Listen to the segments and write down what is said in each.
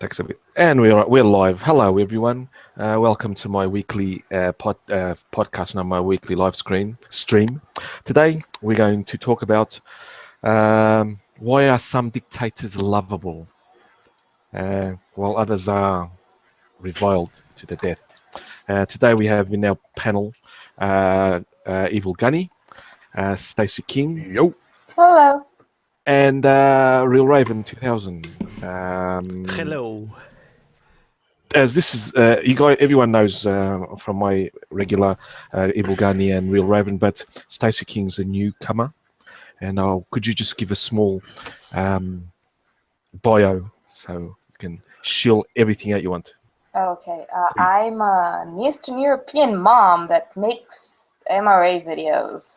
Takes a bit. And we're live. Hello, everyone. Welcome to my weekly podcast and my weekly live stream. Today, we're going to talk about why are some dictators lovable while others are reviled to the death. Today, we have in our panel Evil Gunny, Stacey King. Yo. Hello. And Real Raven 2000. Hello. As this is, everyone knows from my regular Evil Gunny and Real Raven, but Stacey King's a newcomer. And could you just give a small bio so you can shill everything out you want? Okay. I'm an Eastern European mom that makes MRA videos.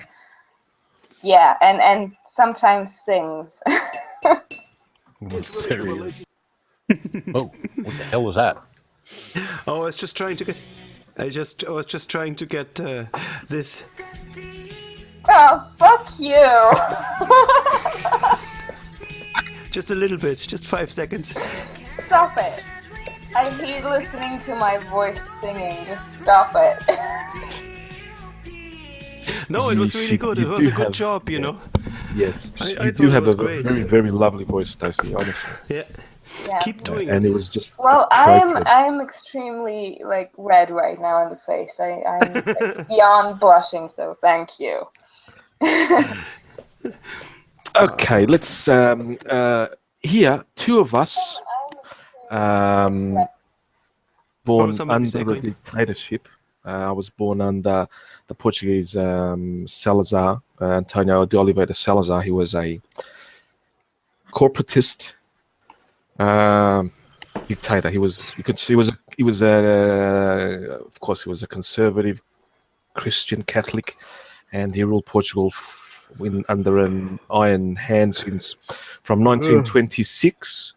Yeah, and sometimes sings. Oh, what the hell was that? Oh, I was just trying to get. I was just trying to get this. Oh, fuck you! Just a little bit, just 5 seconds. Stop it! I hate listening to my voice singing. Just stop it. No, it was really good. It was a good job, you know. Yes, I you do have a great. very, very lovely voice, Stacey. Honestly. Yeah. Yeah. Keep doing And it. it was just. Well, appropriate. I'm extremely red right now in the face. I'm beyond blushing. So thank you. Okay, let's here. Two of us born somebody's under the echoing. dictatorship. I was born under the Portuguese Salazar, Antonio de Oliveira Salazar. He was a corporatist dictator. He was. You could see he was of course, he was a conservative Christian Catholic, and he ruled Portugal under an iron hand from 1926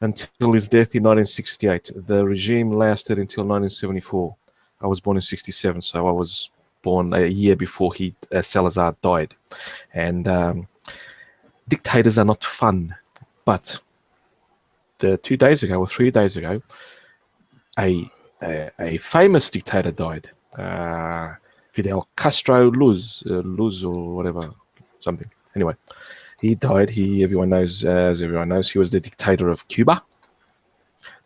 until his death in 1968. The regime lasted until 1974. I was born in 1967, so I was born a year before Salazar died. And dictators are not fun, but 2 days ago or 3 days ago, a famous dictator died. Fidel Castro Luz or whatever, something. Anyway, he died. Everyone knows, as everyone knows, he was the dictator of Cuba,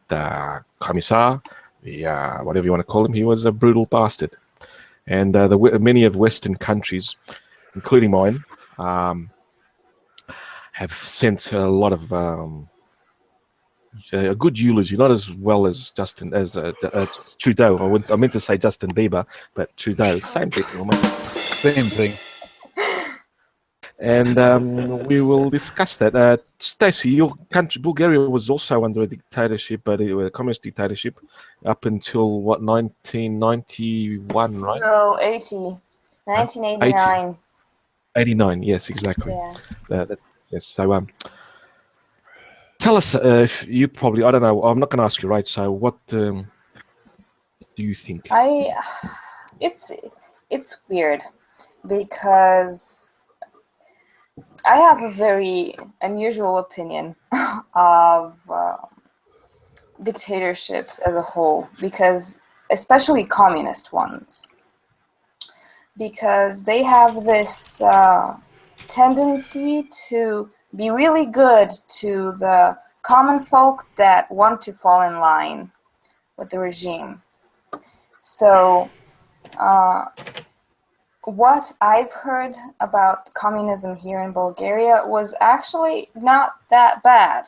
the commissar, whatever you want to call him. He was a brutal bastard. And many of Western countries, including mine, have sent a lot of a good eulogy, not as well as Trudeau. I meant to say Justin Bieber, but Trudeau, same thing. Same thing. And we will discuss that. Stacey, your country, Bulgaria, was also under a dictatorship, but it was a communist dictatorship up until, 1991, right? No, 1989. 89, yes, exactly. Yeah. Yes. So, tell us, if you probably, I don't know, I'm not going to ask you, right? So what do you think? It's weird because I have a very unusual opinion of dictatorships as a whole, because especially communist ones, because they have this tendency to be really good to the common folk that want to fall in line with the regime. So what I've heard about communism here in Bulgaria was actually not that bad,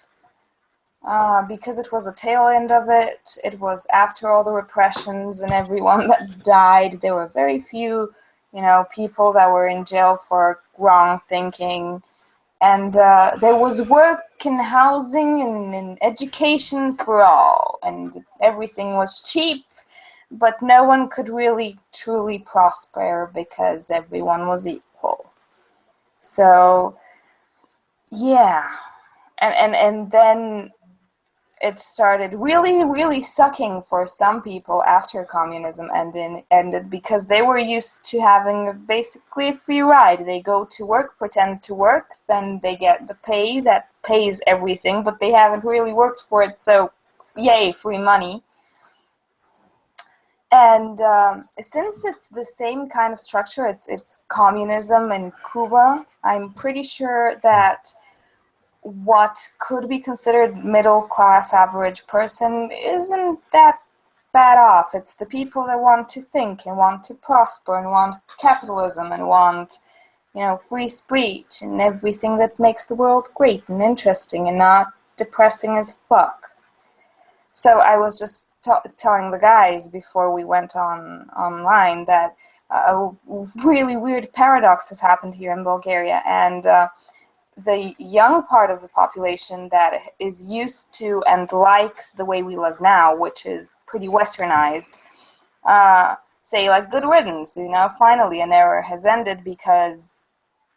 because it was a tail end of it. It was after all the repressions and everyone that died. There were very few, people that were in jail for wrong thinking. And there was work and housing and education for all, and everything was cheap, but no one could really truly prosper because everyone was equal. So, yeah, and then it started really, really sucking for some people after communism ended, because they were used to having basically a free ride. They go to work, pretend to work, then they get the pay that pays everything, but they haven't really worked for it, so yay, free money. And since it's the same kind of structure, it's communism in Cuba, I'm pretty sure that what could be considered middle-class average person isn't that bad off. It's the people that want to think and want to prosper and want capitalism and want, free speech and everything that makes the world great and interesting and not depressing as fuck. So I was just telling the guys before we went online that a really weird paradox has happened here in Bulgaria, and the young part of the population that is used to and likes the way we live now, which is pretty westernized, say like good riddance, finally an era has ended because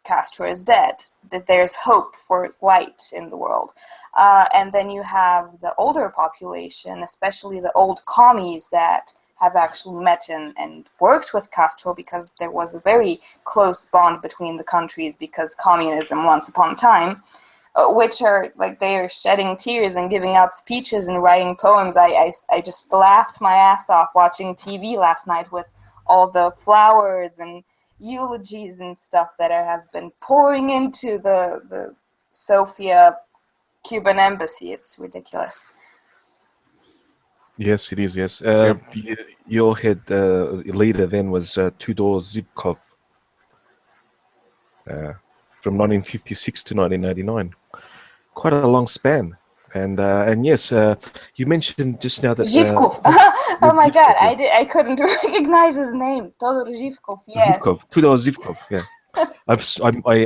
Castro is dead, that there's hope for light in the world. And then you have the older population, especially the old commies that have actually met and worked with Castro because there was a very close bond between the countries because communism once upon a time, which are like they are shedding tears and giving out speeches and writing poems. I just laughed my ass off watching TV last night with all the flowers and eulogies and stuff that have been pouring into the Sofia Cuban embassy. It's ridiculous. Yes, it is. Yes, your head leader then was Tudor Zhivkov from 1956 to 1989. Quite a long span. And yes, you mentioned just now that Zhivkov. Oh my God, I couldn't recognize his name. Todor Zhivkov. Yes. Zhivkov, Tudor Zhivkov. Yeah,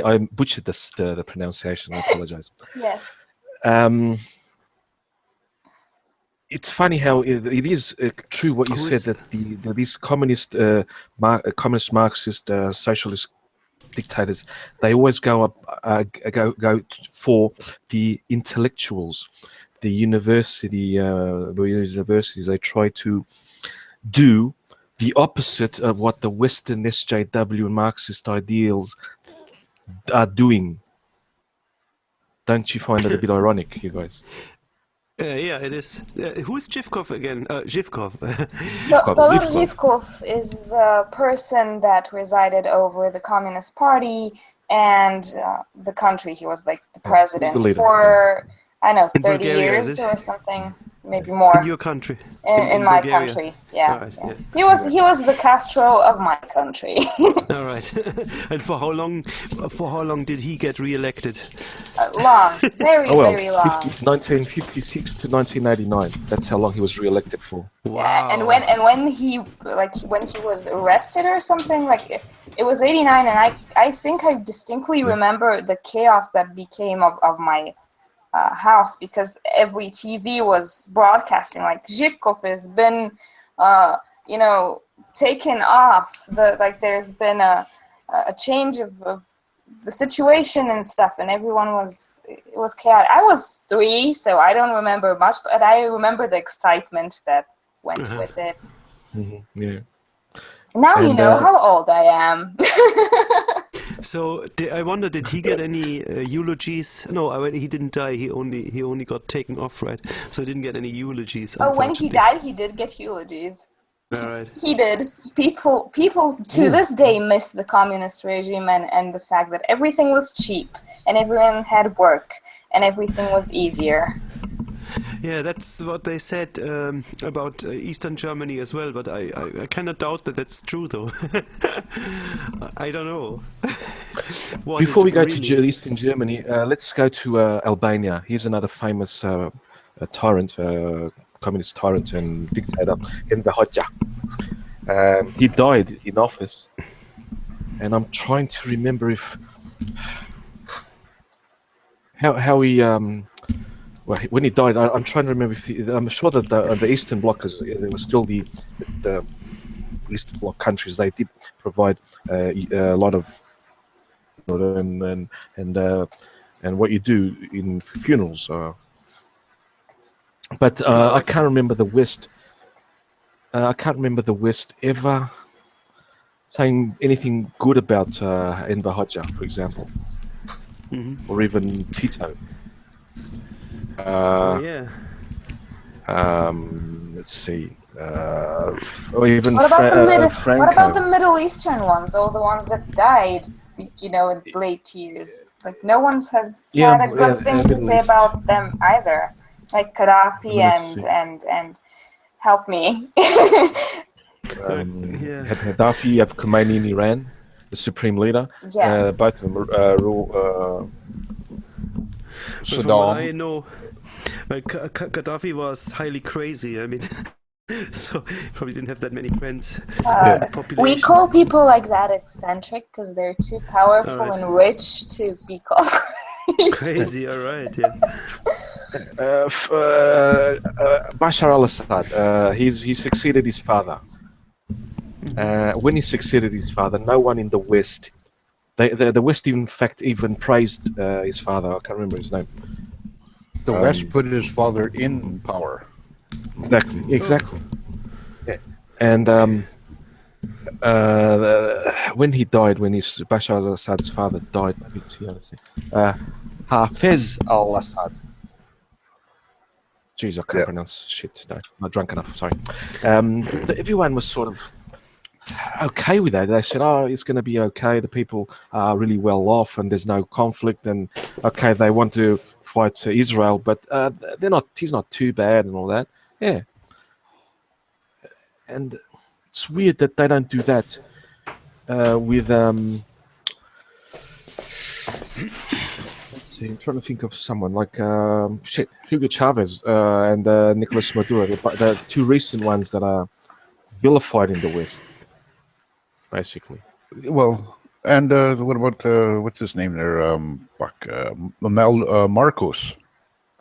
I butchered the pronunciation. I apologize. Yes. It's funny how it is true what you said that these communist Marxist socialist dictators, they always go for the intellectuals, the universities. They try to do the opposite of what the Western SJW and Marxist ideals are doing. Don't you find it a bit ironic, you guys? Yeah, it is. Who's Zhivkov again? Zhivkov. Todor Zhivkov is the person that resided over the Communist Party and the country. He was like the president for, I don't know, 30 Bulgaria, years or something, maybe more. In your country. In my Bulgaria. country, yeah. Right, yeah. He was the Castro of my country. All right. And for how long did he get re-elected? Long, very long. 1956 to 1989. That's how long he was re-elected for. Wow. Yeah, and when he was arrested or something, like it was 89, and I think I distinctly remember the chaos that became of my house, because every TV was broadcasting like Zhivkov has been taken off, there's been a change of the situation and stuff, and it was chaotic. I was 3, so I don't remember much, but I remember the excitement that went with it. Mm-hmm. Yeah. Now you know how old I am. So I wonder, did he get any eulogies? No, he didn't die. He only got taken off, right? So he didn't get any eulogies. Oh, when he died, he did get eulogies. All right. He did. People to this day miss the communist regime and the fact that everything was cheap and everyone had work and everything was easier. Yeah, that's what they said about Eastern Germany as well, but I cannot doubt that that's true, though. I don't know. Before we go to Eastern Germany, let's go to Albania. Here's another famous tyrant, communist tyrant and dictator, Enver Hoxha. He died in office, and I'm trying to remember how he well, when he died. I'm trying to remember I'm sure that the Eastern Bloc, because there was still the Eastern Bloc countries, they did provide a lot of and what you do in funerals. But I can't remember the West. I can't remember the West ever saying anything good about Enver Hoxha, for example, or even Tito. Yeah. Let's see. Or even What about Franco. what about the Middle Eastern ones? All the ones that died, you know, in late years. Like no one has had a good thing to Middle say East. about them either. Like Gaddafi Let's see. and help me. You had Gaddafi, you have Khomeini in Iran, the supreme leader. Yeah. Both of them rule. From what I know, Gaddafi was highly crazy. I mean, so he probably didn't have that many friends. We call people like that eccentric because they're too powerful and rich to be called crazy. Crazy, all right, yeah. Bashar al-Assad, he succeeded his father. When he succeeded his father, no one in the West, the West in fact even praised his father. I can't remember his name. The West put his father in power. Exactly. Yeah. And when he died, when Bashar al-Assad's father died, Hafez al-Assad. Jeez, I can't pronounce shit today. I'm not drunk enough, sorry. Everyone was sort of okay with that. They said, oh, it's going to be okay. The people are really well off and there's no conflict. And, okay, they want to fight Israel, but he's not too bad and all that. Yeah. And it's weird that they don't do that with... I'm trying to think of someone like Hugo Chavez and Nicolas Maduro, the two recent ones that are vilified in the West, basically. Well, and what about what's his name there? Marcos.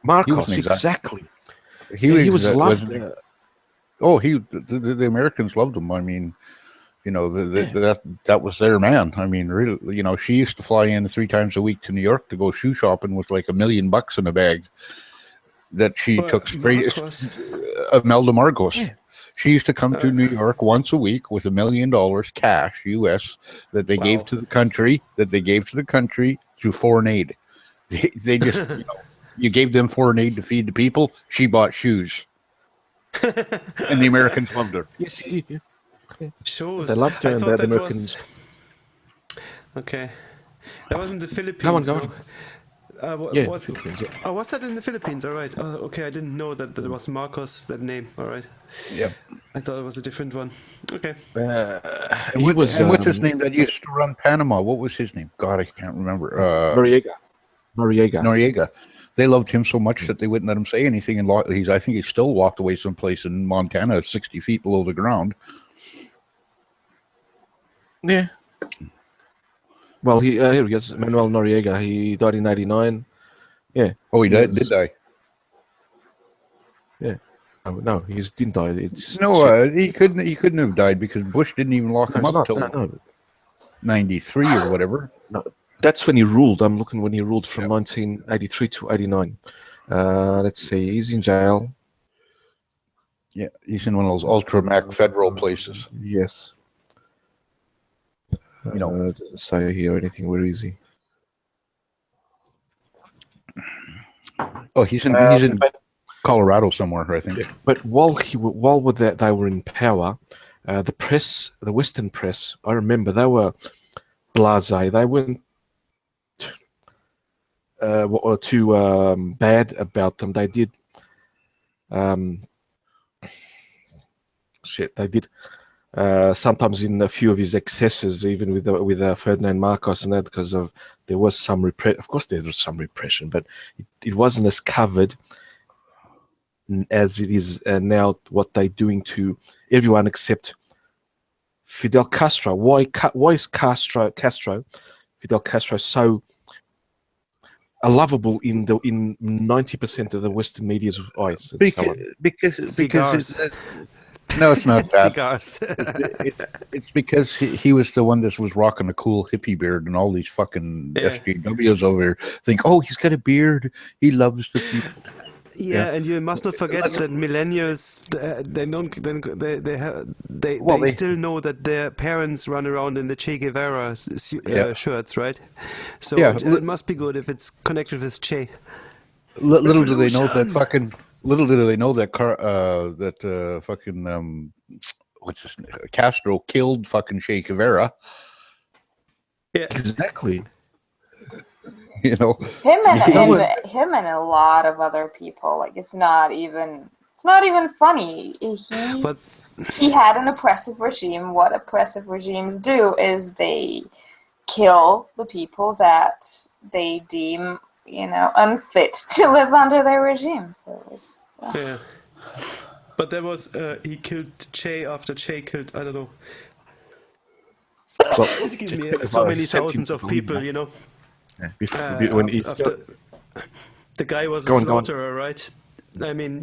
Marcos, exactly. He was loved. The Americans loved him. I mean, you know, that was their man. I mean, really, you know, she used to fly in 3 times a week to New York to go shoe shopping with like $1 million in a bag that she took straight. Imelda Marcos. Yeah. She used to come to New York once a week with $1 million cash, U.S., that they gave to the country. Through foreign aid. They just, you know, you gave them foreign aid to feed the people. She bought shoes, and the Americans loved her. Yes, she did. Yeah. Shows. They loved her, and the Americans. Okay, that was in the Philippines. Go on. Philippines. Yeah. Oh, was that in the Philippines? All right. Oh, okay, I didn't know that it was Marcos, that name. All right. Yeah. I thought it was a different one. Okay. What's his name that used to run Panama? What was his name? God, I can't remember. Noriega. They loved him so much that they wouldn't let him say anything. And I think he still walked away someplace in Montana, 60 feet below the ground. Yeah. Well, here he is, Manuel Noriega. He died in '89. Yeah. Oh, he did die. Yeah. No, he didn't die. He couldn't have died because Bush didn't even lock him up until 93 or whatever. No, that's when he ruled. I'm looking when he ruled from 1983 to '89. Let's see. He's in jail. Yeah, he's in one of those ultra-mac federal places. Yes. You know, doesn't say here anything. Where is he? Oh, he's in Colorado somewhere, I think. But while they were in power, the press, the Western press, I remember they were blasé. They weren't too bad about them. They did They did. Sometimes in a few of his excesses, even with Ferdinand Marcos and that, because there was some repression. Of course, there was some repression, but it wasn't as covered as it is now. What they're doing to everyone except Fidel Castro. Why is Fidel Castro so lovable in 90% of the Western media's eyes? Because no, it's not that. Cigars. It's because he was the one that was rocking a cool hippie beard, and all these fucking SJWs over here think, oh, he's got a beard. He loves the people. Yeah, and you must not forget that millennials they still know that their parents run around in the Che Guevara shirts, right? So it must be good if it's connected with Che. Little do they know that fucking. Little do they know that fucking what's his name? Castro killed fucking Che Guevara. Yeah, Exactly. You know, Him and a lot of other people. Like it's not even funny. He had an oppressive regime. What oppressive regimes do is they kill the people that they deem, unfit to live under their regime. So it's yeah. But there was he killed Che after Che killed, I don't know, Well, excuse me, so many thousands of people, Yeah. When he after, the guy was a Go on. slaughterer, right? I mean,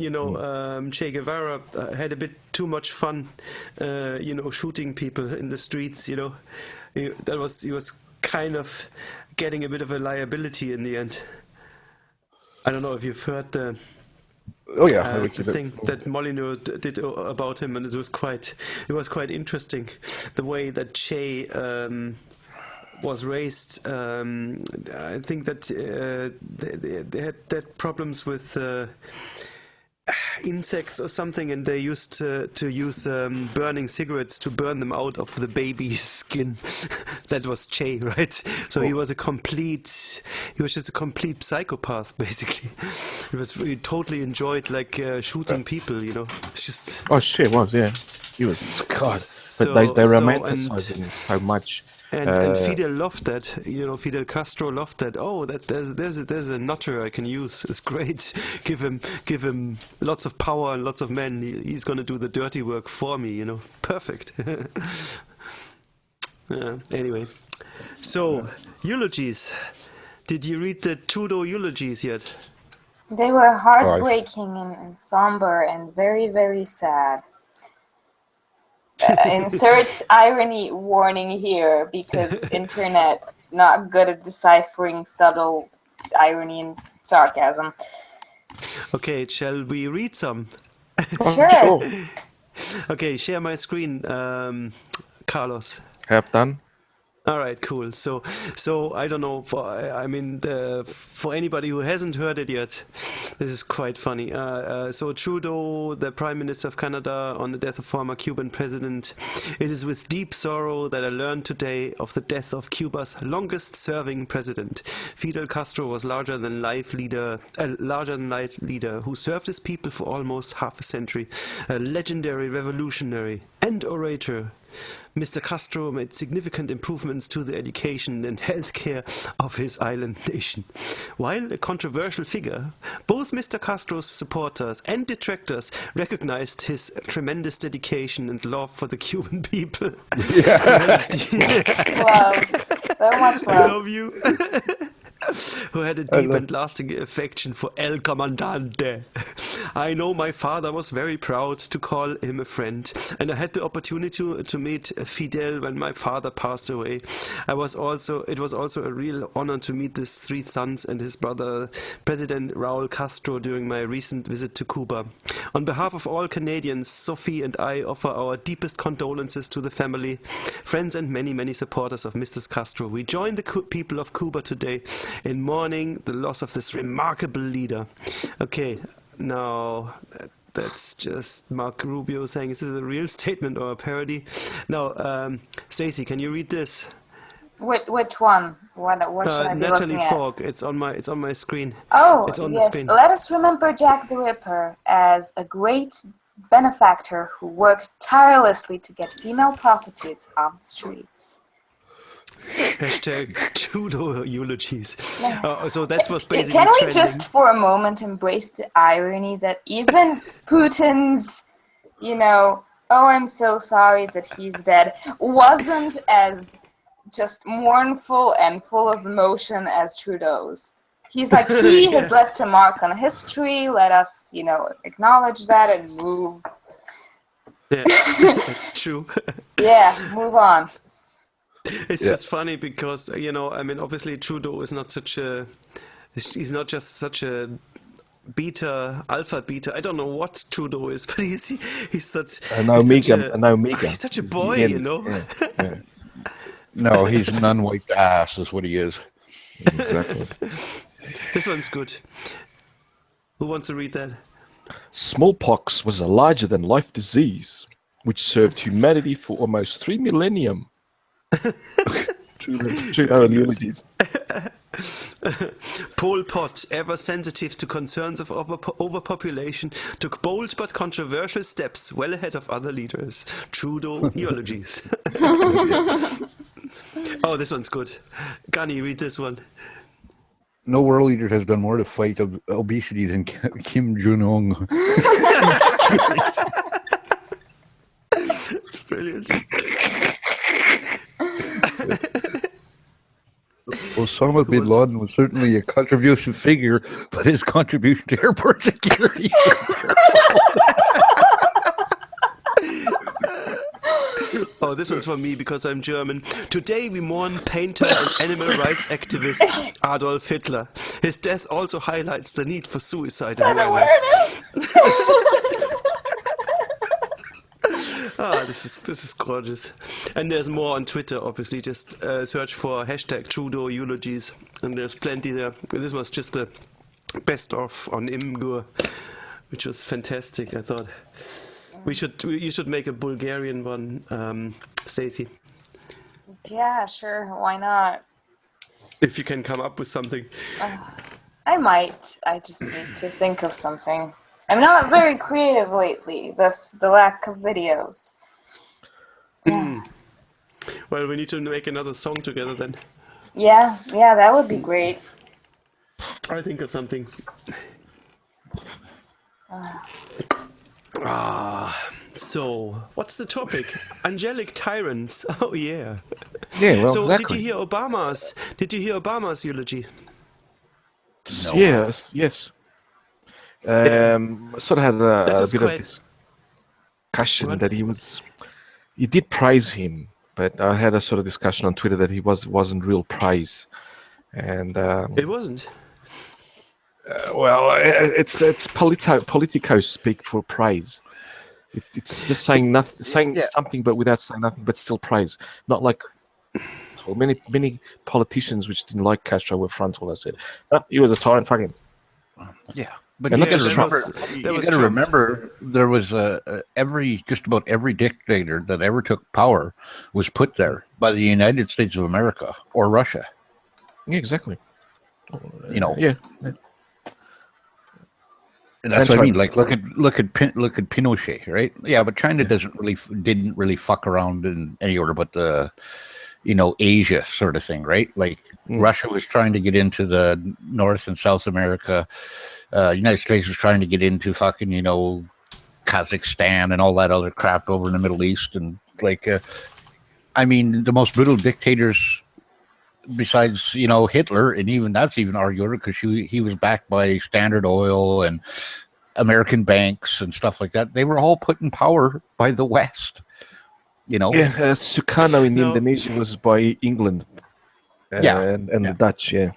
Che Guevara had a bit too much fun, shooting people in the streets. He was kind of getting a bit of a liability in the end. I don't know if you've heard the thing that Molyneux did about him, and it was quite interesting the way that Che was raised. I think that they had problems with insects or something, and they used to use burning cigarettes to burn them out of the baby's skin. That was Che, right? So he was just a complete psychopath, basically. He totally enjoyed shooting people, It's just Che was, yeah. He was God. But they romanticize him so much. And Fidel loved that. Fidel Castro loved that. Oh, that there's a nutter I can use. It's great. Give him lots of power and lots of men. He's gonna do the dirty work for me. Perfect. Anyway, so eulogies. Did you read the Trudeau eulogies yet? They were heartbreaking and somber and very, very sad. Insert irony warning here, because internet not good at deciphering subtle irony and sarcasm. Okay, shall we read some? Sure. Okay, share my screen, Carlos. Have done. All right, cool. So I don't know. For anybody who hasn't heard it yet, this is quite funny. So Trudeau, the Prime Minister of Canada, on the death of former Cuban president. It is with deep sorrow that I learned today of the death of Cuba's longest-serving president. Fidel Castro was larger than life leader who served his people for almost half a century. A legendary revolutionary and orator. Mr. Castro made significant improvements to the education and healthcare of his island nation. While a controversial figure, both Mr. Castro's supporters and detractors recognized his tremendous dedication and love for the Cuban people. Wow, so much love. I love you. Who had a deep and lasting affection for El Comandante. I know my father was very proud to call him a friend, and I had the opportunity to meet Fidel when my father passed away. It was also a real honor to meet his three sons and his brother, President Raul Castro, during my recent visit to Cuba. On behalf of all Canadians, Sophie and I offer our deepest condolences to the family, friends, and many, many supporters of Mr. Castro. We join the people of Cuba today in mourning the loss of this remarkable leader. Okay, now that's just Mark Rubio saying, is this a real statement or a parody? Now, Stacey, can you read this? Which one? What should I be Natalie looking at? Fogg. It's on my screen. Oh, it's on yes. the screen. Let us remember Jack the Ripper as a great benefactor who worked tirelessly to get female prostitutes off the streets. Hashtag Trudeau eulogies. So that was basically Can we trending. just for a moment embrace the irony that even Putin's, oh, I'm so sorry that he's dead, wasn't as just mournful and full of emotion as Trudeau's. He's like, he has left a mark on history, let us, acknowledge that and move. Yeah, that's true. Yeah, move on. It's just funny because, obviously Trudeau is not he's not just such a alpha beta. I don't know what Trudeau is, but he's such an omega. He's such a boy, Yeah. No, he's an unwiped ass is what he is. Exactly. This one's good. Who wants to read that? Smallpox was a larger-than-life disease which served humanity for almost 3 millennium. True eulogies. Pol Pot, ever sensitive to concerns of overpopulation, took bold but controversial steps well ahead of other leaders. Trudeau eulogies. Oh, this one's good. Gunny, read this one. No world leader has done more to fight obesity than Kim Jong-un. It's brilliant. Osama bin Laden was certainly a controversial figure, but his contribution to airport security. Oh, this one's for me because I'm German. Today we mourn painter and animal rights activist Adolf Hitler. His death also highlights the need for suicide awareness. This is gorgeous. And there's more on Twitter, obviously. Just search for hashtag Trudeau eulogies, and there's plenty there. This was just the best of on Imgur, which was fantastic. I thought you should make a Bulgarian one, Stacey. Yeah, sure. Why not? If you can come up with something. I might. I just need to think of something. I'm not very creative lately, thus the lack of videos. Well, we need to make another song together then. Yeah, that would be great. I think of something. So, what's the topic? Angelic Tyrants. Oh, yeah. Yeah, well, so exactly. Did you hear Obama's eulogy? No. Yes. Sort of had a bit of discussion that he did praise him, but I had a sort of discussion on Twitter that he wasn't real praise, and it wasn't. Well, it's politico speak for praise. It's just saying nothing, something, but without saying nothing, but still praise. Not like many politicians which didn't like Castro were frontal. I said, he was a tyrant, fucking. Yeah. But and you got to remember, there was just about every dictator that ever took power was put there by the United States of America or Russia. Yeah, exactly. Yeah. And that's what I mean. Like, look at Pinochet, right? Yeah, but China didn't really fuck around in any order, but Asia sort of thing, right? Like Russia was trying to get into the North and South America. United States was trying to get into fucking, Kazakhstan and all that other crap over in the Middle East. And the most brutal dictators besides, Hitler, and even that's even arguable because he was backed by Standard Oil and American banks and stuff like that. They were all put in power by the West. Sukarno in Indonesia was by England, and the Dutch, and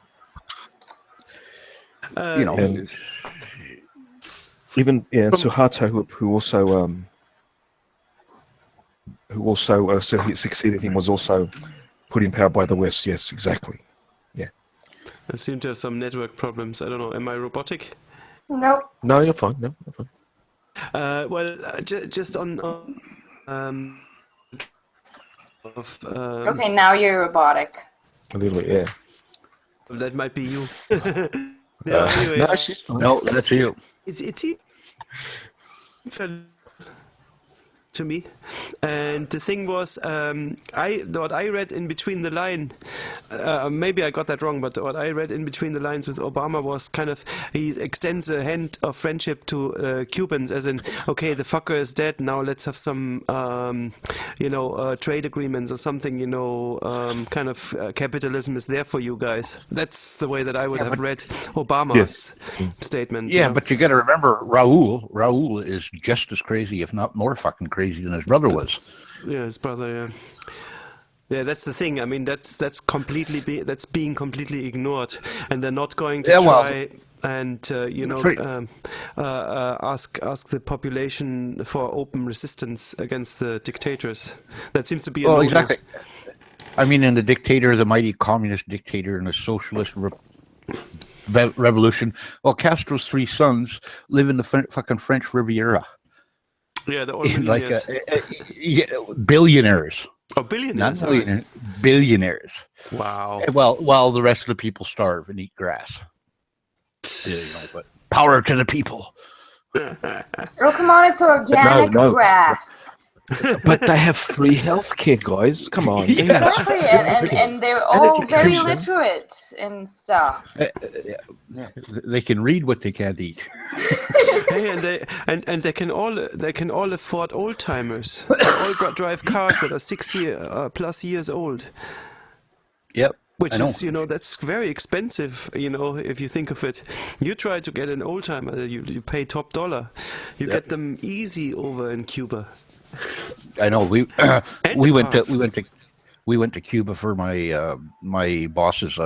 even Suharto, who also succeeded him, was also put in power by the West. Yes, exactly. Yeah. I seem to have some network problems. I don't know. Am I robotic? Nope. No, you're fine. No, you're fine. Just on. Okay, now you're robotic. A little bit, yeah. That might be you. Anyway, no, she's fine. No, that's you. It's to me, and the thing was, what I read in between the line, maybe I got that wrong, but what I read in between the lines with Obama was kind of, he extends a hand of friendship to Cubans, as in, okay, the fucker is dead, now let's have some, trade agreements or something, kind of capitalism is there for you guys. That's the way that I would have read Obama's statement. Yeah, but you got to remember, Raul is just as crazy, if not more fucking crazy than his brother was. Yeah, his brother. Yeah, that's the thing. I mean, that's being completely ignored, and they're not going to try and ask the population for open resistance against the dictators. That seems to be exactly. I mean, in the dictator, the mighty communist dictator, and the socialist revolution. Well, Castro's 3 sons live in the fucking French Riviera. Yeah, the all Like millionaires. billionaires. Oh, billionaires. Not millionaires, billionaires. Wow. While the rest of the people starve and eat grass. But power to the people. Oh, come on, it's organic no. grass. But they have free healthcare, guys. Come on. They have Exactly, and they're all very literate and stuff. They can read what they can't eat. Hey, and they can all afford old timers. They all drive cars that are 60 plus years old. Yep. Which is, that's very expensive, if you think of it. You try to get an old timer, you pay top dollar. You get them easy over in Cuba. I know. We went to Cuba for my boss's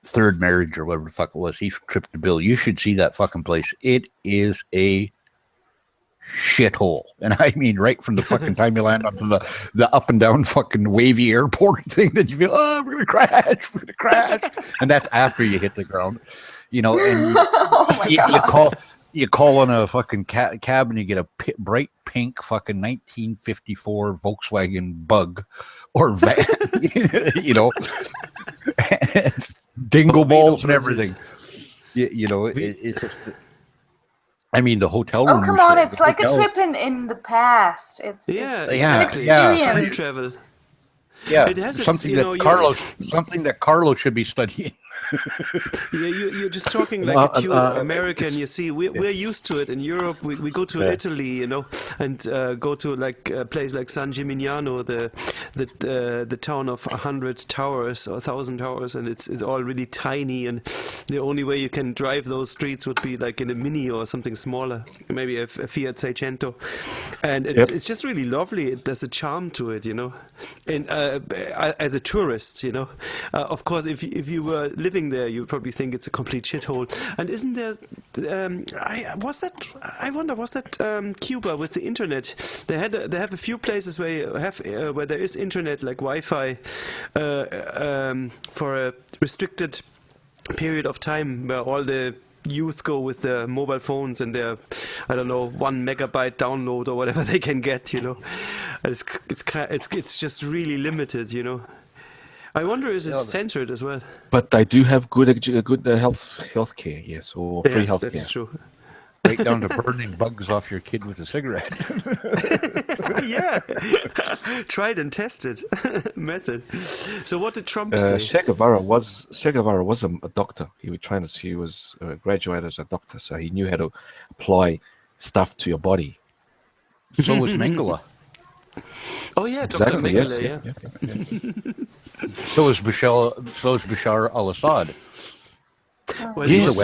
third marriage or whatever the fuck it was. He tripped the bill. You should see that fucking place. It is a shithole, and I mean right from the fucking time you land on the up and down fucking wavy airport thing that you feel, oh, we're gonna crash, and that's after you hit the ground, And Oh my God. you call on a fucking cab and you get a bright pink fucking 1954 Volkswagen Bug or van, dingle balls and everything. It's just. I mean, the hotel room. Oh, come on! It's like a trip in the past. It's exactly. It's Time travel. Yeah, it has something that Carlos should be studying. Yeah, you're just talking like a true American. You see, we're used to it in Europe. We go to Italy, and go to like a place like San Gimignano, the town of 100 towers or 1,000 towers, and it's all really tiny. And the only way you can drive those streets would be like in a Mini or something smaller, maybe a Fiat Seicento. And it's just really lovely. There's a charm to it, And as a tourist, of course, if you were living there, you probably think it's a complete shithole. And isn't there? Was that Cuba with the internet? They have a few places where there is internet, like Wi-Fi, for a restricted period of time, where all the youth go with their mobile phones and their, 1 megabyte download or whatever they can get, And it's just really limited, I wonder, is it censored as well? But they do have good health care, yes, or free health care. That's true. Right down to burning bugs off your kid with a cigarette. Yeah. Tried and tested method. So what did Trump say? Che Guevara was a doctor. He was graduated as a doctor, so he knew how to apply stuff to your body. So was Mengele. Oh yeah, exactly, Dr. Mengele, yeah. So is Bashar al-Assad. Well, He's a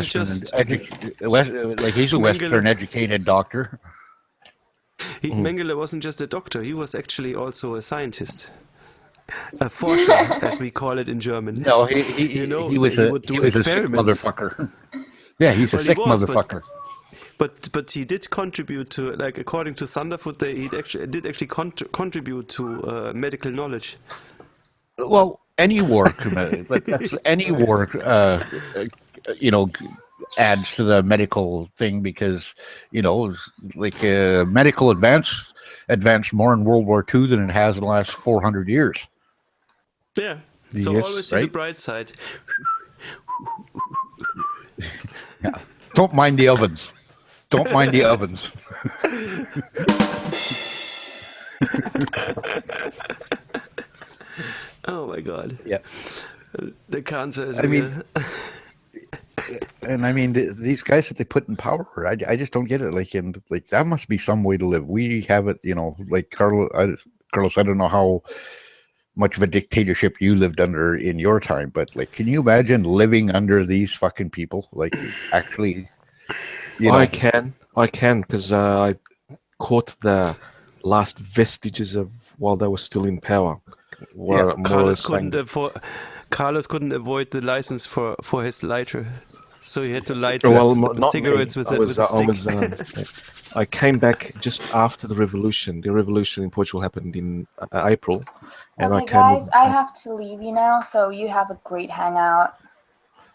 Western educated doctor. Mengele wasn't just a doctor; he was actually also a scientist, a forscher, as we call it in German. No, he was a sick motherfucker. Yeah, he's a sick motherfucker. But he did contribute to, like, according to Thunderfoot, he did actually contribute to medical knowledge. Well, any work, any work, adds to the medical thing, because medical advanced more in World War II than it has in the last 400 years. Yeah. So always see the bright side. Yeah. Don't mind the ovens. Don't mind the ovens. Oh my God. Yeah. The cancer is these guys that they put in power, I just don't get it. Like that must be some way to live. We have it, like Carlos, I don't know how much of a dictatorship you lived under in your time, but like, can you imagine living under these fucking people? Like, actually, I can, because I caught the last vestiges of while they were still in power. Carlos couldn't avoid the license for his lighter, so he had to light cigarettes with a stick. I came back just after the revolution. The revolution in Portugal happened in April, and okay, guys, I have to leave you now. So you have a great hangout.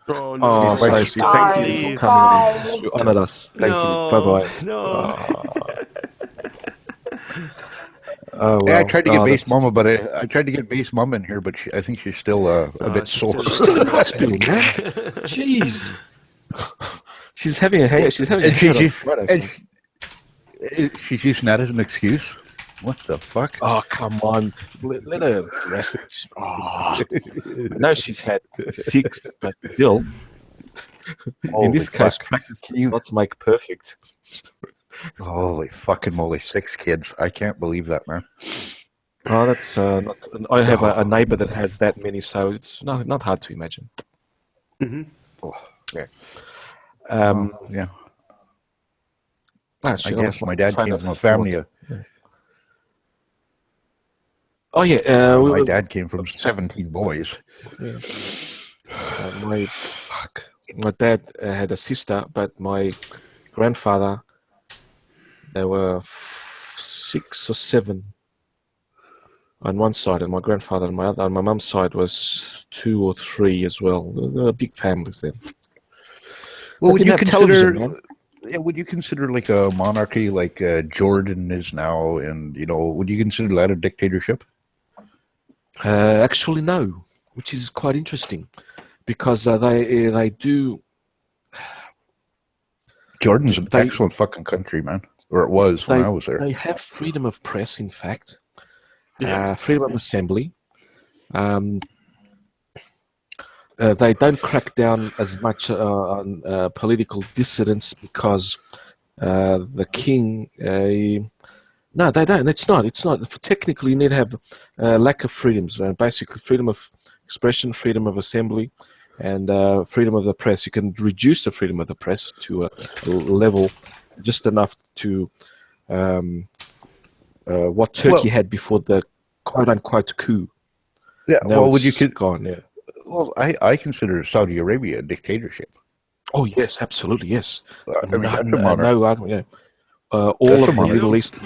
Oh no! Oh, Bye. Stacey, thank you Bye. for coming Bye. in. You honored us. Thank you. No, Bye-bye. no. Oh, Hey, I well. tried to get Oh, base that's mama, but I tried to get base mama in here, but I think she's still a bit she's sore. still in hospital, man. Jeez. She's having a hangout. She's having a And hangout on Friday. and so- she's using that as an excuse. What the fuck? Oh, come on. Let her rest. Oh, I know she's had 6, but still, in Holy this case, fuck. practice Can does you- not make perfect. Holy fucking moly! 6 kids. I can't believe that, man. Oh, that's not. I have a neighbor that has that many, so it's not hard to imagine. Mhm. Yeah. Yeah. Ah, I shit, guess was my dad trying came to from a thought. family. Oh yeah, My dad came from 17 boys. Yeah. My dad had a sister, but my grandfather, there were 6 or 7 on one side, and my grandfather on my other. On my mum's side was 2 or 3 as well. There were big families then. Well, But would didn't you have television, consider? man. Yeah, would you consider like a monarchy like Jordan is now, and would you consider that a dictatorship? Actually, no, which is quite interesting, because they do. Jordan's an They- excellent fucking country, man. Or it was when I was there. They have freedom of press, in fact, Yeah. freedom of assembly. They don't crack down as much on political dissidents because the king. No, they don't. It's not. Technically, you need to have lack of freedoms. Basically, freedom of expression, freedom of assembly, and freedom of the press. You can reduce the freedom of the press to a level just enough to what Turkey had before the quote-unquote coup. Yeah. Now Well, would you it's gone? Yeah. Well, I consider Saudi Arabia a dictatorship. Oh yes, absolutely yes. I mean, that's a monarch. No argument. Yeah. All That's a of the monarch. Middle East.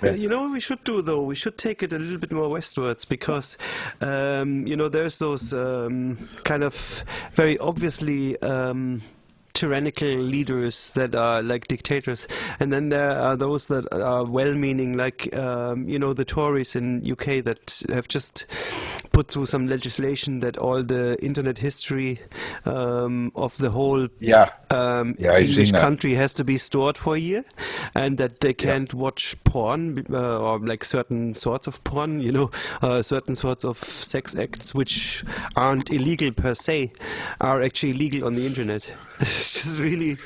You know what we should do though? We should take it a little bit more westwards because, there's those kind of very obviously tyrannical leaders that are like dictators, and then there are those that are well-meaning, like the Tories in UK that have just put through some legislation that all the internet history of the whole Yeah. Yeah, I've English seen that. country has to be stored for a year, and that they can't watch porn or like certain sorts of porn, certain sorts of sex acts which aren't illegal per se, are actually legal on the internet. It's just really.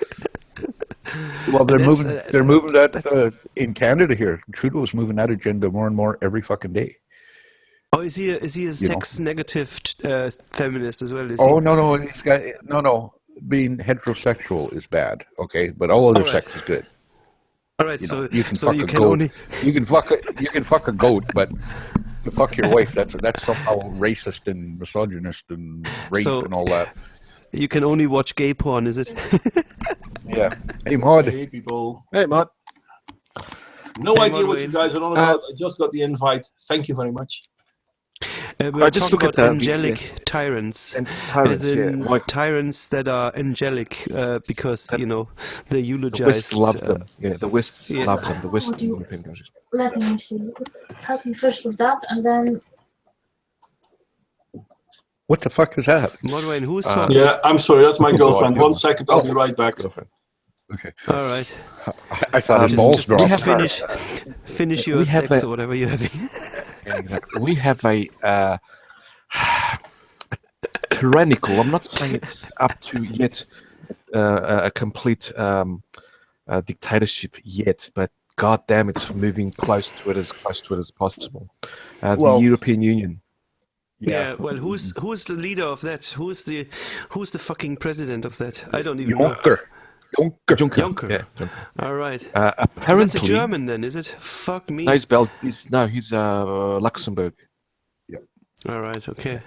Well, they're that's- moving. They're moving that that's- in Canada here. Trudeau's moving that agenda more and more every fucking day. Oh, is he a sex negative feminist as well? Is Oh he? no, he's got no. Being heterosexual is bad, okay, but all other All right. sex is good. All right, You so know, you can so fuck you a can goat. only. You can fuck a goat, but to fuck your wife, that's somehow racist and misogynist and rape So- and all that. You can only watch gay porn, is it? Yeah. Hey, Maud. Hey, people. Hey, Matt. No Hey, idea what Maureen. you guys are on about. I just got the invite. Thank you very much. We're just talking look at about the- angelic tyrants. And tyrants, As in yeah. Like tyrants that are angelic because, they the eulogize. West love them. Yeah, the West yeah. love them. The Western Would you- European countries. Let me see. Help me first with that, and then What the fuck is that? Modwayne, who's talking? Yeah, I'm sorry. That's my Oh, girlfriend. I- 1 second. I'll be right back. Girlfriend. Okay. All right. I thought his balls Just dropped. finish your we have sex a- or whatever you're having. Yeah, exactly. We have a tyrannical. I'm not saying it's up to yet a complete dictatorship yet, but goddamn, it's moving close to it as possible. Well- The European Union. Yeah. Well, who's the leader of that? Who's the fucking president of that? I don't even know. Juncker. Juncker. Yeah. Juncker. All right. Apparently, That's a German then, is it? Fuck me. No, he's Luxembourg. All right. Okay.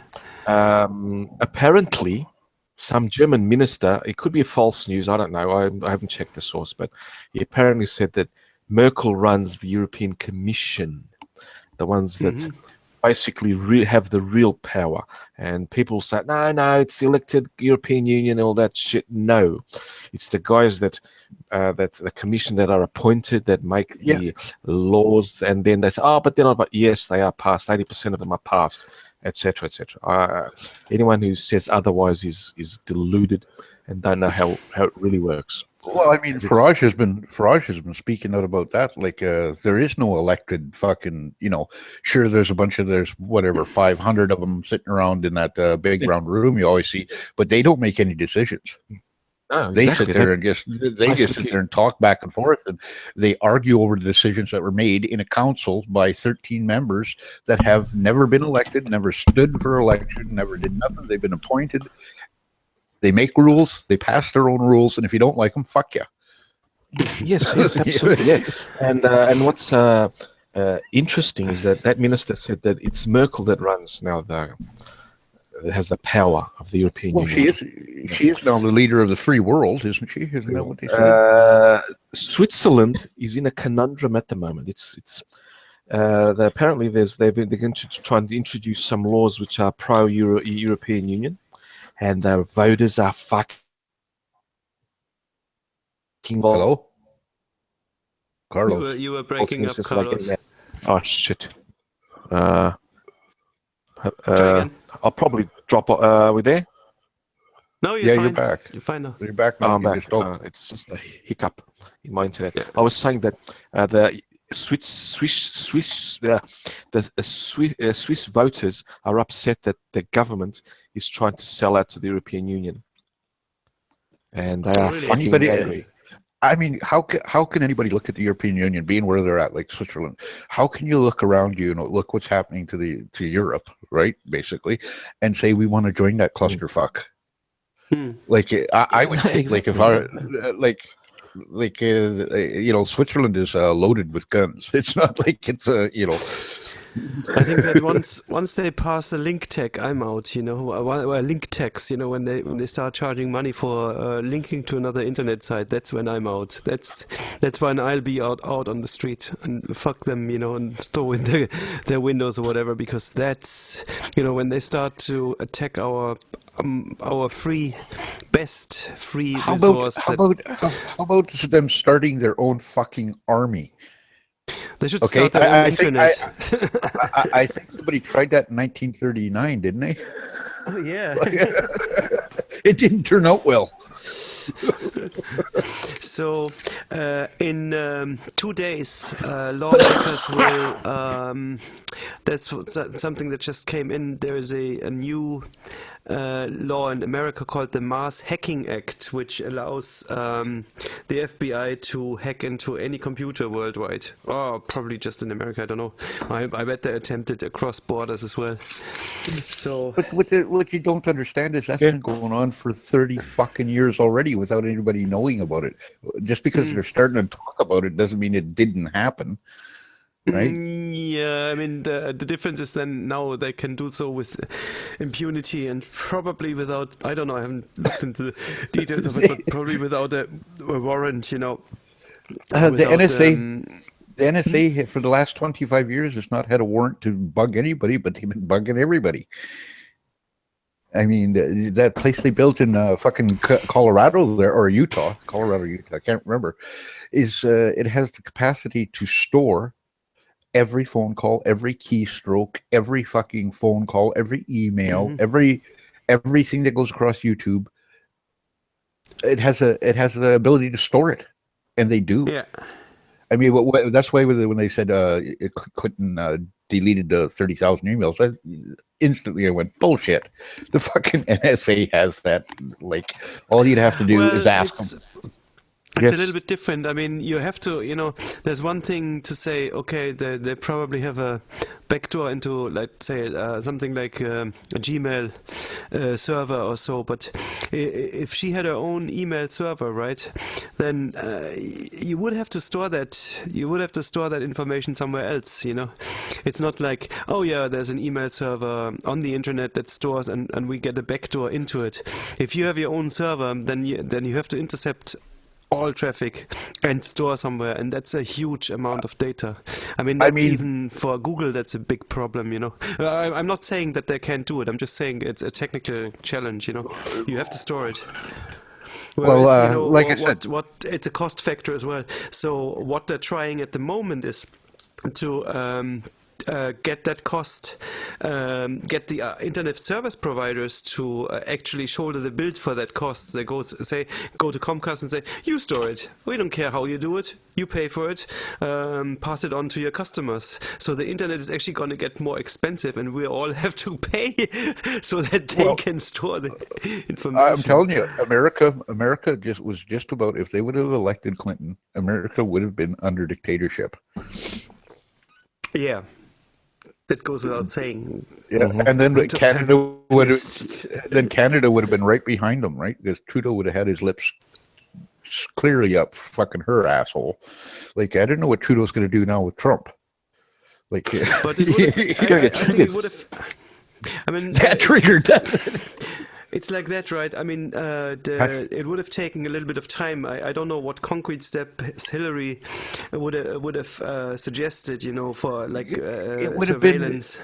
Apparently, some German minister, it could be false news, I don't know, I haven't checked the source, but he apparently said that Merkel runs the European Commission, the ones that basically have the real power. And people say, no, it's the elected European Union, all that shit. No, it's the guys that the commission that are appointed that make the laws, and then they say, but they're not. But yes, they are passed. 80% of them are passed, etc., etc. Anyone who says otherwise is deluded and don't know how it really works. Well, I mean, Farage has been speaking out about that. Like, there is no elected fucking, sure, there's 500 of them sitting around in that big round room you always see, but they don't make any decisions. Oh, they exactly. sit there and just sit there and talk back and forth, and they argue over the decisions that were made in a council by 13 members that have never been elected, never stood for election, never did nothing. They've been appointed. They make rules, they pass their own rules, and if you don't like them, fuck you. Yes, absolutely. Yeah. And what's interesting is that minister said that it's Merkel that runs now that has the power of the European Union. She is now the leader of the free world, isn't she? Isn't that what they said? Switzerland is in a conundrum at the moment. It's apparently they're going to try and introduce some laws which are pro-European Union. And the voters are fucking. Hello? Carlos. You were breaking up, Carlos. Oh, shit. Try again. I'll probably drop. Are we there? No, you're fine. You're back. You're fine now. You're back now. I'm back. It's just a hiccup in my internet. Yeah. I was saying that the Swiss voters are upset that the government is trying to sell out to the European Union, and they are fucking angry. I mean, how can anybody look at the European Union being where they're at, like Switzerland? How can you look around you and look what's happening to Europe, right? Basically, and say we want to join that clusterfuck? Like I would think, like if I Switzerland is loaded with guns. It's not like it's I think that once they pass the link tag, I'm out. Link tax. When they start charging money for linking to another internet site, that's when I'm out. That's when I'll be out on the street and fuck them, and throw in their windows or whatever. Because that's when they start to attack our best free resource. How about them starting their own fucking army? They should start their own internet. I think somebody tried that in 1939, didn't they? Oh, yeah. It didn't turn out well. So, in 2 days, lawmakers will. That's something that just came in. There is a new law in America called the Mass Hacking Act, which allows the FBI to hack into any computer worldwide. Or probably just in America, I don't know. I bet they attempted across borders as well. So, but what you don't understand is that's been going on for 30 fucking years already without anybody knowing about it. Just because they're starting to talk about it doesn't mean it didn't happen. Right? Yeah, I mean the difference is then now they can do so with impunity and probably without, I don't know, I haven't looked into the details of it, but probably without a warrant, The NSA for the last 25 years has not had a warrant to bug anybody, but they've been bugging everybody. I mean, that place they built in fucking Colorado there, or Utah, I can't remember, is it has the capacity to store every phone call, every keystroke, every fucking phone call, every email, everything that goes across YouTube. It has the ability to store it, and they do. Yeah. I mean, that's why when they said Clinton deleted the 30,000 emails, instantly I went, bullshit. The fucking NSA has that. Like, all you'd have to do is ask them. It's a little bit different. I mean, you have to, there's one thing to say, okay, they probably have a backdoor into, let's say, something like a Gmail server or so. But if she had her own email server, right, then you would have to store that. You would have to store that information somewhere else. It's not like, oh yeah, there's an email server on the internet that stores, and we get a backdoor into it. If you have your own server, then you have to intercept all traffic and store somewhere, and that's a huge amount of data. I mean, even for Google, that's a big problem, you know. I'm not saying that they can't do it. I'm just saying it's a technical challenge, you know. You have to store it. Whereas, like I said, it's a cost factor as well. So what they're trying at the moment is to get that cost, get the internet service providers to actually shoulder the bill for that cost. They go to Comcast and say, you store it. We don't care how you do it. You pay for it. Pass it on to your customers. So the internet is actually going to get more expensive, and we all have to pay so that they can store the information. I'm telling you, America was just about, if they would have elected Clinton, America would have been under dictatorship. Yeah. That goes without saying. Yeah, and then Canada would have been right behind them, right? Because Trudeau would have had his lips clearly up fucking her asshole. Like, I don't know what Trudeau's going to do now with Trump. Like, but it would have. I mean, triggered. That's it. It's like that, right? I mean, it would have taken a little bit of time. I don't know what concrete steps Hillary would have suggested, you know, for like surveillance.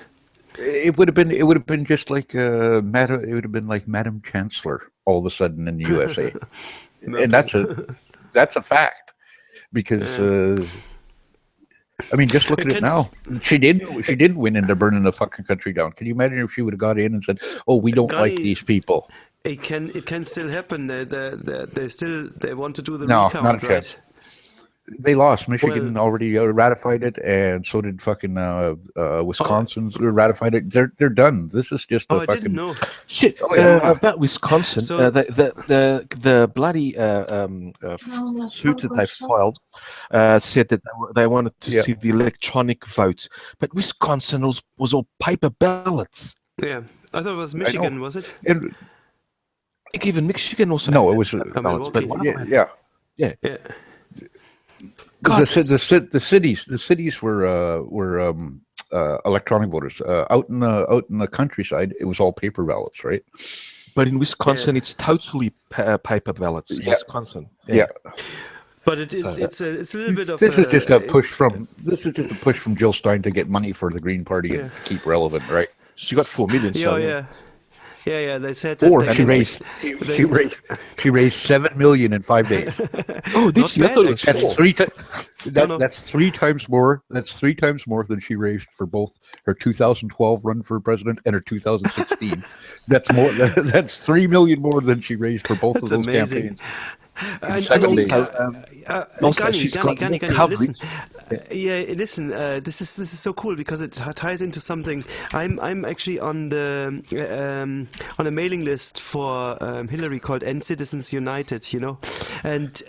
It would have been just like Madam Chancellor all of a sudden in the USA, and that's a fact because. I mean, just look at it now. She didn't win, and they're burning the fucking country down. Can you imagine if she would have got in and said, "Oh, we don't like these people"? It can still happen. They want to do the no, recount, not a chance. right? They lost. Michigan already ratified it, and so did fucking Wisconsin ratified it. They're done. This is just a I fucking didn't know. Shit. About Wisconsin, So- the bloody suit that they filed said that they wanted to see the electronic vote, but Wisconsin was all paper ballots. Yeah, I thought it was Michigan, was it? I think even Michigan also. No, it was ballots, but Milwaukee. yeah. God. The cities were electronic voters. Out in the countryside, it was all paper ballots, right? But in Wisconsin, it's totally paper ballots. Yeah. Wisconsin, Yeah. But it's a little bit of. This is just a push from Jill Stein to get money for the Green Party and keep relevant, right? She got 4 million. So Yeah. They said Four. that She raised 7 million in 5 days. Oh, did she? I thought it was That's 4. That's 3 times more. That's 3 times more than she raised for both her 2012 run for president and her 2016. That's more. That's 3 million more than she raised for both of those amazing. campaigns. Also, she's got more coverage. Listen. Listen. This is so cool because it ties into something. I'm actually on a mailing list for Hillary called End Citizens United. You know, and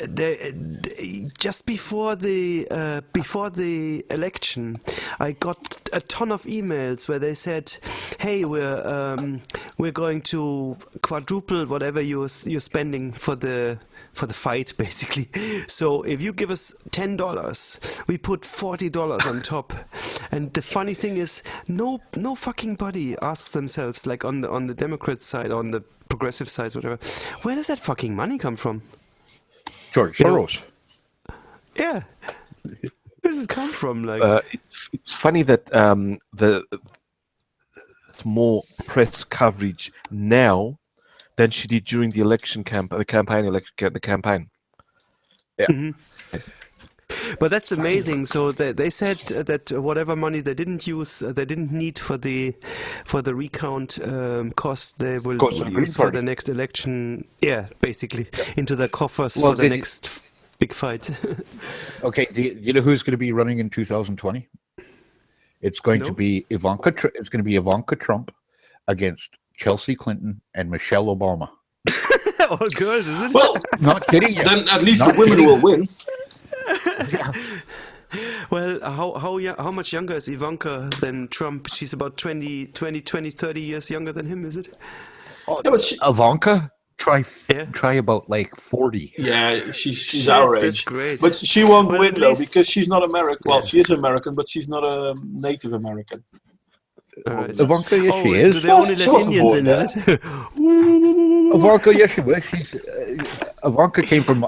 just before the election, I got a ton of emails where they said, "Hey, we're going to quadruple whatever you're spending for the fight, basically. So if you give us $10, we put $40 on top." And the funny thing is, no fucking body asks themselves, like on the Democrat side, on the progressive side, whatever, where does that fucking money come from? George Soros. Yeah. Where does it come from? Like, it's funny that it's more press coverage now than she did during the campaign. Yeah. Mm-hmm. But that's amazing. So they said that whatever money they didn't need for the recount cost, they will use for the next election. Yeah, basically into their coffers for the next big fight. Okay, do you know who's going to be running in 2020? It's going to be Ivanka. It's going to be Ivanka Trump against Chelsea Clinton and Michelle Obama. All girls, isn't it? Well, not kidding you. Then at least the women will win. Yeah. Well, how much younger is Ivanka than Trump? She's about 20, 30 years younger than him, is it? Oh, Yeah, but Ivanka, try about like 40. Yeah, she's our age. That's great. But she won't Well, win at though least- because she's not American. Well, she is American, but she's not a Native American. All right. Ivanka, yes, she Do is. they only She let was Indians born in, there. is it? Ivanka, yes, she was. Ivanka came from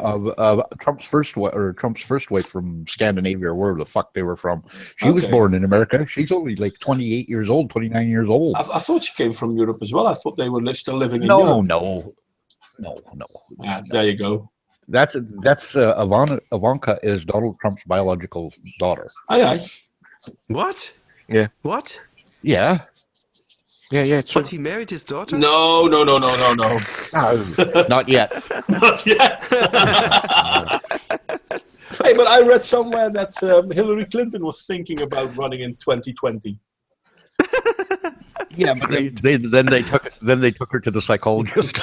Trump's first wife from Scandinavia, or wherever the fuck they were from. She was Okay. born in America. She's only like 28 years old, 29 years old. I thought she came from Europe as well. I thought they were still living in No, Europe. no. There you go. That's Ivanka is Donald Trump's biological daughter. Aye, aye. What? Yeah. What? Yeah. Yeah, true. But he married his daughter? No. Not yet. Not yet. Hey, but I read somewhere that Hillary Clinton was thinking about running in 2020. Yeah, but then they took her to the psychologist.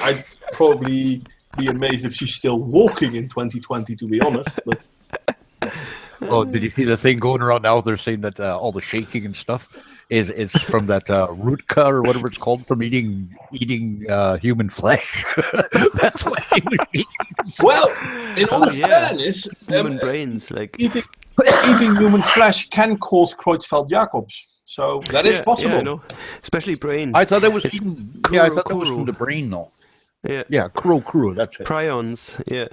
I'd probably be amazed if she's still walking in 2020, to be honest. But Oh, did you see the thing going around now? They're saying that all the shaking and stuff is from that rootka or whatever it's called from eating human flesh. That's what she was eating. well, in all yeah. fairness, Human brains, like. eating human flesh can cause Creutzfeldt-Jacobs, so that is possible. Yeah, I know. Especially brain. I thought that was It's I thought that was kuro. from the brain though. Yeah. Kuro, that's it. Prions, yeah.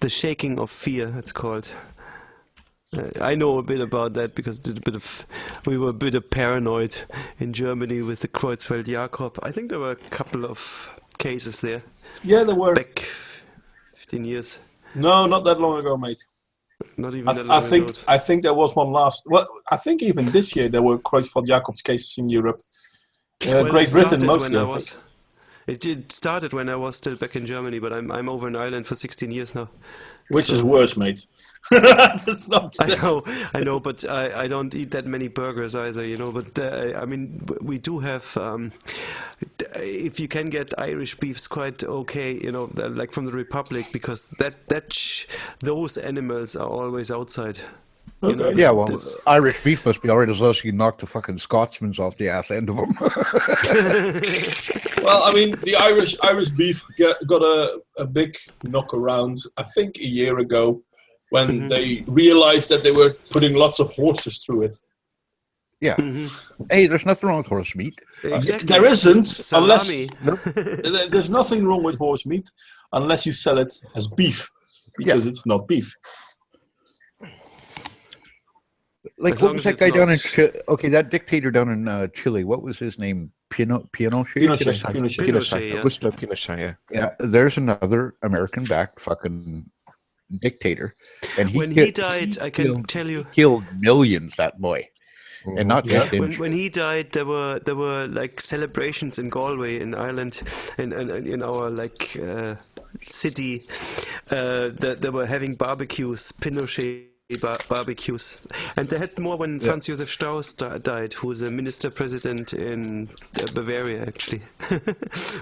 The shaking of fear, it's called. I know a bit about that because we were a bit paranoid in Germany with the Creutzfeldt-Jakob. I think there were a couple of cases there Yeah, there were. back 15 years. No, not that long ago, mate. Not even that long I think ago. I think there was one last. Well, I think even this year there were Creutzfeldt-Jacobs cases in Europe. Well, Great it Britain started mostly. when I I think. It started when I was still back in Germany, but I'm over in Ireland for 16 years now. Which is worse, mate. That's not. I know, but I don't eat that many burgers either, you know. But I mean, we do have. If you can get Irish beefs, quite okay, you know, like from the Republic, because those animals are always outside. You know, Yeah, well, this- Irish beef must be alright as long as you can knock the fucking Scotsmans off the ass end of them. Well, I mean, the Irish beef got a big knock around, I think, a year ago, when they realized that they were putting lots of horses through it. Yeah. Hey, there's nothing wrong with horse meat. Exactly. There isn't, Salami. unless there's nothing wrong with horse meat unless you sell it as beef, because it's not beef. Like, As what long was as that guy it's down in not- Chile? Okay, that dictator down in Chile, what was his name? Pinochet? Pinochet. Pinochet, yeah. Augusto Pinochet, yeah. Yeah, there's another American-backed fucking dictator. And When he died, I can tell you. killed millions, that boy. And not just in When he died, there were like celebrations in Galway, in Ireland, and in our like city. They were having barbecues, Pinochet barbecues, and they had more when Franz Josef Strauss died, who was a minister president in Bavaria. Actually,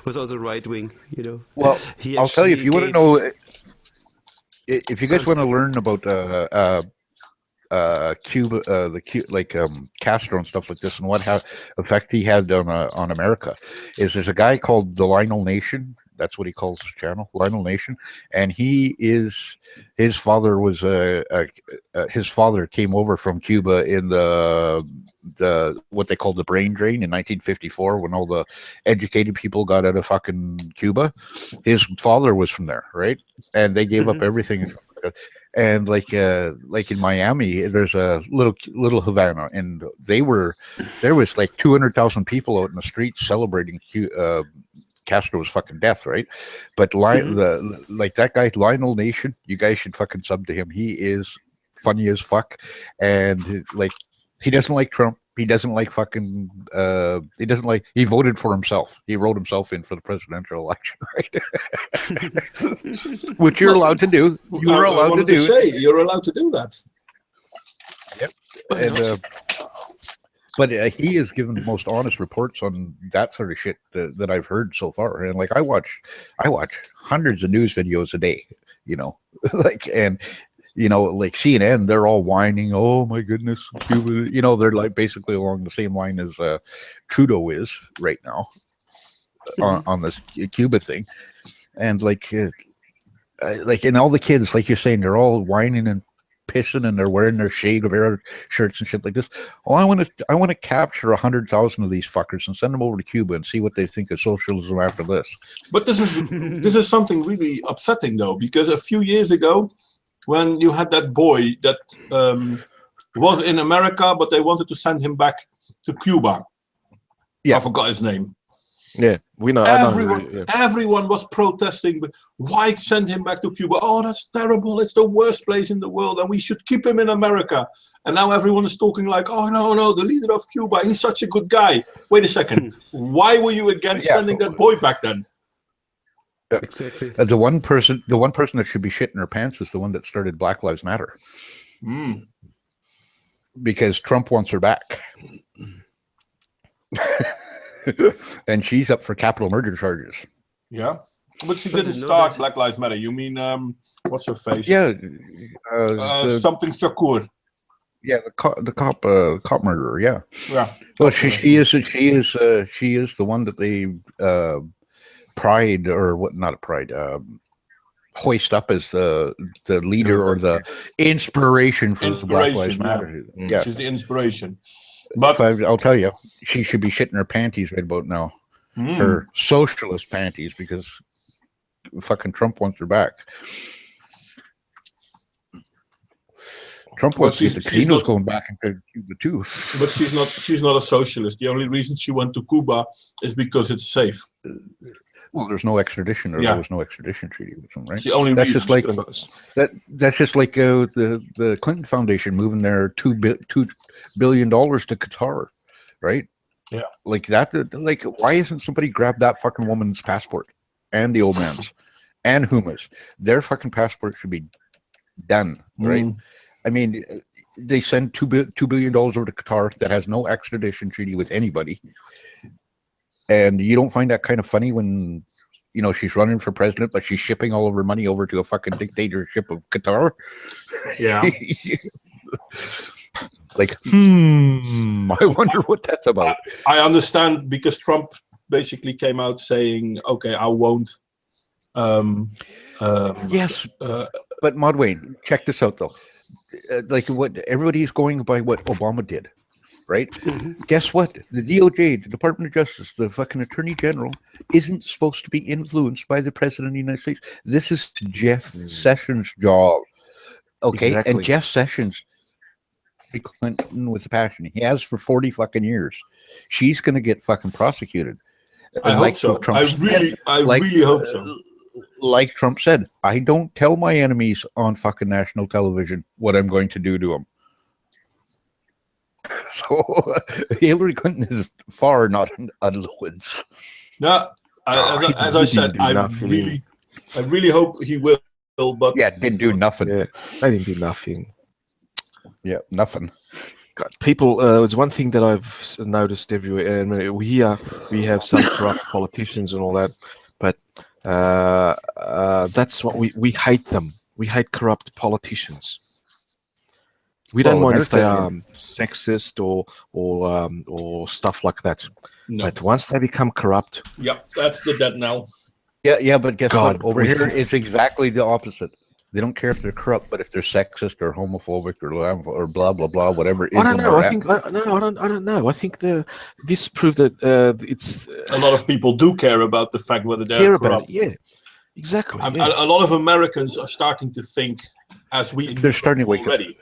was also right wing. You know. Well, He I'll tell you, if you want to actually know, if you guys want to learn about Cuba, Castro and stuff like this, and what effect he had on America, there's a guy called the Lionel Nation. That's what he calls his channel, Lionel Nation, and his father was his father came over from Cuba in the what they called the brain drain in 1954 when all the educated people got out of fucking Cuba. His father was from there, right? And they gave up everything. And like in Miami, there's a little Havana, and there was like 200,000 people out in the streets celebrating Castro's fucking death, right? But that guy Lionel Nation, you guys should fucking sub to him. He is funny as fuck, and like he doesn't like Trump. He doesn't like fucking. He voted for himself. He wrote himself in for the presidential election, right? Which you're allowed to do. You're allowed to do. You're allowed to do that. Yep. And, but he has given the most honest reports on that sort of shit that I've heard so far. And like I watch hundreds of news videos a day, you know, like CNN, they're all whining. Oh my goodness, Cuba, you know, they're like basically along the same line as Trudeau is right now on this Cuba thing. And and all the kids, like you're saying, they're all whining and pissing and they're wearing their Che Guevara shirts and shit like this. Oh, I want to capture 100,000 of these fuckers and send them over to Cuba and see what they think of socialism after this. But this is something really upsetting though, because a few years ago, when you had that boy that was in America, but they wanted to send him back to Cuba. Yeah. I forgot his name. Yeah, we know. Everyone was protesting, but why send him back to Cuba? Oh, that's terrible. It's the worst place in the world, and we should keep him in America. And now everyone is talking like, oh, no, the leader of Cuba, he's such a good guy. Wait a second. Why were you against sending that boy back then? Yeah. Exactly. The one person that should be shitting her pants is the one that started Black Lives Matter. Because Trump wants her back. And she's up for capital murder charges. Yeah, but she didn't start Black Lives Matter. You mean what's her face? Yeah, something Shakur. Yeah, the cop murderer. Yeah. Yeah. Well, she is the one that they hoist up as the leader or the inspiration for the Black Lives Matter. Yeah, she's the inspiration. But I'll tell you, she should be shitting her panties right about now. Her socialist panties, because fucking Trump wants her back. Trump wants the casinos going back into Cuba too. But she's not a socialist. The only reason she went to Cuba is because it's safe. Well, there's no extradition, or there was no extradition treaty with them, right? It's the only that's reason. Just like that's just like the Clinton Foundation moving their $2 billion to Qatar, right? Yeah, like that. Like, why isn't somebody grabbed that fucking woman's passport and the old man's and Huma's? Their fucking passport should be done, right? I mean, they send $2 billion over to Qatar that has no extradition treaty with anybody. And you don't find that kind of funny when, you know, she's running for president, but she's shipping all of her money over to a fucking dictatorship of Qatar? Yeah. Like, I wonder what that's about. I understand, because Trump basically came out saying, okay, I won't. Yes. But Modwayne, check this out, though. Like, what everybody's going by what Obama did. Right? Guess what? The DOJ, the Department of Justice, the fucking Attorney General, isn't supposed to be influenced by the President of the United States. This is Jeff Sessions' job. Okay? Exactly. And Jeff Sessions, Clinton with a passion. He has for 40 fucking years. She's going to get fucking prosecuted. I hope so. I really hope so. Like Trump said, I don't tell my enemies on fucking national television what I'm going to do to them. So Hillary Clinton is far not out of the woods. No, as I said, I really hope he will. But didn't do nothing. Yeah, they didn't do nothing. Yeah, nothing. God, people, it's one thing that I've noticed everywhere. And we have some corrupt politicians and all that, but that's what we hate them. We hate corrupt politicians. We don't mind if they are sexist or stuff like that. No. But once they become corrupt, that's the dead now. Yeah, but guess what? Over here, it's exactly the opposite. They don't care if they're corrupt, but if they're sexist or homophobic or blah blah blah, whatever. I don't know. I don't know. I think this proved that it's a lot of people do care about the fact whether they're corrupt. Yeah, exactly. A lot of Americans are starting to think as they're starting to wake already. Up.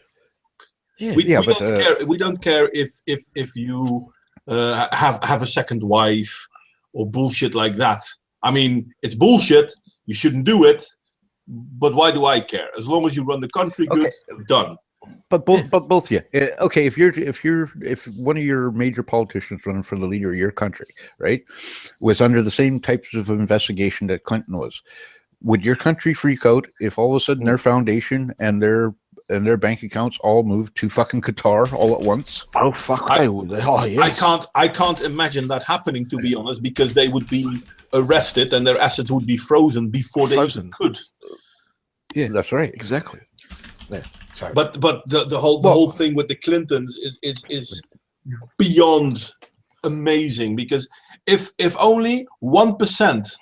Yeah, we don't care if you have a second wife or bullshit like that. I mean, it's bullshit. You shouldn't do it. But why do I care? As long as you run the country good, done. But both of you. Okay, if one of your major politicians running for the leader of your country, right, was under the same types of investigation that Clinton was, would your country freak out if all of a sudden their foundation and their bank accounts all moved to fucking Qatar all at once? Oh fuck! Yes. I can't imagine that happening, to be honest, because they would be arrested and their assets would be frozen before they even could. Yeah, that's right. Exactly. Yeah. Sorry. But the whole thing with the Clintons is beyond amazing, because if only 1%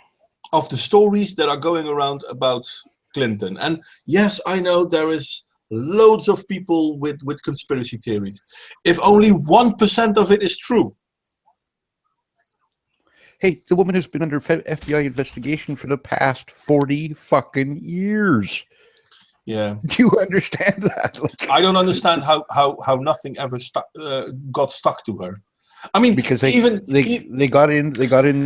of the stories that are going around about Clinton, and yes, I know there is loads of people with conspiracy theories. If only 1% of it is true. Hey, the woman has been under FBI investigation for the past 40 fucking years. Yeah. Do you understand that? Like, I don't understand how nothing ever got stuck to her. I mean, because they got in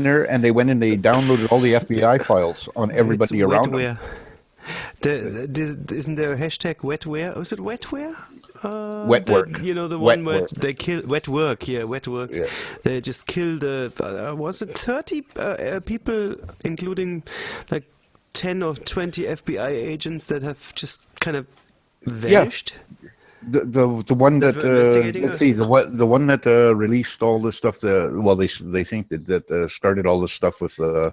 there and they went and they downloaded all the FBI files on everybody around them. Isn't there a hashtag wetware? Was it wetware? Wet work. You know, the Wet one where work. they kill wet work. Yeah, wet work. Yeah. They just killed was it 30 people, including like 10 or 20 FBI agents that have just kind of vanished. Yeah. The one that let's see, the one that released all this stuff. They think that started all this stuff with the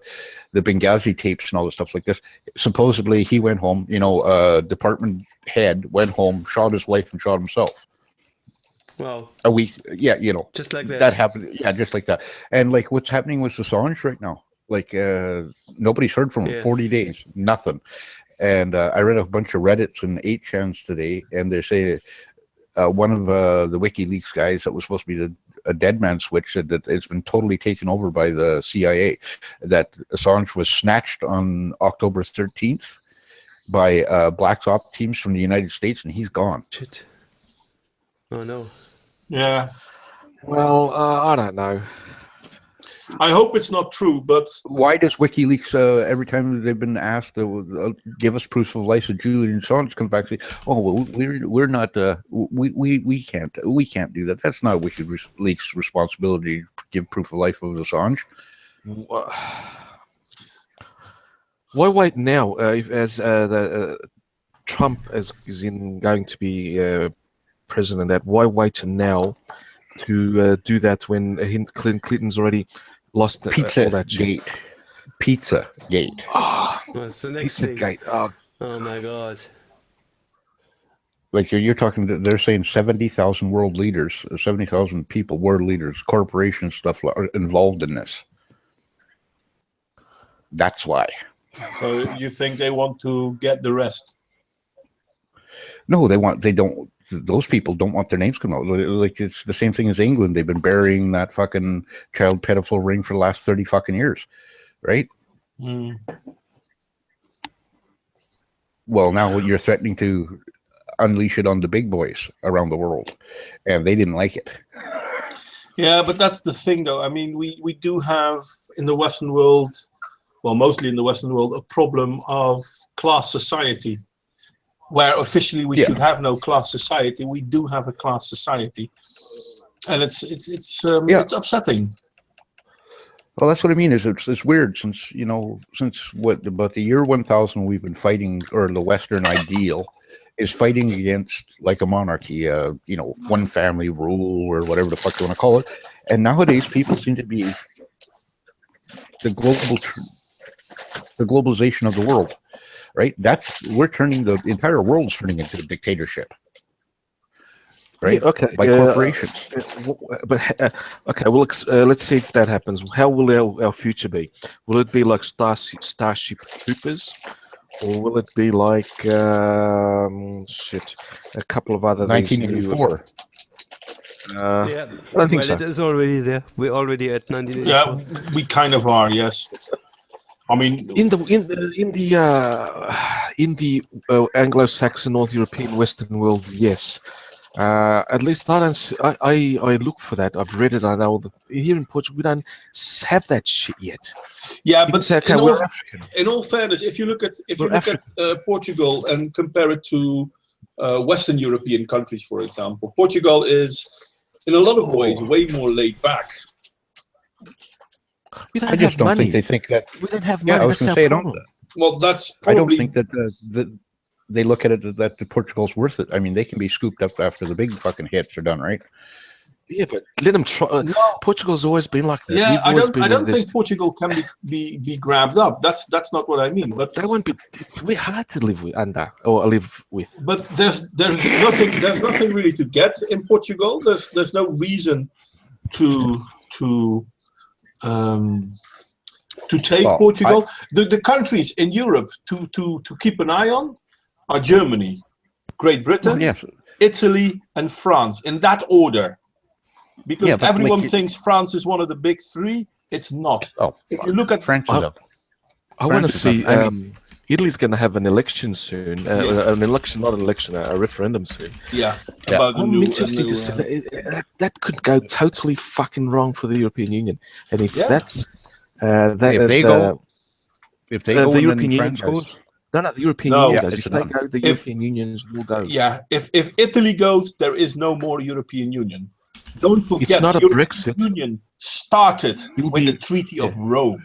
Benghazi tapes and all the stuff like this. Supposedly he went home. You know, department head went home, shot his wife, and shot himself. Wow. A week, yeah, you know, just like that. That happened, yeah, just like that. And like, what's happening with Assange right now? Like, nobody's heard from him. 40 days, nothing. And I read a bunch of Reddits and 8chans today, and they say one of the WikiLeaks guys that was supposed to be a dead man switch said that it's been totally taken over by the CIA, that Assange was snatched on October 13th by Black Ops teams from the United States, and he's gone. Shit. Oh, no. Yeah. Well, I don't know. I hope it's not true, but why does WikiLeaks every time they've been asked to give us proof of life of Julian Assange comes back and say, "Oh, well, we're not we can't do that. That's not WikiLeaks' responsibility to give proof of life of Assange." Why wait now? If as Trump is going to be president, that why wait now to do that when Clinton's already lost all that shit? Pizza Gate. Oh, what's the next Pizza thing? Gate. Oh my God. Like you're talking, they're saying 70,000 world leaders, 70,000 people, world leaders, corporations, stuff are involved in this. That's why. So you think they want to get the rest? No, those people don't want their names come out. Like, it's the same thing as England. They've been burying that fucking child pedophile ring for the last 30 fucking years, right? Mm. Well, now you're threatening to unleash it on the big boys around the world, and they didn't like it. Yeah, but that's the thing, though. I mean, we do have in the Western world, well, mostly in the Western world, a problem of class society. Where officially we should have no class society, we do have a class society, and it's upsetting. Well, that's what I mean. It's weird since about the year 1000 we've been fighting, or the Western ideal is fighting against like a monarchy, one family rule or whatever the fuck you want to call it. And nowadays people seem to be the globalization of the world. Right, we're turning the entire world's turning into a dictatorship. Right, yeah, okay, by corporations. Okay, well, let's see if that happens. How will our future be? Will it be like Starship Troopers, or will it be like a couple of other 1984? Yeah, I don't think so. It is already there. We're already at 1984. Yeah, we kind of are. Yes. I mean, in the Anglo-Saxon, North European, Western world, yes. At least I look for that. I've read it. I know that here in Portugal we don't have that shit yet. Yeah, you but say, okay, in all fairness, if you look at Portugal and compare it to Western European countries, for example, Portugal is in a lot of ways way more laid back. I just don't think they think that. We don't have money. Yeah, I was going to say, well, that's probably... I don't think that they look at it that the Portugal's worth it. I mean, they can be scooped up after the big fucking hits are done, right? Yeah, but let them try. Portugal's always been like that. Yeah, I don't think Portugal can be grabbed up. That's not what I mean. But they won't be. It's very hard to live with. But there's nothing really to get in Portugal. There's no reason to take Portugal. The countries in Europe to keep an eye on are Germany, Great Britain, Well, yes. Italy, and France, in that order. Because Yeah, but everyone like thinks France is one of the big three. It's not. Oh, If you look at France is up. I want to France is see. up. I mean- Italy's going to have an election soon. Yeah. An election, not an election, a referendum soon. Yeah, Yeah. about I'm interested to see that could go totally fucking wrong for the European Union. And if Yeah. that's If they go, the and then European Union France goes. goes, No, the European No. Union Yeah, goes. it's If they not. go, the European Unions will go. Yeah, if Italy goes, there is no more European Union. Don't forget, It's not the a European Brexit. Union started It'll with be- the Treaty of yeah. Rome.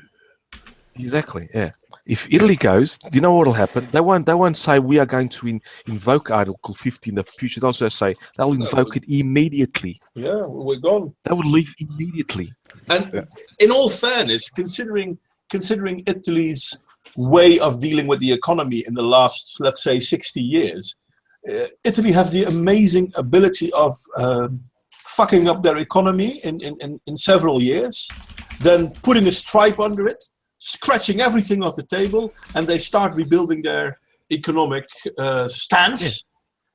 Exactly. Yeah. If Italy goes, do you know what will happen? They won't say we are going to invoke Article 50 in the future. They'll also say they'll invoke it immediately. Yeah, we're gone. They will leave immediately. And in all fairness, considering Italy's way of dealing with the economy in the last, let's say, 60 years, Italy has the amazing ability of fucking up their economy in several years, then putting a stripe under it, scratching everything off the table, and they start rebuilding their economic stance.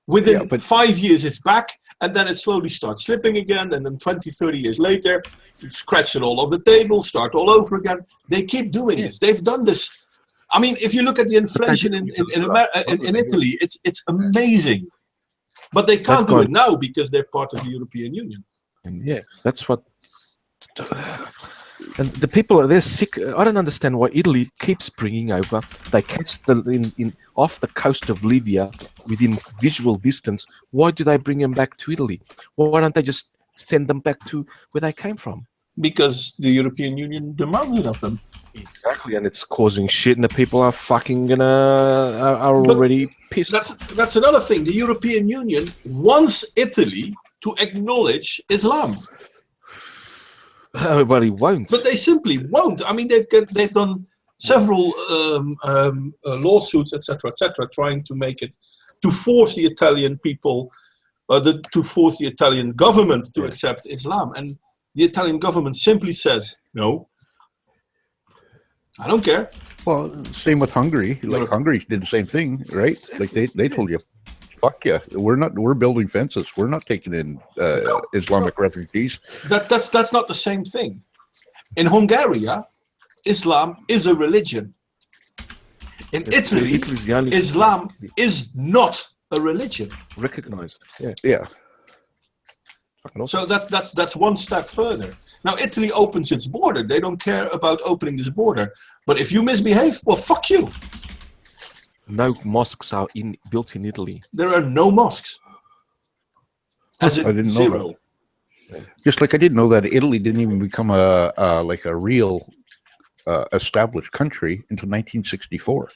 Within 5 years, it's back, and then it slowly starts slipping again, and then 20, 30 years later, you scratch it all off the table, start all over again. They keep doing this. They've done this. I mean, if you look at the inflation in Italy, it's amazing. But they can't do it now because they're part of the European Union. And yeah, that's what. And the people, they're sick. I don't understand why Italy keeps bringing over. They catch off the coast of Libya within visual distance. Why do they bring them back to Italy? Why don't they just send them back to where they came from? Because the European Union demands it of them. Exactly, and it's causing shit, and the people are fucking are already pissed. That's another thing. The European Union wants Italy to acknowledge Islam. Everybody won't. But they simply won't. I mean, they've done several lawsuits, etc., trying to make it, to force the Italian people, to force the Italian government to accept Islam. And the Italian government simply says, no, I don't care. Well, same with Hungary. Like Hungary did the same thing, right? Like they told you, fuck yeah, we're building fences. We're not taking in Islamic refugees. That's not the same thing. In Hungary, Islam is a religion. In Italy, Islam is not a religion. Recognized. Yeah. So that's one step further. Now Italy opens its border. They don't care about opening this border. But if you misbehave, well, fuck you. No mosques are built in Italy. There are no mosques. As in I didn't zero. know that. Just like I didn't know that Italy didn't even become a real established country until 1964.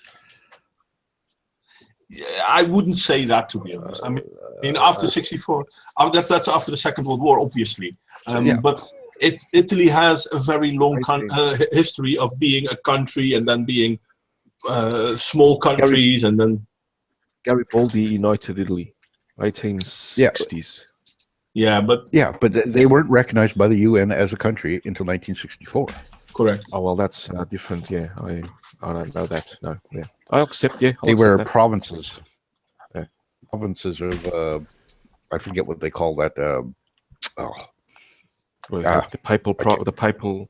Yeah, I wouldn't say that, to be honest. I mean, after 64, that's after the Second World War, obviously. But Italy has a very long history of being a country and then being small countries and then... Garibaldi united Italy, 1860s. Yeah, but they weren't recognized by the UN as a country until 1964. Correct. Oh well, that's different. Yeah, I don't know that. No, yeah, I accept. Yeah, they were that. provinces. Yeah. Provinces of I forget what they call that. The papal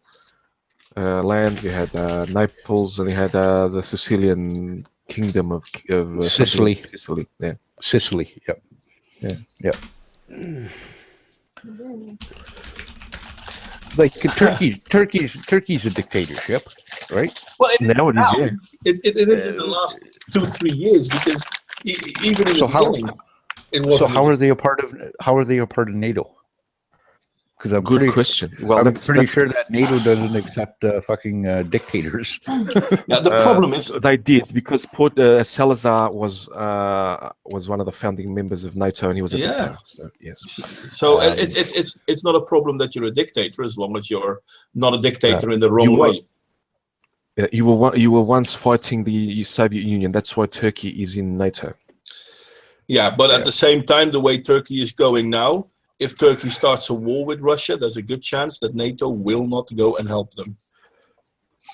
land. You had Naples, and you had the Sicilian kingdom of Sicily. Sicily. Yeah. Sicily. Yep. Yeah. Yep. Like Turkey's a dictatorship, right? Well, now it is. Yeah. It is in the last 2-3 years because even in the beginning, it was. So how are they a part of NATO? Because I'm good question. Well, I'm pretty sure that NATO doesn't accept fucking dictators. Yeah, the problem is they did because Salazar was one of the founding members of NATO, and he was a dictator. So yes. So it's not a problem that you're a dictator as long as you're not a dictator in the wrong way. You were once fighting the Soviet Union. That's why Turkey is in NATO. Yeah, but at the same time, the way Turkey is going now. If Turkey starts a war with Russia, there's a good chance that NATO will not go and help them.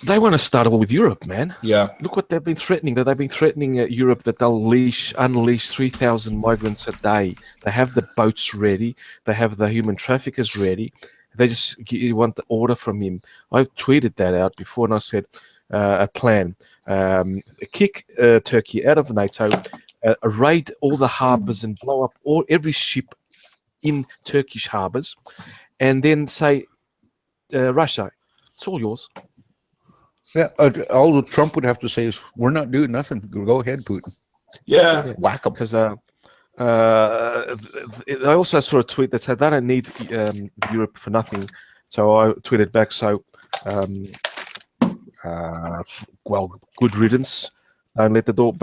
They want to start over with Europe, man. Yeah. Look what they've been threatening. That they've been threatening Europe that they'll unleash 3,000 migrants a day. They have the boats ready. They have the human traffickers ready. They just want the order from him. I've tweeted that out before, and I said a plan: kick Turkey out of NATO, raid all the harbors and blow up every ship in Turkish harbors, and then say, Russia, it's all yours. Yeah, all Trump would have to say is, "We're not doing nothing. Go ahead, Putin." Yeah. Whack 'em. Because I also saw a tweet that said they don't need Europe for nothing. So I tweeted back, so, well, good riddance. Don't let the door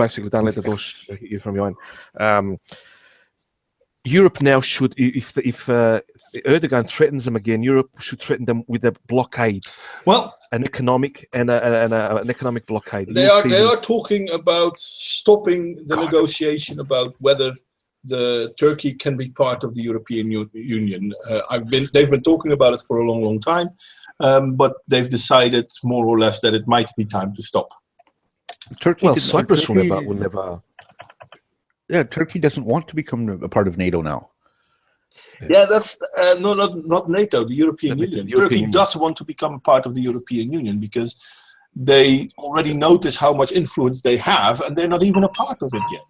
hit you from behind. Europe now should, if Erdogan threatens them again, Europe should threaten them with a blockade. Well, An economic an economic blockade. they are talking about stopping the negotiation about whether the Turkey can be part of the European Union. They've been talking about it for a long time, but they've decided more or less that it might be time to stop. Turkey. Well, Cyprus will never. Yeah, Turkey doesn't want to become a part of NATO now. Yeah, that's not NATO, the European Union. Turkey does want to become a part of the European Union because they already notice how much influence they have, and they're not even a part of it yet.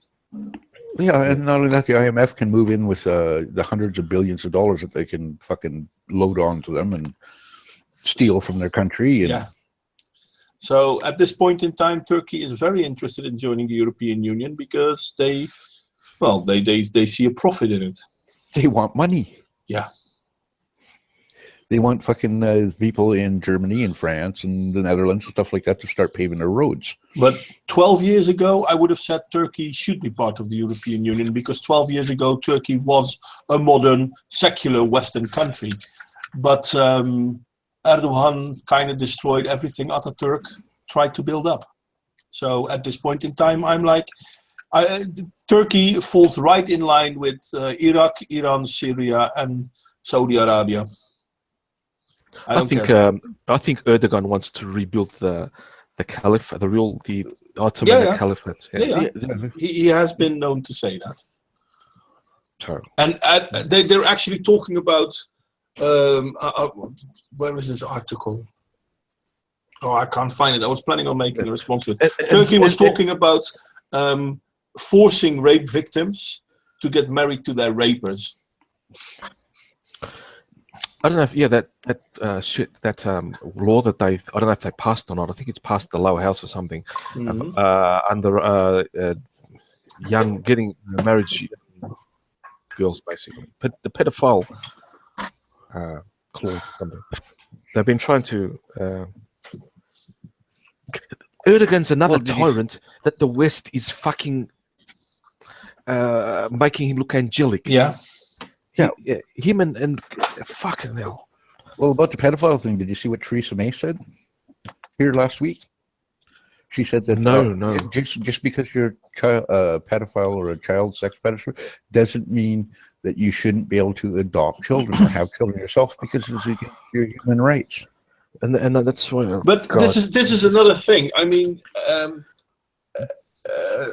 Yeah, and not only that, the IMF can move in with the hundreds of billions of dollars that they can fucking load onto them and steal from their country. And yeah. So at this point in time, Turkey is very interested in joining the European Union because they see a profit in it. they want money. Yeah. They want fucking people in Germany and France and the Netherlands and stuff like that to start paving their roads. But 12 years ago, I would have said Turkey should be part of the European Union because 12 years ago, Turkey was a modern, secular Western country. But Erdogan kind of destroyed everything Ataturk tried to build up. So at this point in time, I'm like, Turkey falls right in line with Iraq, Iran, Syria, and Saudi Arabia. I think Erdogan wants to rebuild the caliphate, the Ottoman Caliphate. Yeah. He has been known to say that. Sorry. And they're actually talking about where is this article? Oh, I can't find it. I was planning on making a response to it. Turkey was talking about forcing rape victims to get married to their rapers. I don't know if that law that I don't know if they passed or not. I think it's passed the lower house or something. Mm-hmm. Under getting marriage girls basically, the pedophile clause. Something. They've been trying to. Erdogan's another tyrant that the West is fucking making him look angelic. Yeah. Yeah, him and fucking hell. Well, about the pedophile thing, did you see what Theresa May said here last week? She said that no. Just because you're a pedophile or a child sex predator doesn't mean that you shouldn't be able to adopt children or have children yourself because it's against your human rights. And that's why. But this is another thing. I mean,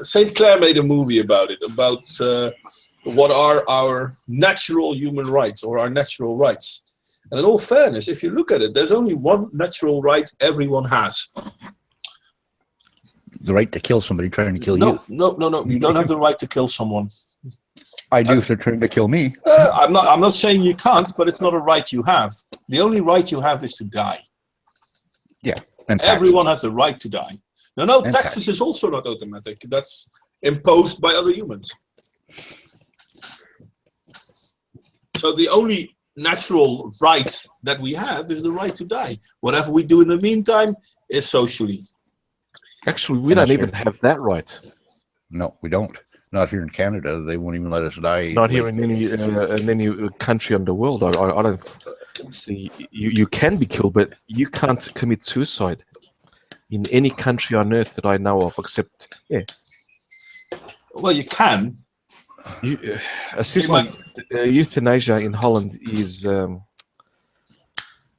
St. Clair made a movie about it, about what are our natural human rights or our natural rights. And in all fairness, if you look at it, there's only one natural right everyone has. The right to kill somebody trying to kill you. No. You don't have the right to kill someone. I do if they're trying to kill me. I'm not saying you can't, but it's not a right you have. The only right you have is to die. Yeah. And everyone has the right to die. No, and taxes is also not automatic. That's imposed by other humans. So the only natural right that we have is the right to die. Whatever we do in the meantime is socially. Actually, we don't even have that right. No, we don't. Not here in Canada. They won't even let us die. Not here in any country in the world. I don't see. You can be killed, but you can't commit suicide in any country on earth that I know of, except Well, you can. Assisted euthanasia in Holland is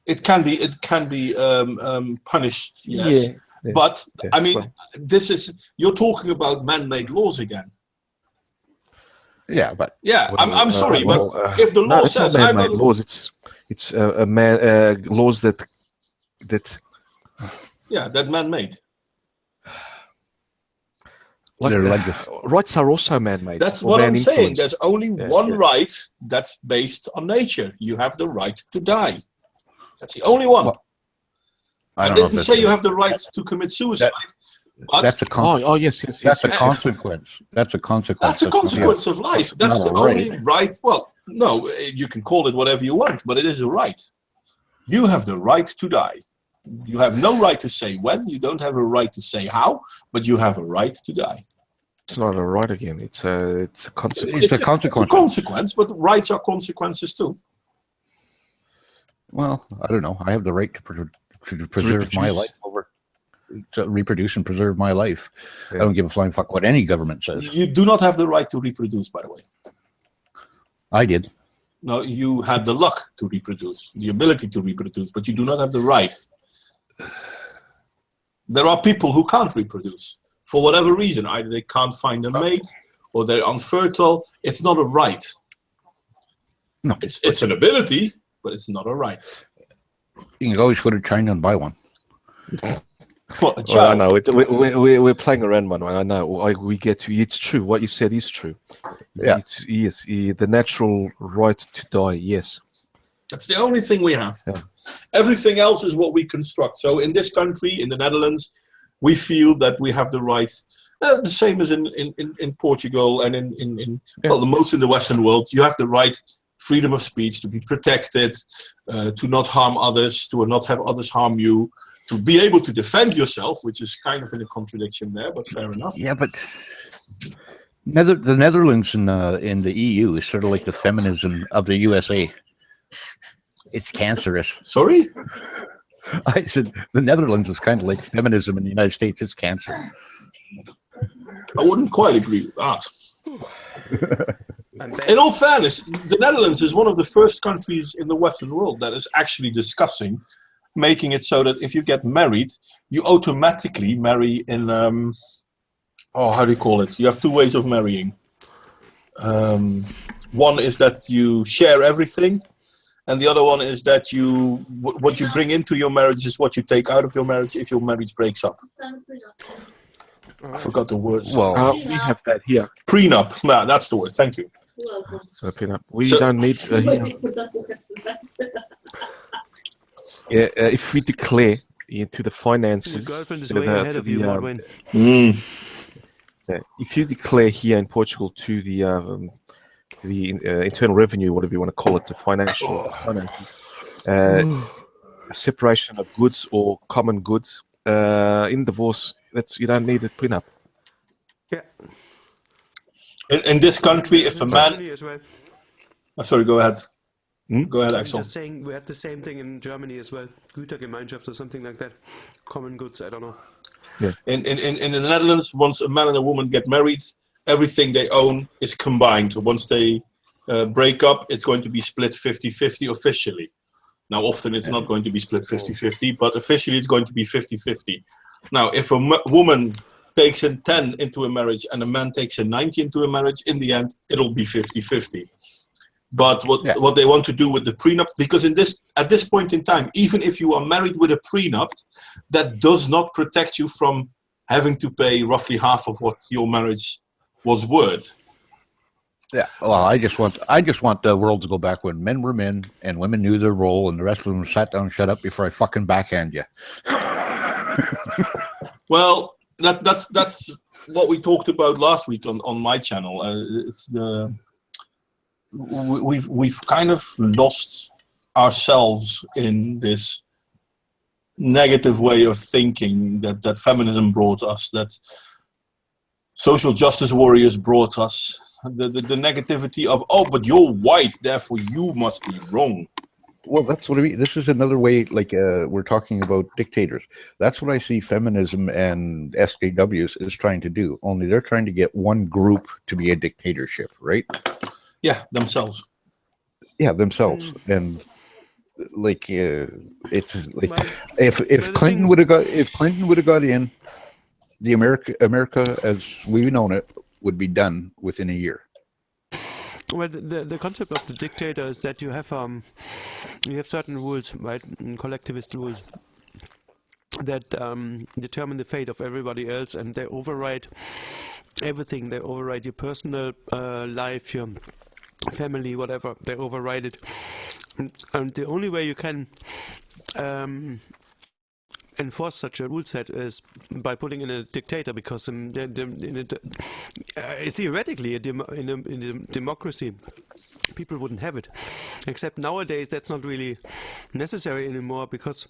It can be punished, yes. Yeah. But Yeah, I mean, well. you're talking about man-made laws again. Yeah, but Yeah, I'm sorry, but well, if the no, law it's not says I'm man-made not, laws. It's laws that that man-made. like they're legis- rights are also man-made. That's or what I'm saying. man-influenced. There's only Yeah, one yeah. right that's based on nature. You have the right to die. That's the only one. Well, I don't know if didn't that's say you true. have the right to commit suicide. But That's a Oh, yes. that's a yes. consequence. That's a consequence. that's a consequence of life. That's not the a right. only right. Well, no, you can call it whatever you want, but it is a right. You have the right to die. You have no right to say when. You don't have a right to say how, but you have a right to die. It's not a right again. It's a consequence. It's a consequence. It's a consequence, but rights are consequences too. Well, I don't know. I have the right to preserve my reproduce. life to reproduce and preserve my life. Yeah. I don't give a flying fuck what any government says. You do not have the right to reproduce, by the way. I did. No, you had the luck to reproduce, the ability to reproduce, but you do not have the right. There are people who can't reproduce for whatever reason. Either they can't find a mate or they're unfertile. It's not a right. No, It's an ability, but it's not a right. you can always go to China and buy one. What, a Well, I child? know we're playing around, man. I know. We get to. It's true. What you said is true. Yeah. Yes. The natural right to die. Yes. That's the only thing we have. Yeah. Everything else is what we construct. So in this country, in the Netherlands, we feel that we have the right, the same as in Portugal and well, the most in the Western world, you have the right, freedom of speech, to be protected, to not harm others, to not have others harm you, to be able to defend yourself, which is kind of in a contradiction there, but fair enough. Yeah, but the Netherlands in the EU is sort of like the feminism of the USA. It's cancerous. Sorry? I said the Netherlands is kind of like feminism in the United States. It's cancer. I wouldn't quite agree with that. In all fairness, the Netherlands is one of the first countries in the Western world that is actually discussing making it so that if you get married, you automatically marry in, how do you call it? You have two ways of marrying. One is that you share everything, and the other one is that what you bring into your marriage is what you take out of your marriage if your marriage breaks up. I forgot the words. Well, We have that here. Prenup. Nah, that's the word. Thank you. So, prenup. We don't need. If we declare into the Your finances, girlfriend is to way the- ahead to of you, the, Morwen. if you declare here in Portugal to the internal revenue, whatever you want to call it, the finances, a separation of goods or common goods in divorce, you don't need a prenup. Yeah. In this country, if a man... Germany as well. Sorry, go ahead. Hmm? Go ahead, I'm Axel. just saying we had the same thing in Germany as well. Gütergemeinschaft or something like that. Common goods, I don't know. In the Netherlands, once a man and a woman get married, everything they own is combined. Once they break up, it's going to be split 50-50 officially. Now, often it's not going to be split 50-50, but officially it's going to be 50-50. Now, if a woman takes in 10 into a marriage and a man takes in 90 into a marriage, in the end, it'll be 50-50. But what they want to do with the prenup, because at this point in time, even if you are married with a prenup, that does not protect you from having to pay roughly half of what your marriage was worth. yeah. Well, I just want the world to go back when men were men and women knew their role, and the rest of them sat down and shut up before I fucking backhand you. Well, that's what we talked about last week on my channel. We've kind of lost ourselves in this negative way of thinking that feminism brought us, that social justice warriors brought us, the negativity of, oh, but you're white, therefore you must be wrong. Well, that's what I mean. This is another way, like we're talking about dictators. That's what I see feminism and SJWs is trying to do. Only they're trying to get one group to be a dictatorship, right? Yeah, themselves. Yeah, themselves. And like it's like Well, if the Clinton thing- would have got in, the America as we've known it would be done within a year. Well, the concept of the dictator is that you have certain rules, right? Collectivist rules that determine the fate of everybody else, and they override everything. They override your personal life, your family, whatever. They override it, and the only way you can enforce such a rule set is by putting in a dictator, because theoretically in a democracy people wouldn't have it, except nowadays that's not really necessary anymore, because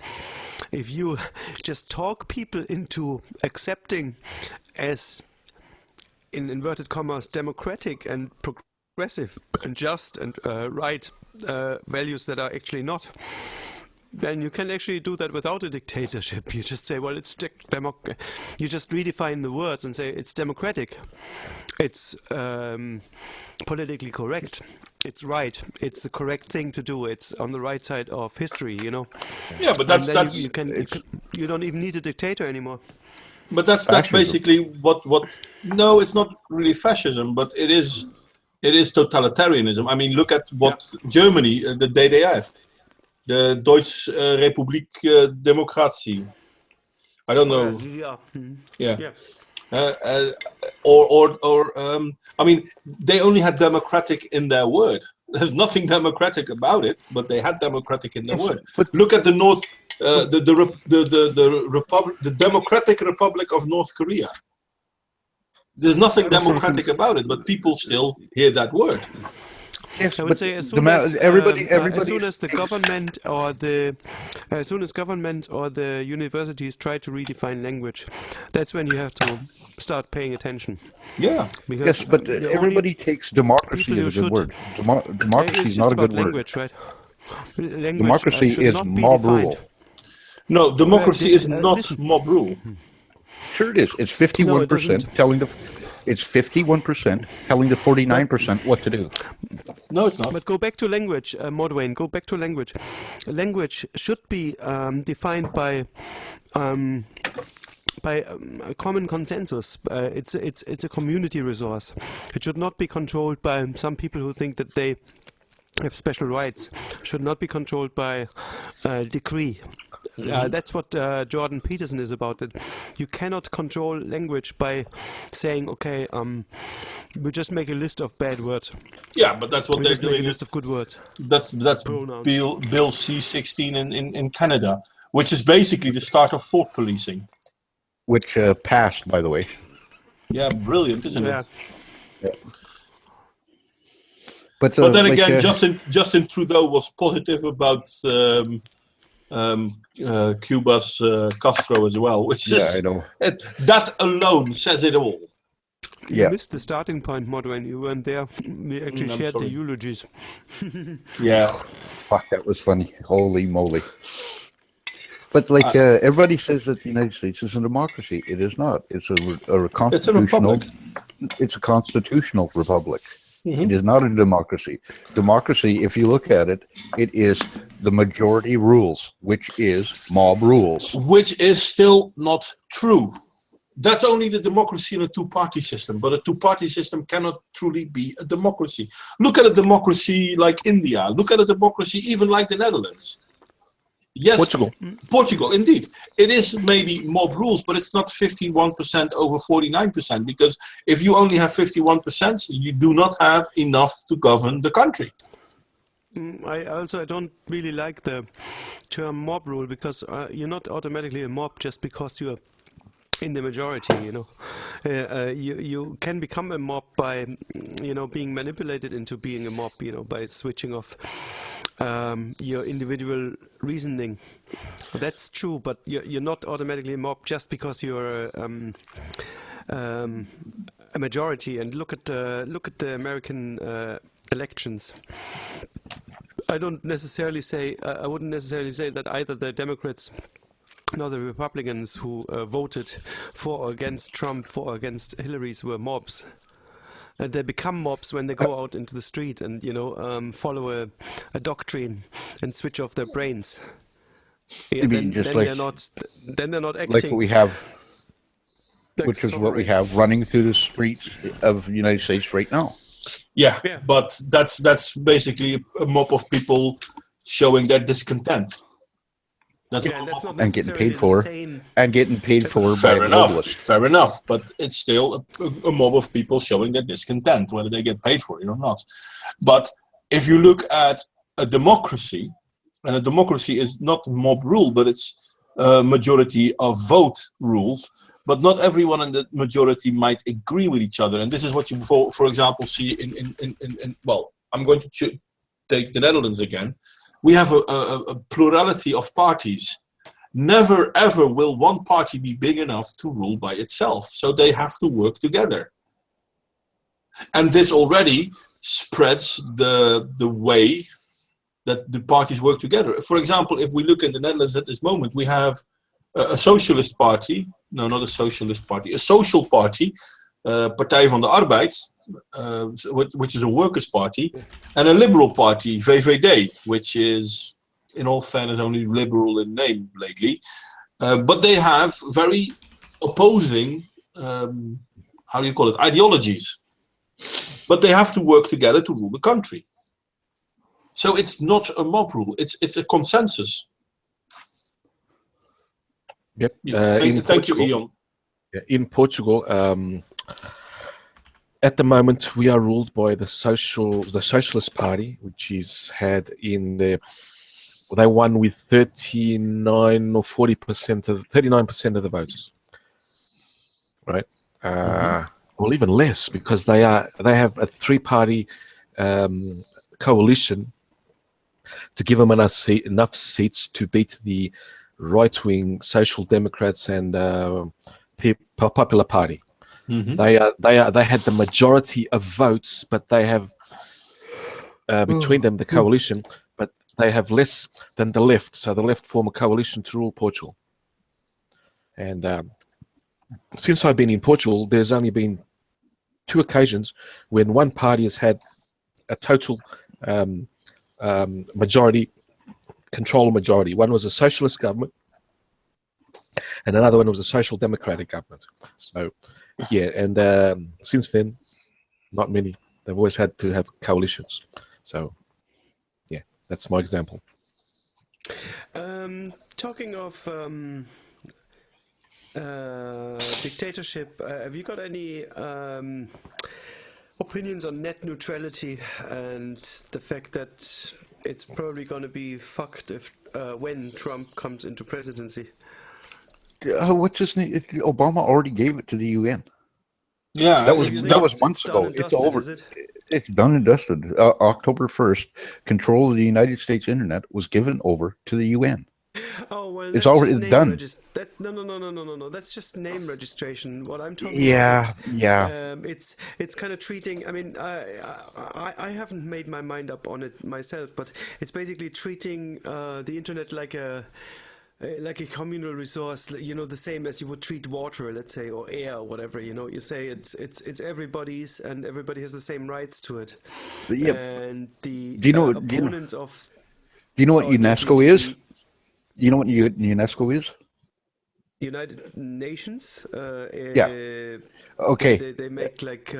if you just talk people into accepting as, in inverted commas, democratic and progressive and just and right values that are actually not, then you can actually do that without a dictatorship. You just say, well, it's you just redefine the words and say it's democratic, it's politically correct, it's right, it's the correct thing to do, it's on the right side of history, you know. Yeah, but And then that's you don't even need a dictator anymore. but that's Fascism. basically what. No, it's not really fascism, but it is totalitarianism. I mean, look at what Germany, the day they have. The Deutsche Republik Demokratie. I don't know. Yeah. Yeah. Yeah. I mean, they only had democratic in their word. There's nothing democratic about it, but they had democratic in their word. Look at the North, the Democratic Republic of North Korea. There's nothing democratic about it, but people still hear that word. Yes, I would but say as the soon as everybody, as soon as the government or the universities try to redefine language, that's when you have to start paying attention. Yeah. Because yes, but the only everybody takes democracy people as you a good word. should- Democracy it's is just not a about good word. language, right? Language, Democracy should is not be mob defined. rule. No, democracy is not listen. mob rule. Sure, it is. It's 51% It's 51% telling the 49% what to do. No, it's not. But go back to language, Modwayne. Go back to language. Language should be defined by a common consensus. It's a community resource. It should not be controlled by some people who think that they have special rights. Should not be controlled by decree. That's what Jordan Peterson is about. That you cannot control language by saying, okay, we just make a list of bad words. Yeah, but that's what We they're just make a doing. list of good words. That's Pronouns. Bill C-16 in Canada, which is basically the start of thought policing. Which passed, by the way. Yeah, brilliant, isn't Yeah. it? Yeah. But But then like, again, Justin Trudeau was positive about Cuba's Castro as well, which yeah, is I know. that alone says it all. You Yeah. missed the starting point, Modwayne. You weren't there. We actually I'm shared sorry. the eulogies. Yeah, Fuck, that was funny. Holy moly. But like everybody says that the United States is a democracy. It is not. It's a constitutional. republic. It's a constitutional republic. Mhm. It is not a democracy. Democracy, if you look at it, it is the majority rules, which is mob rules. Which is still not true. That's only the democracy in a two-party system, but a two-party system cannot truly be a democracy. Look at a democracy like India. Look at a democracy even like the Netherlands. Yes, Portugal, indeed. It is maybe mob rules, but it's not 51% over 49%, because if you only have 51%, you do not have enough to govern the country. I don't really like the term mob rule, because you're not automatically a mob just because you're in the majority, you know. You can become a mob by, being manipulated into being a mob, by switching off your individual reasoning. That's true, but you're not automatically a mob just because you're a majority. And look at the American elections. I wouldn't necessarily say that either the Democrats nor the Republicans who voted for or against Trump, for or against Hillary's were mobs. they become mobs when they go out into the street and follow a doctrine and switch off their brains. I mean, just like they're not acting. like what we have, which is what we have running through the streets of the United States right now. Yeah, but that's basically a mob of people showing their discontent. That's not and getting paid for, by globalists. Fair enough, but it's still a mob of people showing their discontent, whether they get paid for it or not. But if you look at a democracy, and a democracy is not mob rule, but it's majority of vote rules. But not everyone in the majority might agree with each other, and this is what you, for example, see in well, I'm going to take the Netherlands again. We have a plurality of parties. Never ever will one party be big enough to rule by itself, so they have to work together. And this already spreads the way that the parties work together. For example, if we look in the Netherlands at this moment, we have a socialist party, no, not a socialist party, a social party, Partij van de Arbeid, which is a workers' party, and a liberal party, VVD, which is, in all fairness, only liberal in name lately. But they have very opposing, ideologies. But they have to work together to rule the country. So it's not a mob rule, it's a consensus. Yep. Thank you, Ian. In Portugal, at the moment, we are ruled by the Socialist Party, which is they won with 39 or 39% of the votes, right? Well, even less, because they have a three-party coalition to give them enough seats to beat the right-wing Social Democrats and Popular Party. Mm-hmm. They had the majority of votes, but they have between them the coalition, but they have less than the left. So the left form a coalition to rule Portugal. And since I've been in Portugal, there's only been 2 occasions when one party has had a total control majority. One was a socialist government, and another one was a social democratic government. So, yeah, and since then, not many. They've always had to have coalitions. So, yeah, that's my example. Talking of dictatorship, have you got any opinions on net neutrality and the fact that it's probably going to be fucked if when Trump comes into presidency? What's his name? Obama already gave it to the UN. Yeah, that was months ago. It's over. It's done and dusted. October 1st, control of the United States internet was given over to the UN. Oh well, it's already done. No. That's just name registration. What I'm talking about is, it's kind of treating. I mean, I haven't made my mind up on it myself, but it's basically treating the internet like a communal resource. You know, the same as you would treat water, let's say, or air, or whatever. You know, you say it's everybody's, and everybody has the same rights to it. Yep. And the opponents of. Do you know what UNESCO is? You know what UNESCO is? United Nations. Yeah. Okay. They make like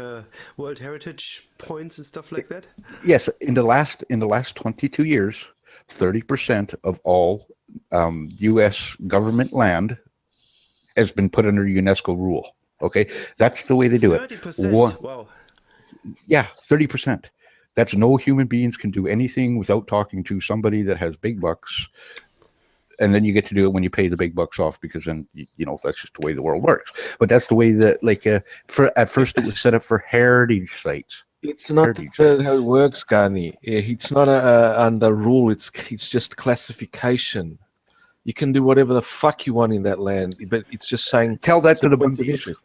World Heritage points and stuff like that. Yes. In the last 22 years, 30% of all U.S. government land has been put under UNESCO rule. Okay, that's the way they do it. 30%. Wow. Yeah, 30%. That's no human beings can do anything without talking to somebody that has big bucks. And then you get to do it when you pay the big bucks off, because then, you know, that's just the way the world works. But that's the way that, like, at first it was set up for heritage sites. It's not how it works, Gani. It's not under rule. It's just classification. You can do whatever the fuck you want in that land, but it's just saying. Tell that to the Bundis.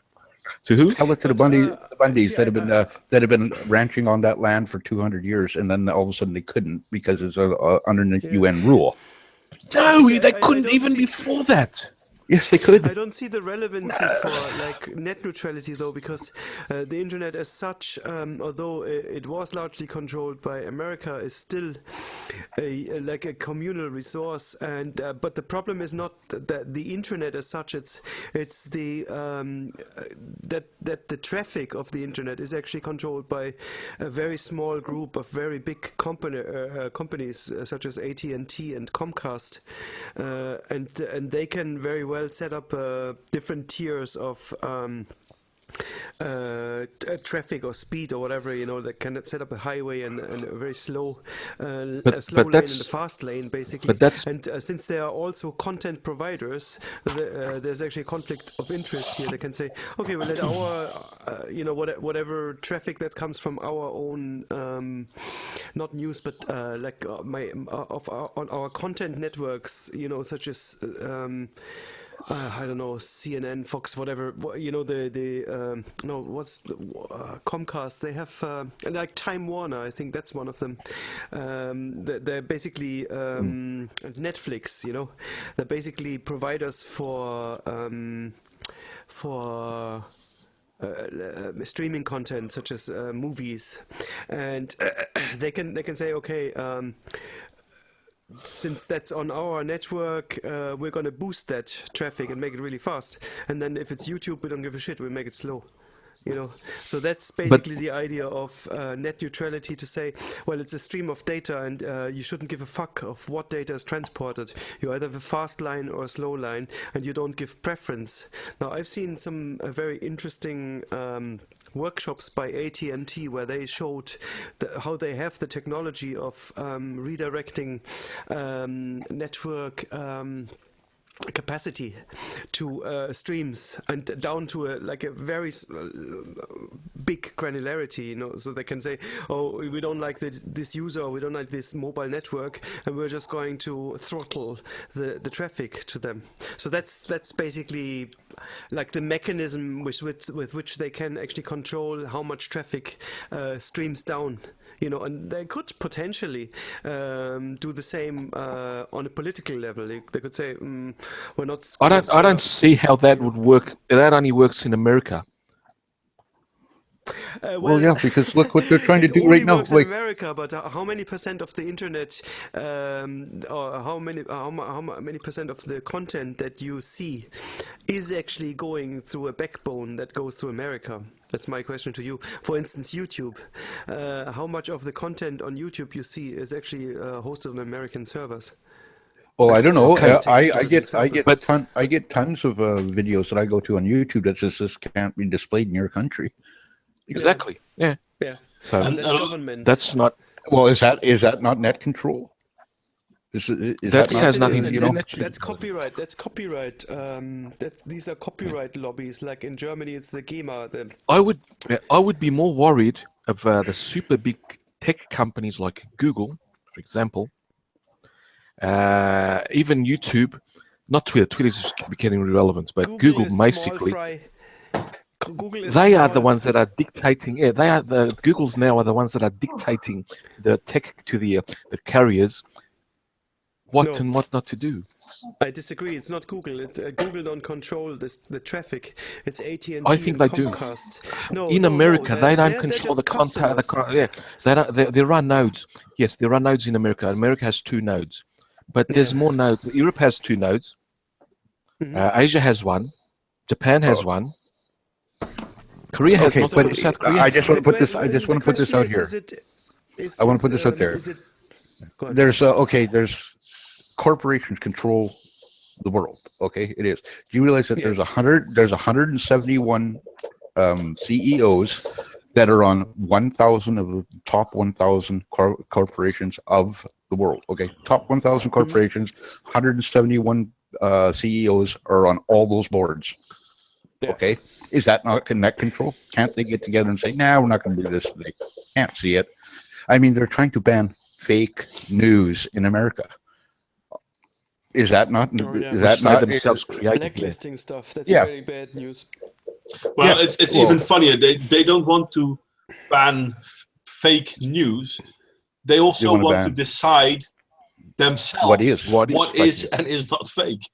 To who? Tell it to the Bundis that have been ranching on that land for 200 years, and then all of a sudden they couldn't because it's underneath UN rule. No, they couldn't even before that. Yes, they could. I don't see the relevancy for like net neutrality though, because the internet as such, although it was largely controlled by America, is still like a communal resource. And but the problem is not that the internet as such. It's the that the traffic of the internet is actually controlled by a very small group of very big companies such as AT&T and Comcast, and they can very well set up different tiers of traffic or speed or whatever, that can set up a highway and a very slow a slow lane and a fast lane, basically. But that's and since they are also content providers, there's actually a conflict of interest here. They can say, okay, well, let our whatever traffic that comes from our own not news, but like on our content networks, such as I don't know, CNN, Fox, whatever. What's the Comcast? They have like Time Warner. I think that's one of them. They're basically Netflix. They're basically providers for streaming content such as movies, and they can say, okay. Since that's on our network, we're going to boost that traffic and make it really fast. And then if it's YouTube, we don't give a shit. We make it slow. So that's basically the idea of net neutrality, to say, well, it's a stream of data, and you shouldn't give a fuck of what data is transported. You either have a fast line or a slow line, and you don't give preference. Now, I've seen some very interesting workshops by AT&T where they showed how they have the technology of redirecting network capacity to streams, and down to a very big granularity, so they can say, oh, we don't like this user, or we don't like this mobile network, and we're just going to throttle the traffic to them. So that's basically like the mechanism with which they can actually control how much traffic streams down. And they could potentially do the same on a political level. They could say, we're not. I don't see how that would work. That only works in America. Well, yeah, because look what they're trying to do right now. Works in America, but how many percent of the internet, or how many percent of the content that you see is actually going through a backbone that goes through America? That's my question to you. For instance, YouTube. How much of the content on YouTube you see is actually hosted on American servers? Well, I don't know. I get tons of videos that I go to on YouTube that says this can't be displayed in your country. Exactly. Yeah. So and that's government. That's not. Well, is that not net control? That has nothing to do. That's copyright. That's copyright. These are copyright lobbies. Like in Germany, it's the GEMA. I would be more worried of the super big tech companies like Google, for example. Even YouTube, not Twitter. Twitter's becoming irrelevant, but Google basically. They are the ones that are dictating. Yeah, they are the Googles now are the ones that are dictating the tech to the carriers and what not to do. I disagree. It's not Google. Google don't control the traffic. It's AT&T. I think they Comcast. do. In America, they don't control the content. There are nodes. Yes, there are nodes in America. America has 2 nodes, but there's more nodes. Europe has 2 nodes. Mm-hmm. Asia has 1. Japan has 1. Korea has not. South Korea. I just want to put this. I just want to put this out here. I want to put this out there. There's corporations control the world. Okay, it is. Do you realize that there's 171 CEOs that are on 1,000 of the top 1,000 corporations of the world? Okay, top 1,000 corporations, 171 CEOs are on all those boards. Yeah. Okay, is that not net control? Can't they get together and say, "Nah, we're not going to do this"? They can't see it. I mean, they're trying to ban fake news in America. Is that not? Is that not themselves creating blacklisting stuff? That's very bad news. Well, it's even funnier. They don't want to ban fake news. They also want to decide themselves what is and is not fake.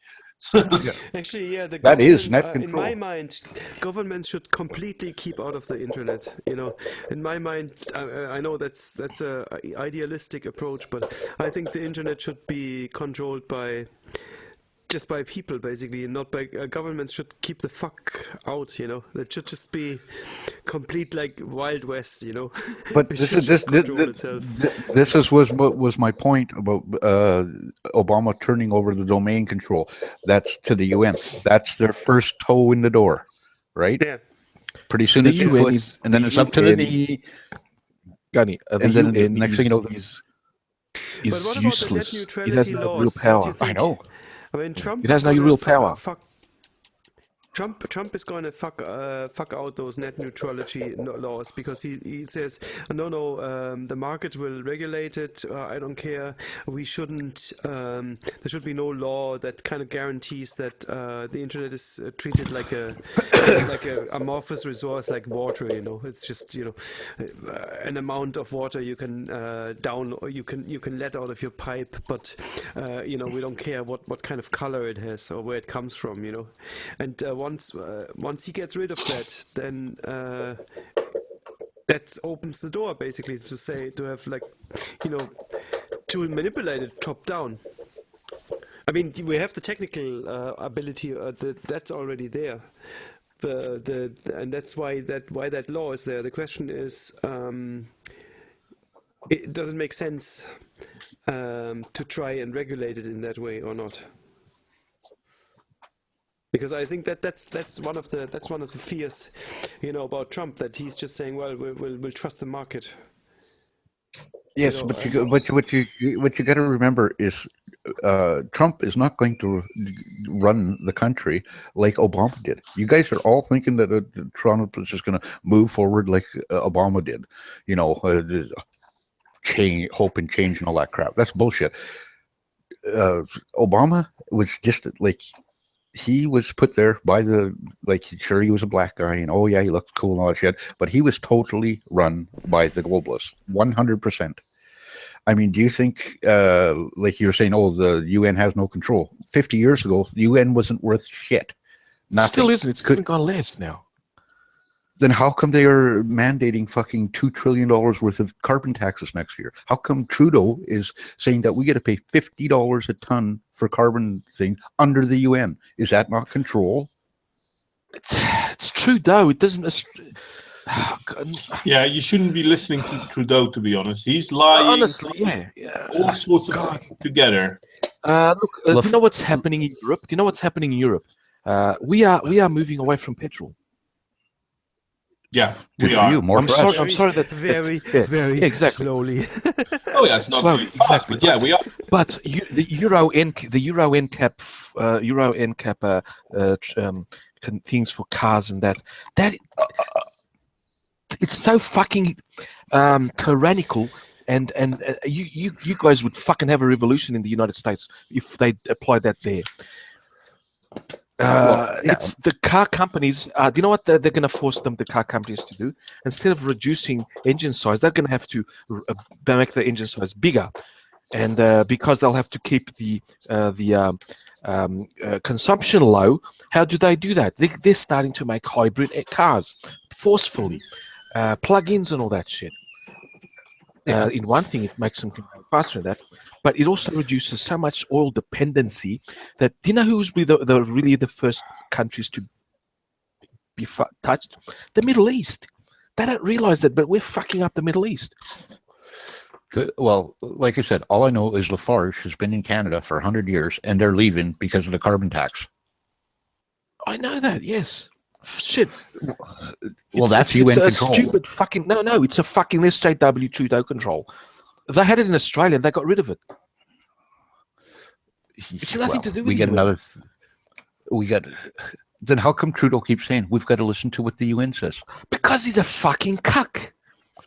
Actually, yeah, the That is governments, net in control. my mind, governments should completely keep out of the internet. You know, in my mind, I know that's a idealistic approach, but I think the internet should be controlled just by people, basically, and not by governments. Should keep the fuck out. You know, that should just be complete like Wild West. You know, But It this should is just control itself. was my point about Obama turning over the domain control. That's to the UN. That's their first toe in the door, right? Yeah. Pretty soon The it's your UN foot, is- and then the it's up to the UN knee. Gunny, the And then UN next thing you know, is But what about the net useless. It neutrality has no real laws? What do power. you think? I know. I mean, Trump It has is no gonna real power. Trump is going to fuck out those net neutrality laws because he says the market will regulate it. I don't care. We shouldn't. There should be no law that kind of guarantees that the internet is treated like a amorphous resource like water. You know, it's just an amount of water you can down or you can let out of your pipe, but we don't care what kind of color it has or where it comes from. You know, and once he gets rid of that, then that opens the door basically to have to manipulate it top down. I mean, we have the technical ability that's already there. And that's why that law is there. The question is, it doesn't make sense to try and regulate it in that way or not. Because I think that's one of the fears, about Trump, that he's just saying, well, we'll trust the market. Yes, but what you got to remember is Trump is not going to run the country like Obama did. You guys are all thinking that Trump is just going to move forward like Obama did. Change, hope and change and all that crap. That's bullshit. Obama was just like, he was put there by sure, he was a black guy and oh yeah, he looked cool and all that shit, but he was totally run by the globalists, 100%. I mean, do you think, like you're saying, the UN has no control? 50 years ago, the UN wasn't worth shit. Nothing. Still isn't. It's even gone less now. Then how come they are mandating fucking $2 trillion worth of carbon taxes next year? How come Trudeau is saying that we got to pay $50 a ton for carbon thing under the UN? Is that not control? It's Trudeau. It doesn't. Yeah, you shouldn't be listening to Trudeau, to be honest. He's lying. Honestly, yeah. All sorts of together. Look, do you know what's happening in Europe? Do you know what's happening in Europe? We are moving away from petrol. Yeah, Good we for are. you. More I'm for sorry. us. I'm sorry that Very exactly. slowly. Oh yeah, it's not Slowly, very fast, exactly. but yeah, we are. But the Euro NCAP things for cars and that it's so fucking tyrannical, and you guys would fucking have a revolution in the United States if they applied that there. It's the car companies. Do you know what they're going to force the car companies to do? Instead of reducing engine size, they're going to have to make the engine size bigger, and because they'll have to keep the consumption low. How do they do that? They're starting to make hybrid cars forcefully, plug-ins and all that shit. In one thing, it makes them go faster than that, but it also reduces so much oil dependency that, do you know who's really the first countries to be touched? The Middle East. They don't realize that, but we're fucking up the Middle East. Well, like I said, all I know is Lafarge has been in Canada for 100 years, and they're leaving because of the carbon tax. I know that, yes. Shit. Well, that's UN it's control. A stupid fucking no. It's a fucking SJW Trudeau control. They had it in Australia and they got rid of it. It's nothing to do with Then how come Trudeau keeps saying we've got to listen to what the UN says? Because he's a fucking cuck.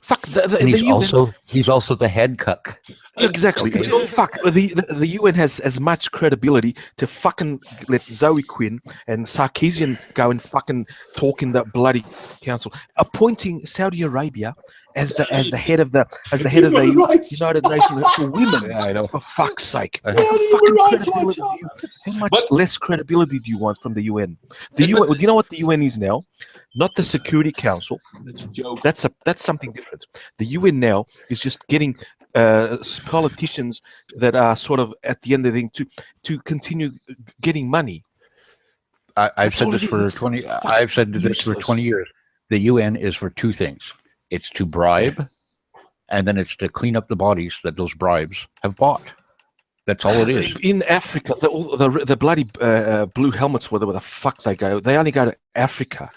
Fuck and he's also the head cuck. Exactly. Okay. Fuck the UN has as much credibility to fucking let Zoe Quinn and Sarkeesian go and fucking talk in that bloody council, appointing Saudi Arabia as the head of the Human rights. United Nations for women. Yeah, I know. For fuck's sake! I How know. fucking Human rights, credibility how much But- less credibility do you want from the UN? The UN. Do you know what the UN is now? Not the Security Council. It's a joke. That's something different. The UN now is just getting politicians that are sort of at the end of the thing to continue getting money. I've That's said all this it for is. It's 20. fucking I've said this for useless. 20 years. The UN is for two things. It's to bribe, and then it's to clean up the bodies that those bribes have bought. That's all it is. In Africa, the bloody blue helmets, where the fuck they go, they only go to Africa.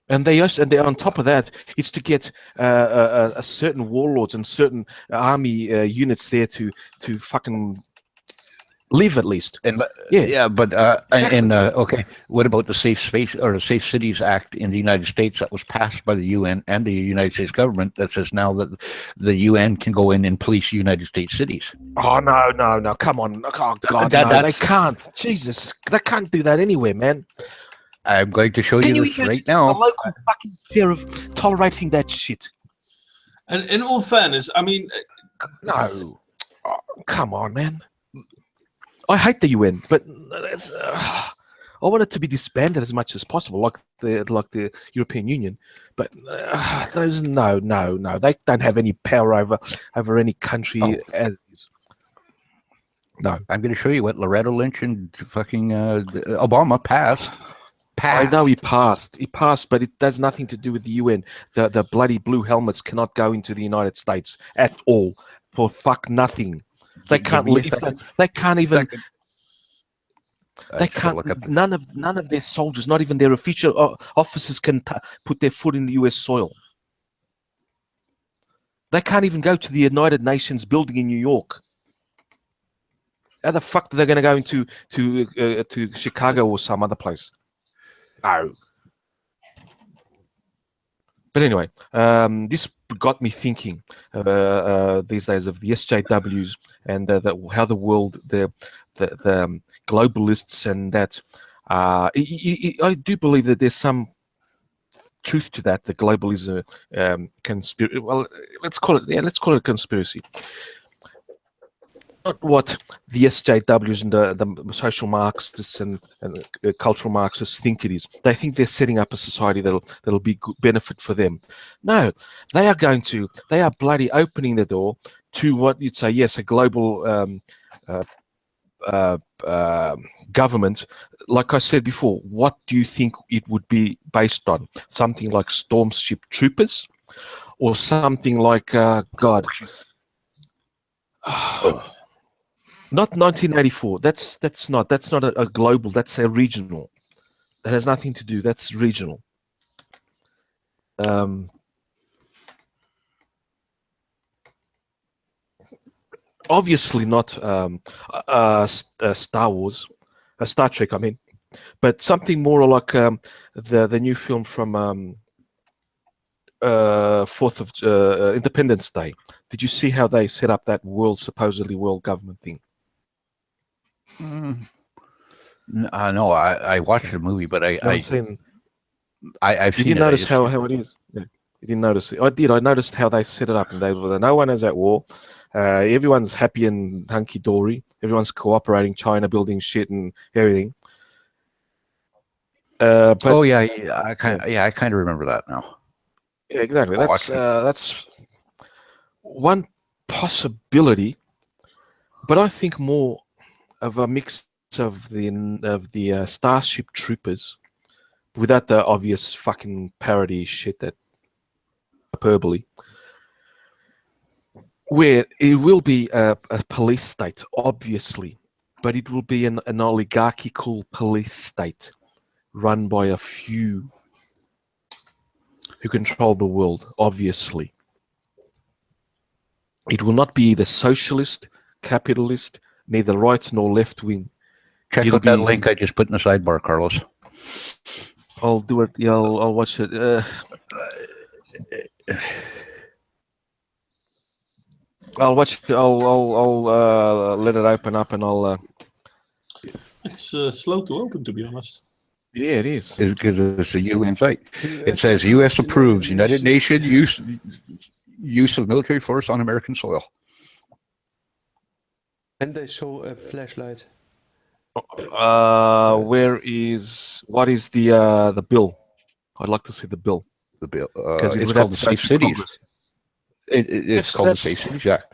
And they on top of that, it's to get a certain warlords and certain army units there to fucking live at least. And Yeah. but okay, what about the Safe Space or the Safe Cities Act in the United States that was passed by the UN and the United States government that says now that the UN can go in and police United States cities? Oh no! Come on! Oh God, no, they can't. Jesus, they can't do that anywhere, man. I'm going to show Can you you this imagine right now. the local fucking fear of tolerating that shit? And in all fairness, I mean, No, oh, come on, man. I hate the UN, but it's, I want it to be disbanded as much as possible, like the European Union. But those no, they don't have any power over any country. As no, I'm going to show you what Loretta Lynch and fucking Obama passed. I know he passed, but it has nothing to do with the UN. The bloody blue helmets cannot go into the United States at all for fuck nothing. They can't leave. They can't even. They can't. None of their soldiers, not even their official officers, can put their foot in the U.S. soil. They can't even go to the United Nations building in New York. How the fuck are they going to go into to Chicago or some other place? No. But anyway, this got me thinking these days of the SJWs and how the world, the globalists, and that. I do believe that there's some truth to that. The globalism conspiracy. Well, let's call it a conspiracy. Not what the SJWs and the social Marxists and cultural Marxists think it is. They think they're setting up a society that'll be good benefit for them. No, they are bloody opening the door to what you'd say, yes, a global government. Like I said before, what do you think it would be based on? Something like Stormship Troopers, or something like God. Not 1984. That's not a global. That's a regional. That has nothing to do. That's regional. Obviously not Star Wars, Star Trek. I mean, but something more like the new film from 4th of Independence Day. Did you see how they set up that supposedly world government thing? No, I watched the movie, but I've seen. Did you notice how it is? Yeah. You didn't notice it. I did. I noticed how they set it up, and no one is at war. Everyone's happy and hunky dory. Everyone's cooperating. China building shit and everything. But, I kind of remember that now. Yeah, exactly. That's one possibility, but I think more of a mix of the Starship Troopers, without the obvious fucking parody shit, that hyperbole, where it will be a police state, obviously, but it will be an oligarchical police state run by a few who control the world, obviously. It will not be either socialist, capitalist, neither right nor left wing. Check out that link I just put in the sidebar, Carlos. I'll do it. Yeah, I'll watch it. I'll watch it. I'll let it open up, and I'll. It's slow to open, to be honest. Yeah, it is. Because it's a UN site. It says U.S. approves United Nations use of military force on American soil. And they show a flashlight. What is the bill? I'd like to see the bill. The bill. Because It's called the Safe Cities. It's called the Safe Cities Act.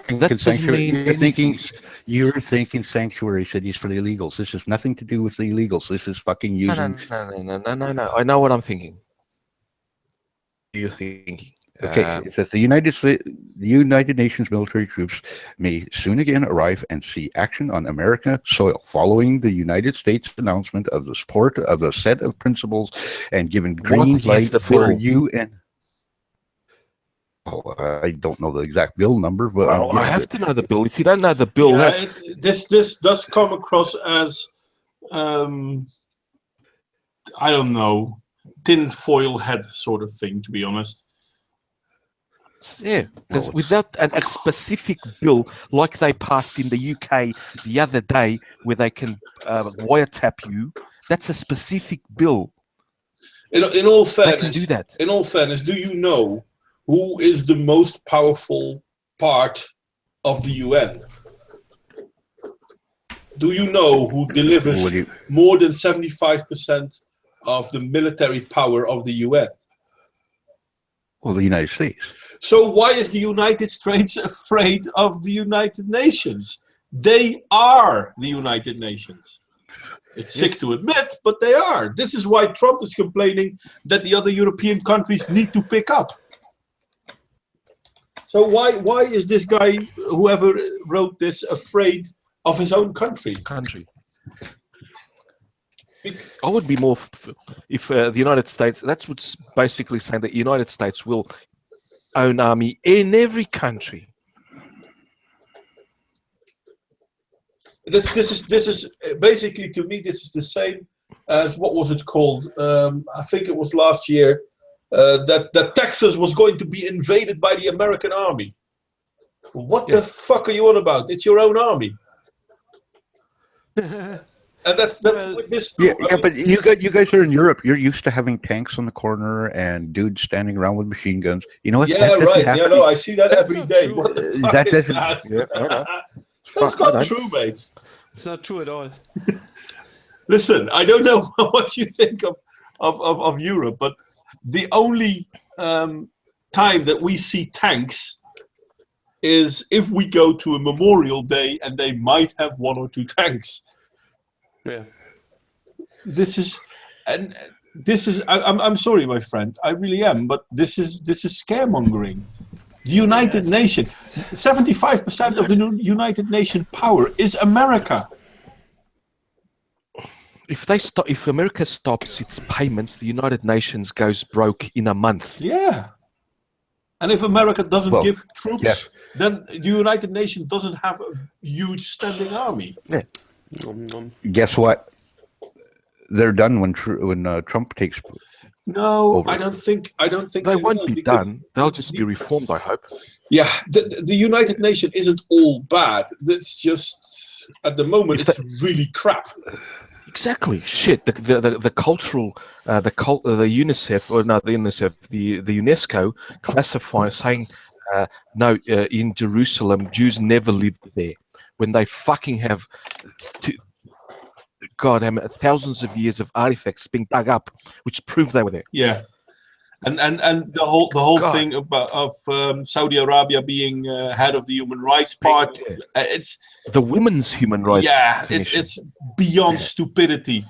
That doesn't mean You're thinking sanctuary cities for the illegals. This has nothing to do with the illegals. This is fucking using. No. I know what I'm thinking. What are you thinking? Okay, it says the United Nations military troops may soon again arrive and see action on American soil, following the United States announcement of the support of a set of principles and given green light for UN. Oh, I don't know the exact bill number, but I have to know the bill. If you don't know the bill, this does come across as I don't know, tinfoil hat sort of thing, to be honest. Yeah, because without a specific bill like they passed in the UK the other day, where they can wiretap you, that's a specific bill. In all fairness, they can do that. In all fairness, do you know who is the most powerful part of the UN? Do you know who delivers more than 75% of the military power of the UN? Well, the United States. So why is the United States afraid of the United Nations? They are the United Nations. It's sick to admit, but they are. This is why Trump is complaining that the other European countries need to pick up. So why is this guy, whoever wrote this, afraid of his own country? I would be more if the United States. That's what's basically saying that the United States will own army in every country. This is basically, to me, this is the same as what was it called? I think it was last year. That Texas was going to be invaded by the American army. What the fuck are you on about? It's your own army. And that's with this. But you guys are in Europe. You're used to having tanks on the corner and dudes standing around with machine guns. You know what? Yeah, right. Yeah, no, I see that every day. True. What the fuck is that? That's not true, mate. It's not true at all. Listen, I don't know what you think of Europe, but the only time that we see tanks is if we go to a Memorial Day and they might have one or two tanks. Yeah. I'm sorry, my friend. I really am, but this is scaremongering. The United Nations, 75% of the United Nations power is America. If America stops its payments, the United Nations goes broke in a month. Yeah. And if America doesn't give troops, then the United Nations doesn't have a huge standing army. Yeah. Guess what? They're done when Trump takes. No, over. I don't think they won't be done. They'll just be reformed, I hope. Yeah, the United Nations isn't all bad. It's just at the moment it's really crap. Exactly. Shit. The cultural, the UNICEF or not the UNICEF, the UNESCO classifies saying no, in Jerusalem Jews never lived there when they fucking have thousands of years of artifacts being dug up which prove they were there. Yeah. And the whole thing of Saudi Arabia being head of the human rights part, it's the women's human rights. Yeah, it's beyond stupidity.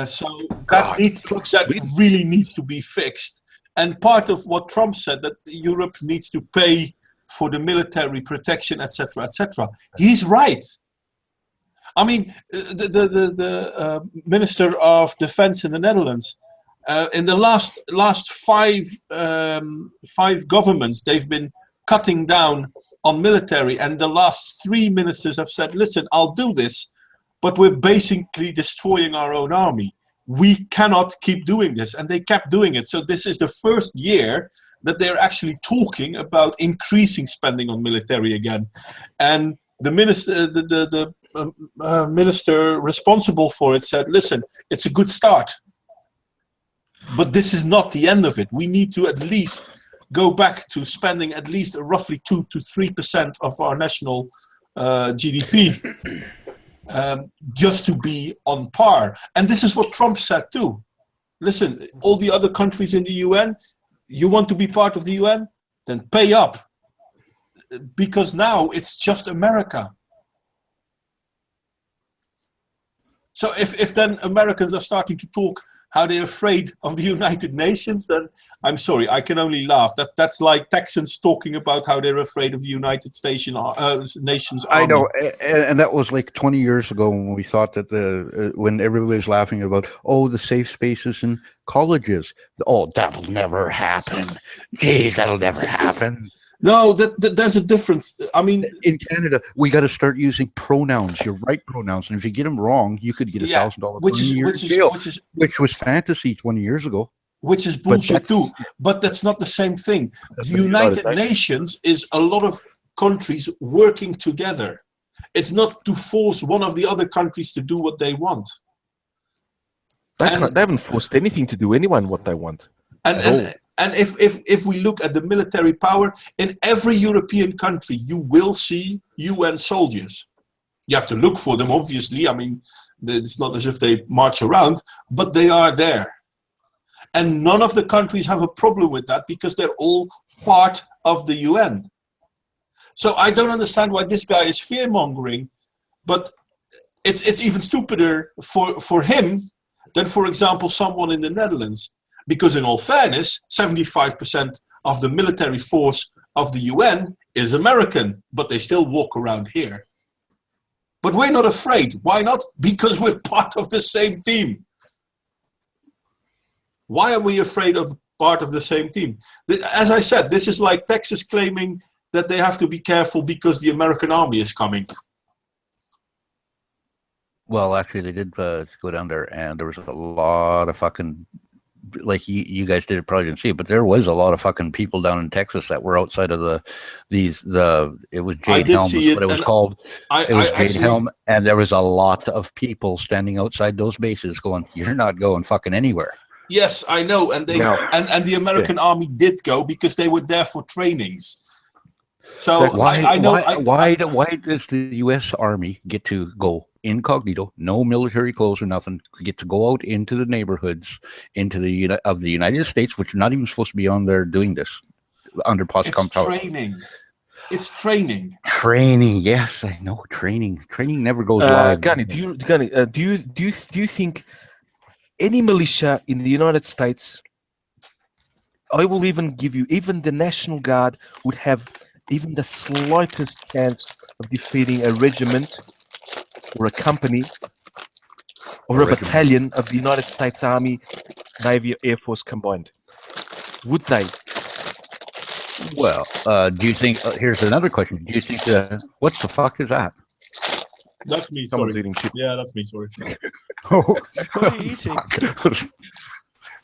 So that really needs to be fixed. And part of what Trump said, that Europe needs to pay for the military protection, etc., etc. He's right. I mean, the Minister of Defense in the Netherlands. In the last five governments, they've been cutting down on military, and the last 3 ministers have said, listen, I'll do this, but we're basically destroying our own army. We cannot keep doing this. And they kept doing it. So this is the first year that they're actually talking about increasing spending on military again. And the minister, the minister responsible for it said, listen, it's a good start. But this is not the end of it. We need to at least go back to spending at least roughly 2 to 3% of our national GDP just to be on par. And this is what Trump said too. Listen, all the other countries in the UN, you want to be part of the UN? Then pay up. Because now it's just America. So if then Americans are starting to talk how they're afraid of the United Nations, then I'm sorry, I can only laugh. That's like Texans talking about how they're afraid of the United Nations Army. I know, and that was like 20 years ago when we thought that when everybody was laughing about, the safe spaces in colleges. That'll never happen. Jeez, that'll never happen. No, there's a difference. I mean, in Canada, we got to start using pronouns, your right pronouns, and if you get them wrong, you could get $1,000 in jail, which was fantasy 20 years ago. Which is bullshit too. But that's not the same thing. The United Nations is a lot of countries working together. It's not to force one of the other countries to do what they want. They haven't forced anything to do anyone what they want. And if we look at the military power, in every European country, you will see UN soldiers. You have to look for them, obviously. I mean, it's not as if they march around, but they are there. And none of the countries have a problem with that because they're all part of the UN. So I don't understand why this guy is fear-mongering, but it's even stupider for him than, for example, someone in the Netherlands. Because in all fairness, 75% of the military force of the UN is American, but they still walk around here. But we're not afraid. Why not? Because we're part of the same team. Why are we afraid of part of the same team? As I said, this is like Texas claiming that they have to be careful because the American army is coming. Well, actually, they did go down there, and there was a lot of fucking... Like you guys probably didn't see it, but there was a lot of fucking people down in Texas that were outside of it was Jade Helm, what it was called. It was Jade Helm, and there was a lot of people standing outside those bases going, "You're not going fucking anywhere." Yes, I know, and and the American army did go because they were there for trainings. So why does the U.S. Army get to go incognito, no military clothes or nothing, get to go out into the neighborhoods of the United States, which are not even supposed to be on there doing this under post-com power? It's training. Training, yes, I know. Training never goes live. Gunny, do you think any militia in the United States? I will even give you, even the National Guard would have even the slightest chance of defeating a regiment or a company or a battalion of the United States Army, Navy, Air Force combined. Would they? Well, do you think, here's another question. Do you think, what the fuck is that? That's me, Someone's sorry. eating chips. Yeah, that's me, sorry. What are you eating?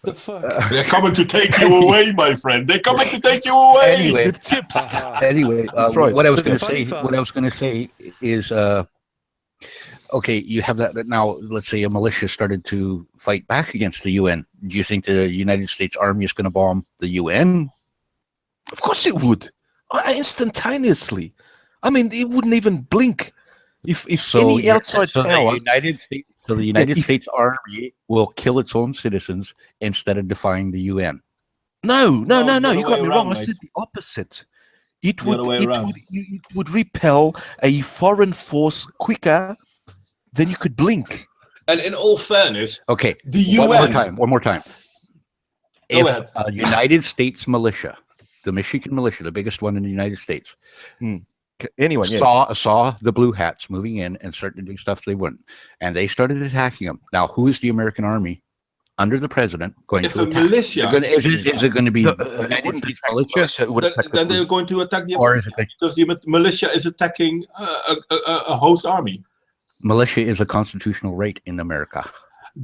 The fuck? They're coming to take you away, my friend. They're coming to take you away. Anyway, With chips. What I was going to say is, okay, you have that now. Let's say a militia started to fight back against the UN. Do you think the United States Army is going to bomb the UN? Of course it would. Instantaneously. I mean, it wouldn't even blink. If any outside power... The United States Army will kill its own citizens instead of defying the UN. No, you got me wrong. I said the opposite. It would repel a foreign force quicker than you could blink. And in all fairness, okay, the UN... One more time. If a United States militia, the Michigan militia, the biggest one in the United States, saw the blue hats moving in and starting to do stuff they wouldn't, and they started attacking them. Now, who is the American Army under the president going to attack? Militia, is it going to be the United States militia? Then they're going to attack the American, because the militia is attacking a host army. Militia is a constitutional right in America.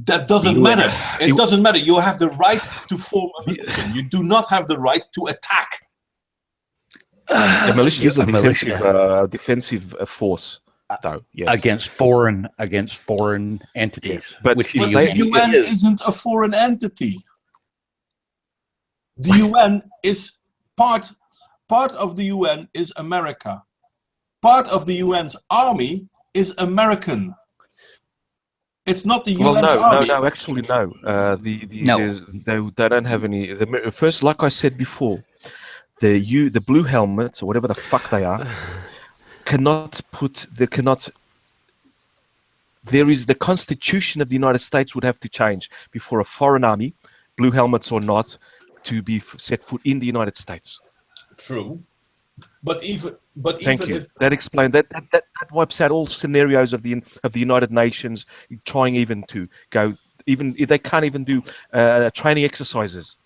That doesn't matter. It doesn't matter. You have the right to form a militia. You do not have the right to attack. The militia is a defensive force. though. Yes. against foreign entities. Yes, but which if But they- the UN isn't a foreign entity. The UN is part of the UN is America. Part of the UN's army is American. It's not the UN's army. No, actually, no. They don't have any. First, like I said before, the blue helmets or whatever the fuck they are cannot. There is the Constitution of the United States would have to change before a foreign army, blue helmets or not, to be set foot in the United States. True, but Thank you. That explains that wipes out all scenarios of the United Nations trying even to go. Even they can't even do training exercises.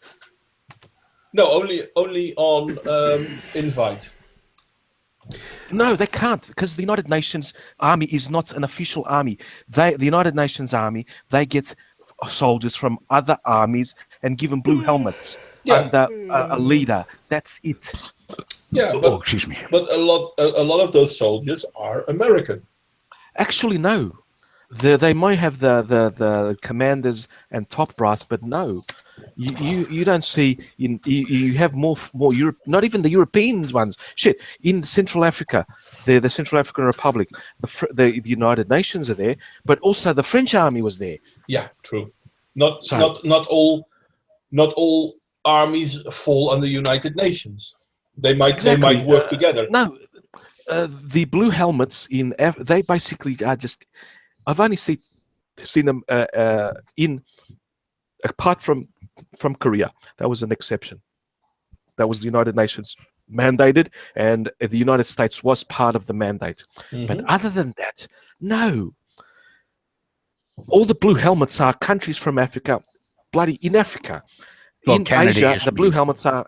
no, only on invite. No, they can't, because the United Nations Army is not an official army. The United Nations Army, they get soldiers from other armies and give them blue helmets under a leader. That's it. Yeah, Excuse me. But a lot of those soldiers are American. Actually, no. They might have the commanders and top brass, but no. You don't see you have more Europe, not even the European ones. Shit, in Central Africa, the Central African Republic, the United Nations are there, but also the French army was there. Yeah, true. Not all armies fall under United Nations. They might work together. No, the blue helmets they basically are just. I've only seen them in apart from Korea. That was an exception. That was the United Nations mandated, and the United States was part of the mandate. Mm-hmm. But other than that, no. All the blue helmets are countries from Africa, bloody in Africa. Well, in Canada Asia, the blue helmets are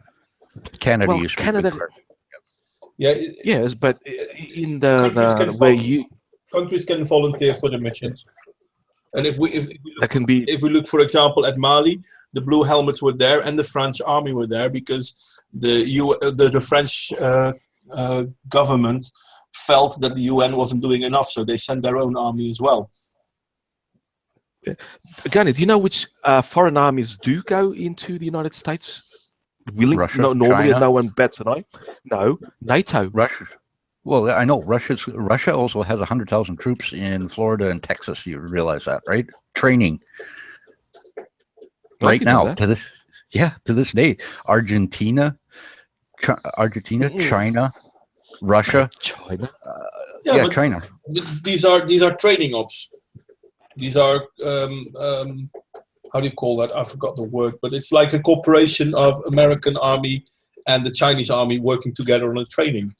Canada. well, Canada. Yeah. Yes, but in the where you countries can volunteer for the missions. And if we look, for example, at Mali, the blue helmets were there, and the French army were there because the French government felt that the UN wasn't doing enough, so they sent their own army as well. Again, do you know which foreign armies do go into the United States? Russia, normally, China. no one bats an eye. No, NATO. Russia. Well, I know Russia also has 100,000 troops in Florida and Texas. You realize that, right? Training right now to this day. Argentina, China, Russia, China. China. These are training ops. These are how do you call that? I forgot the word, but it's like a cooperation of American army and the Chinese army working together on a training.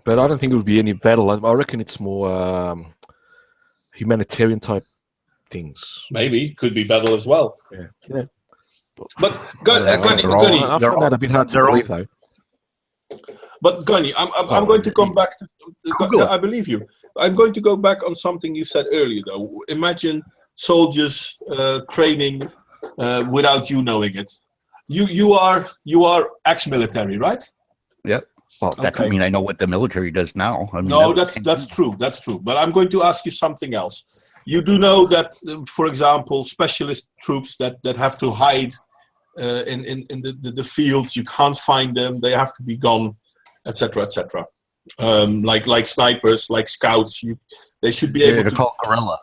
But I don't think it would be any battle. I reckon it's more humanitarian type things. Maybe could be battle as well. Yeah. But I find that a bit hard to believe, though. But Gunny, I'm going to come back to. I believe you. I'm going to go back on something you said earlier, though. Imagine soldiers training without you knowing it. You are ex-military, right? Yeah. Well, that doesn't mean I know what the military does now. I mean, no, that's true. That's true. But I'm going to ask you something else. You do know that, for example, specialist troops that have to hide in the fields, you can't find them. They have to be gone, etc., etc. Like snipers, like scouts. They should be able to. They're called guerrilla.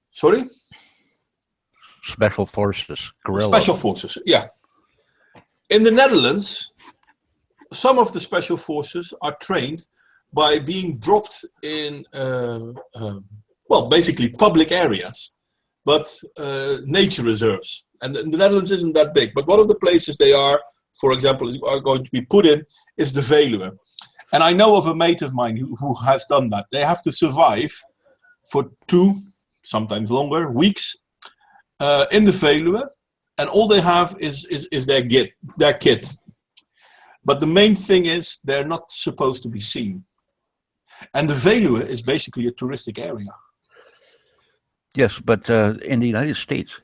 Sorry. Special forces. Guerrilla. Special forces. Yeah. In the Netherlands, some of the special forces are trained by being dropped in, basically public areas, but nature reserves. And the Netherlands isn't that big. But one of the places they are, for example, are going to be put in is the Veluwe. And I know of a mate of mine who has done that. They have to survive for 2, sometimes longer, weeks in the Veluwe. And all they have is their kit. But the main thing is they're not supposed to be seen. And the Veluwe is basically a touristic area. Yes, but in the United States,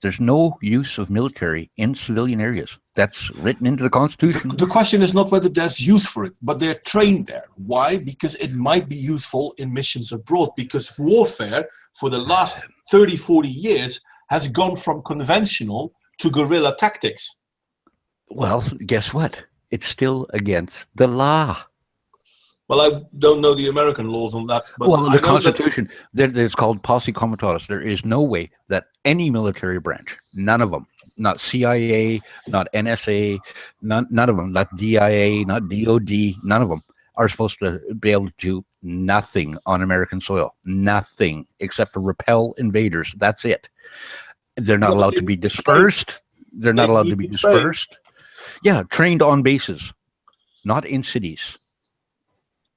there's no use of military in civilian areas. That's written into the Constitution. The question is not whether there's use for it, but they're trained there. Why? Because it might be useful in missions abroad, because warfare for the last 30, 40 years has gone from conventional to guerrilla tactics. Well, guess what? It's still against the law. Well, I don't know the American laws on that. But Well, I the know that Constitution, it's called posse comitatus. There is no way that any military branch, none of them, not CIA, not NSA, none of them, not DIA, not DOD, none of them are supposed to be able to do nothing on American soil. Nothing except for repel invaders. That's it. They're not allowed to be dispersed. They're not allowed to be dispersed. Yeah, trained on bases, not in cities.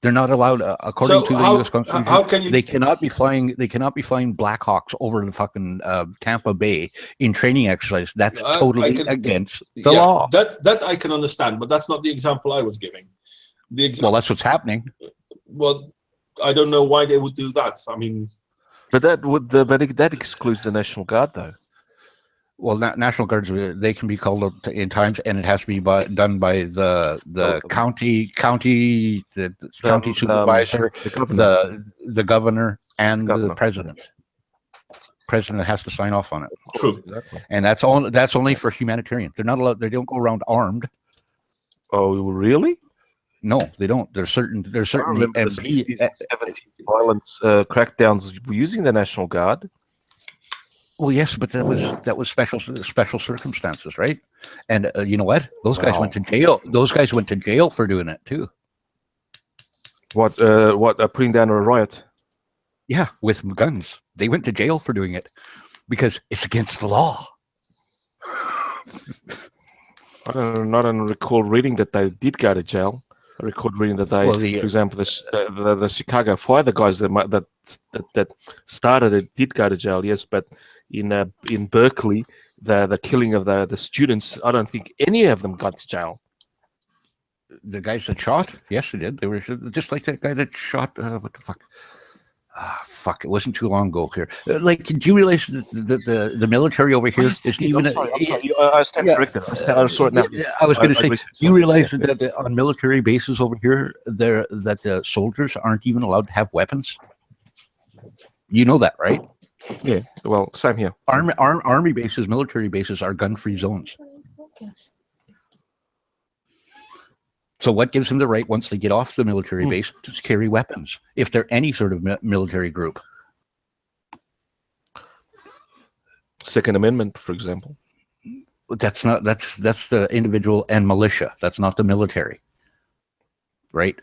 They're not allowed, according to the U.S. Constitution. How can you? They cannot be flying. They cannot be flying Blackhawks over the fucking Tampa Bay in training exercise. That's totally against the law. That I can understand, but that's not the example I was giving. Well, that's what's happening. Well, I don't know why they would do that. I mean, but that excludes the National Guard, though. Well, National Guards, they can be called up in times, and it has to be done by the county supervisor, the governor, and the president. President has to sign off on it. True, exactly. And that's only for humanitarian. They're not allowed. They don't go around armed. Oh, really? No, they don't. There's certain MP violence crackdowns using the National Guard. Well, yes, but that was special circumstances, right? And you know what? Those guys went to jail. Those guys went to jail for doing it too. What? Putting down a riot? Yeah, with guns. They went to jail for doing it because it's against the law. I don't recall reading that they did go to jail. I recall reading that they, for example, the Chicago Fire, the guys that started it did go to jail. Yes, but in Berkeley, the killing of the students, I don't think any of them got to jail. The guys that shot, yes, they did. They were just like that guy that shot. What the fuck? Fuck! It wasn't too long ago here. Like, do you realize that the military over here isn't even? I'm sorry. I stand corrected. I'm sorry now. I was going to say, do you realize that on military bases over here, that the soldiers aren't even allowed to have weapons? You know that, right? Yeah. Well, same here. Army bases, military bases are gun-free zones. So what gives them the right, once they get off the military base, to carry weapons, if they're any sort of military group? Second Amendment, for example. That's the individual and militia. That's not the military, right?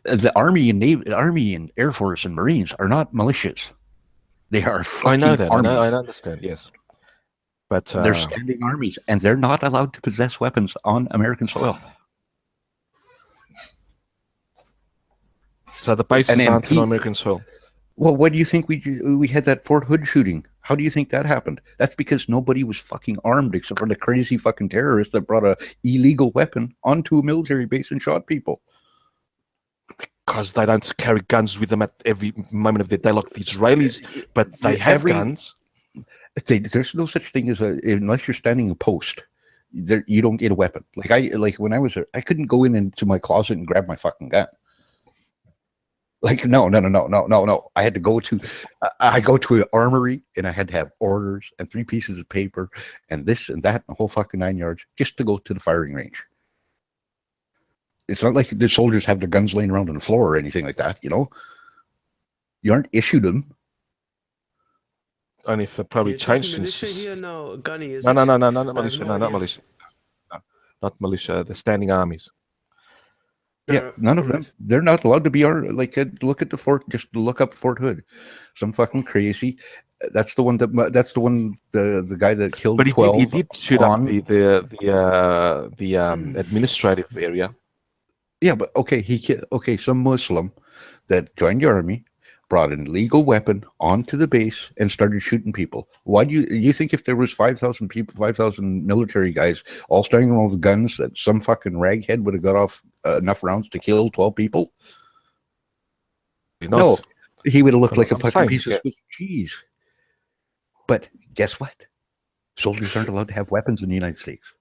The Army and Air Force and Marines are not militias. They are fucking I know that. armies. I understand. Yes. But they're standing armies, and they're not allowed to possess weapons on American soil. So the bases aren't on American soil. Well, what do you think we had that Fort Hood shooting? How do you think that happened? That's because nobody was fucking armed except for the crazy fucking terrorists that brought a illegal weapon onto a military base and shot people. Because they don't carry guns with them at every moment of the day like the Israelis, but they have guns. There's no such thing as unless you're standing a post, you don't get a weapon. Like when I was there, I couldn't go into my closet and grab my fucking gun. Like no. I had to go to an armory, and I had to have orders and 3 pieces of paper and this and that and the whole fucking 9 yards just to go to the firing range. It's not like the soldiers have their guns laying around on the floor or anything like that. You know, you aren't issued them. Only for probably changed since. Here now, Gunny, no, not militia. No, not militia. No, not militia. The standing armies. Yeah, none of them. They're not allowed to be like. Look at the fort. Just look up Fort Hood. Some fucking crazy. That's the one. The guy that killed. But 12 he did shoot up the administrative area. Yeah, but okay. Some Muslim that joined the army brought an illegal weapon onto the base and started shooting people. Why do you think if there was 5,000 people, 5,000 military guys all standing around with guns, that some fucking raghead would have got off enough rounds to kill 12 people? No, he would have looked like a fucking piece of Swiss cheese. But guess what? Soldiers aren't allowed to have weapons in the United States.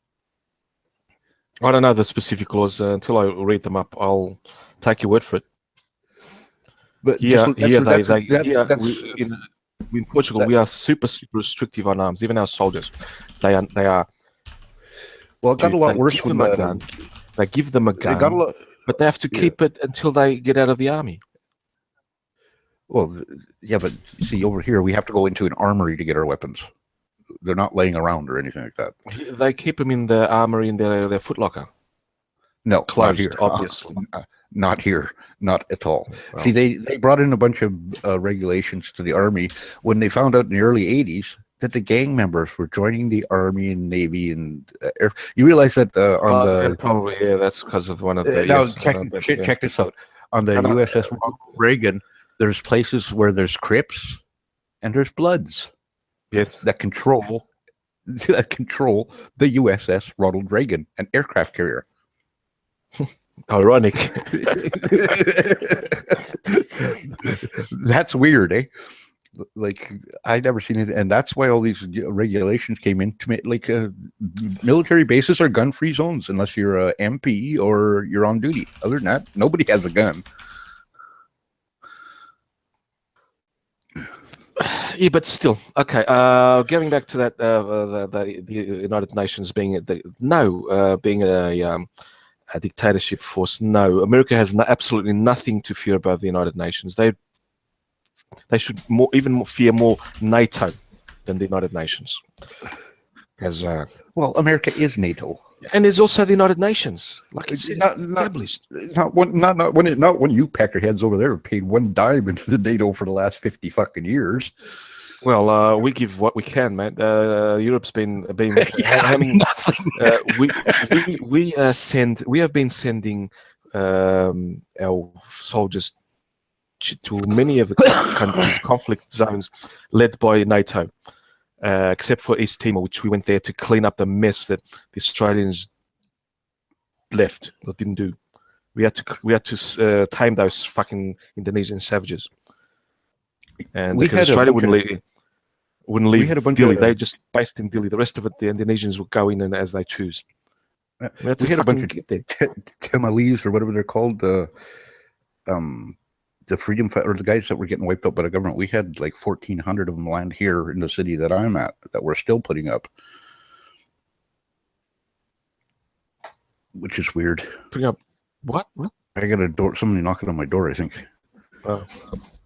I don't know the specific laws. Until I read them up, I'll take your word for it. But Here, in Portugal, that- we are super restrictive on arms. Even our soldiers, they are. well, it got a lot worse give when them a gun. They give them a it got a gun, lot. but they have to keep it until they get out of the army. Well, yeah, but you see, over here we have to go into an armory to get our weapons. They're not laying around or anything like that. They keep them in the armory in their footlocker. No, Closed, not here. obviously. Not here. Not at all. Well. See, they brought in a bunch of regulations to the army when they found out in the early 80s that the gang members were joining the army and navy and air. You realize that probably that's because of one of the. now yes, check this out. On the USS Ronald Reagan, there's places where there's Crips and there's Bloods. Yes, that control the USS Ronald Reagan, an aircraft carrier. Ironic. That's weird, eh? Like I'd never seen it, and that's why all these regulations came in to make like military bases are gun-free zones unless you're a MP or you're on duty. Other than that, nobody has a gun. Yeah, but still, okay. Getting back to that, the United Nations being being a dictatorship force. No, America has absolutely nothing to fear about the United Nations. They should fear more NATO than the United Nations. As well, America is NATO, and there's also the United Nations, like it's established. Not when you peckerheads over there have paid one dime into the NATO for the last 50 fucking years. Well, we give what we can, man. Europe's been having. We have been sending our soldiers to many of the countries, conflict zones led by NATO, except for East Timor, which we went there to clean up the mess that the Australians left or didn't do. We had to tame those fucking Indonesian savages, and because Australia wouldn't leave Dili, they just based in Dili. The rest of it, the Indonesians will go in and as they choose. We had a bunch of Timorese or whatever they're called, the freedom or the guys that were getting wiped out by the government. We had like 1,400 of them land here in the city that I'm at that we're still putting up, which is weird. Putting up what? I got a door. Somebody knocking on my door, I think. Oh,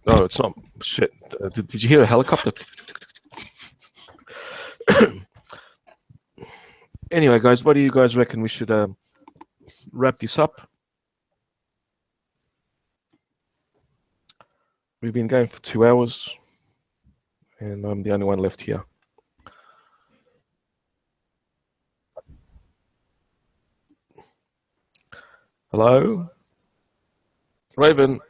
it's not shit. Did you hear a helicopter? Anyway, guys, what do you guys reckon? We should wrap this up. We've been going for 2 hours, and I'm the only one left here. Hello, Raven.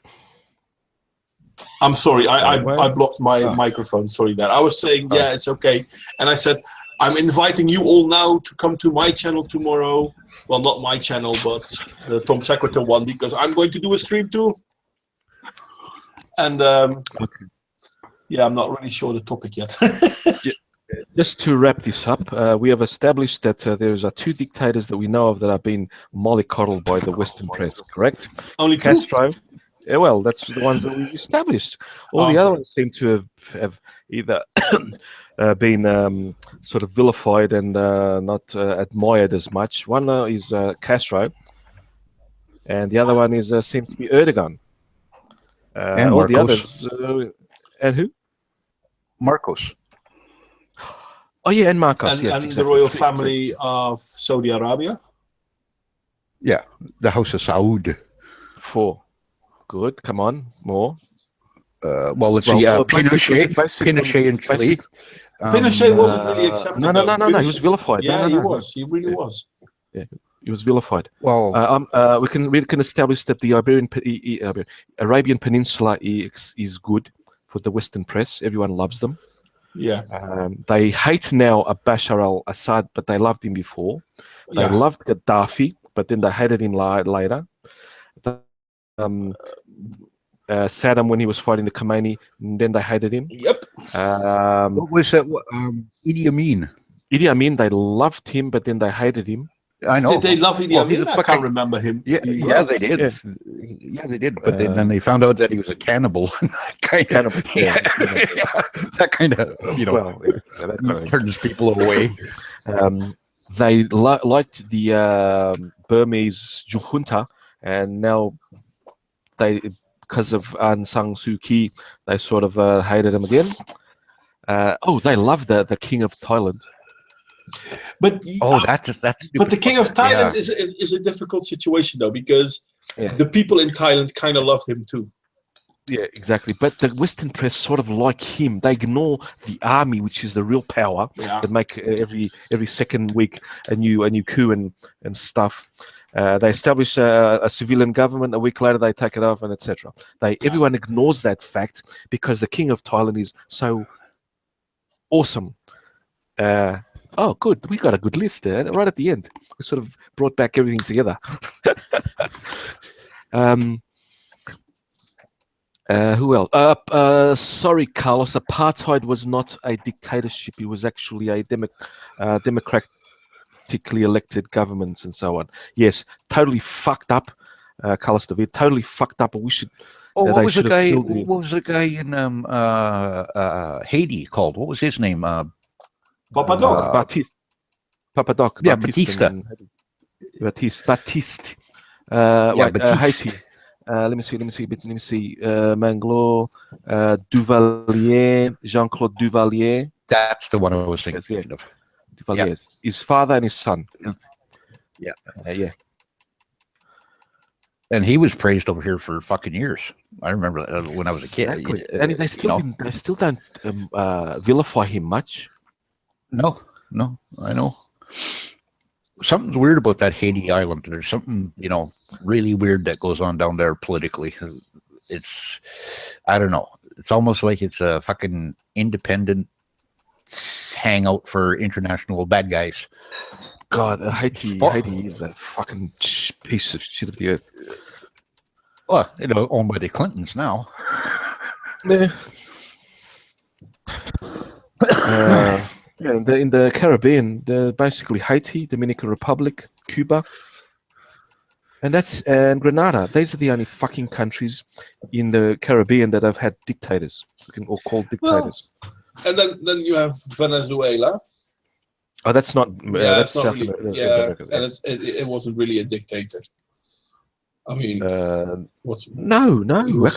I'm sorry, I blocked my microphone. Sorry, that I was saying, yeah, it's okay, and I said I'm inviting you all now to come to my channel tomorrow. Well, not my channel, but the Tom Secretary one, because I'm going to do a stream too. And yeah, I'm not really sure the topic yet. Just to wrap this up, we have established that there's 2 dictators that we know of that are being mollycoddled by the Western press, correct? Only 2? Castro. Yeah, well, that's the ones that we established. All the other ones seem to have either been sort of vilified and not admired as much. One is Castro, and the other one is seems to be Erdogan. And all Marcos. the others, and who? Marcos. Oh yeah, and Marcos. And, yes, and exactly. the royal family of Saudi Arabia. Yeah, the House of Saud. 4. Good. Come on, more. Well, let's see. Pinochet in Chile. Pinochet wasn't really accepted. No. He was vilified. Yeah, he was. He really was. Yeah, he was vilified. Well, we can establish that the Arabian Peninsula is good for the Western press. Everyone loves them. Yeah. They hate now Bashar al-Assad, but they loved him before. They loved Gaddafi, but then they hated him later. Saddam when he was fighting the Khomeini, and then they hated him. Yep. what was that? Idi Amin. Idi Amin, they loved him, but then they hated him. I know. Did they love Idi Well, he's Amin? a I fucking- can't remember him. Yeah, being yeah, loved. they did. Yeah. Yeah, they did. But then they found out that he was a cannibal. Cannibal, yeah. Yeah, that kind of, Well, yeah, that kind of turns people away. they liked the Burmese junta, and now they, because of Aung San Suu Kyi, they sort of hated him again. They love the King of Thailand. But That's. but the King of Thailand Yeah. is a difficult situation though, because Yeah. the people in Thailand kind of loved him too. Yeah, exactly. But the Western press sort of like him. They ignore the army, which is the real power Yeah. that make every second week a new coup and stuff. They establish a civilian government. A week later, they take it off, and etc. Everyone ignores that fact because the King of Thailand is so awesome. Good. We got a good list there. Right at the end, we sort of brought back everything together. Who else? Sorry, Carlos. Apartheid was not a dictatorship. It was actually a democratically elected governments and so on. Yes, totally fucked up, Carlos David. Totally fucked up. We should. What they was the should have guy? killed him. What was the guy in Haiti called? What was his name? Papa Doc. Papadoc. Yeah, Batiste. Batiste. Batiste. Haiti. Let me see. Manglore, Duvalier, Jean-Claude Duvalier. That's the one I was thinking Yes, of. Duvalier. Yeah. His father and his son. Yeah. Yeah. And he was praised over here for fucking years. I remember when I was a kid. Exactly. And they still don't vilify him much. No, I know. Something's weird about that Haiti island. There's something, really weird that goes on down there politically. I don't know. It's almost like it's a fucking independent hangout for international bad guys. God, Haiti is a fucking piece of shit of the earth. Well, owned by the Clintons now. Yeah. In the Caribbean, they're basically Haiti, Dominican Republic, Cuba, and Grenada. These are the only fucking countries in the Caribbean that have had dictators, or called dictators. And then you have Venezuela. Oh, that's not. That's it's not South really, America. and it wasn't really a dictator. I mean, no, he was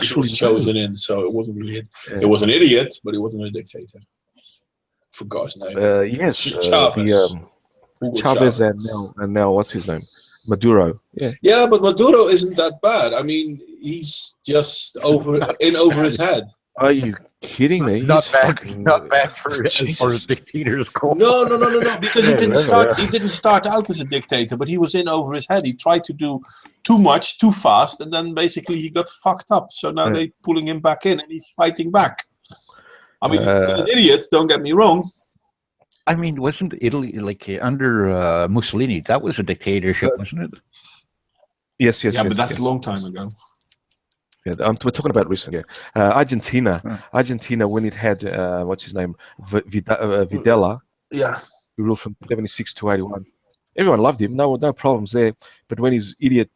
actually chosen in, so it wasn't really. It was an idiot, but he wasn't a dictator. For God's name. Yes, Chavez. Chavez and now what's his name? Maduro. Yeah. Yeah, but Maduro isn't that bad. I mean, he's just over his head. Are you kidding me? Not bad for as far as dictators go. No, because he didn't start out as a dictator, but he was in over his head. He tried to do too much, too fast, and then basically he got fucked up. So now they're pulling him back in, and he's fighting back. I mean, an idiot, don't get me wrong. I mean, wasn't Italy, under Mussolini, that was a dictatorship, wasn't it? Yes. Yeah, but that's a long time ago. Yeah, we're talking about recently. Argentina, when it had, what's his name, Videla, who ruled from 76 to 81. Everyone loved him, no problems there. But when his idiot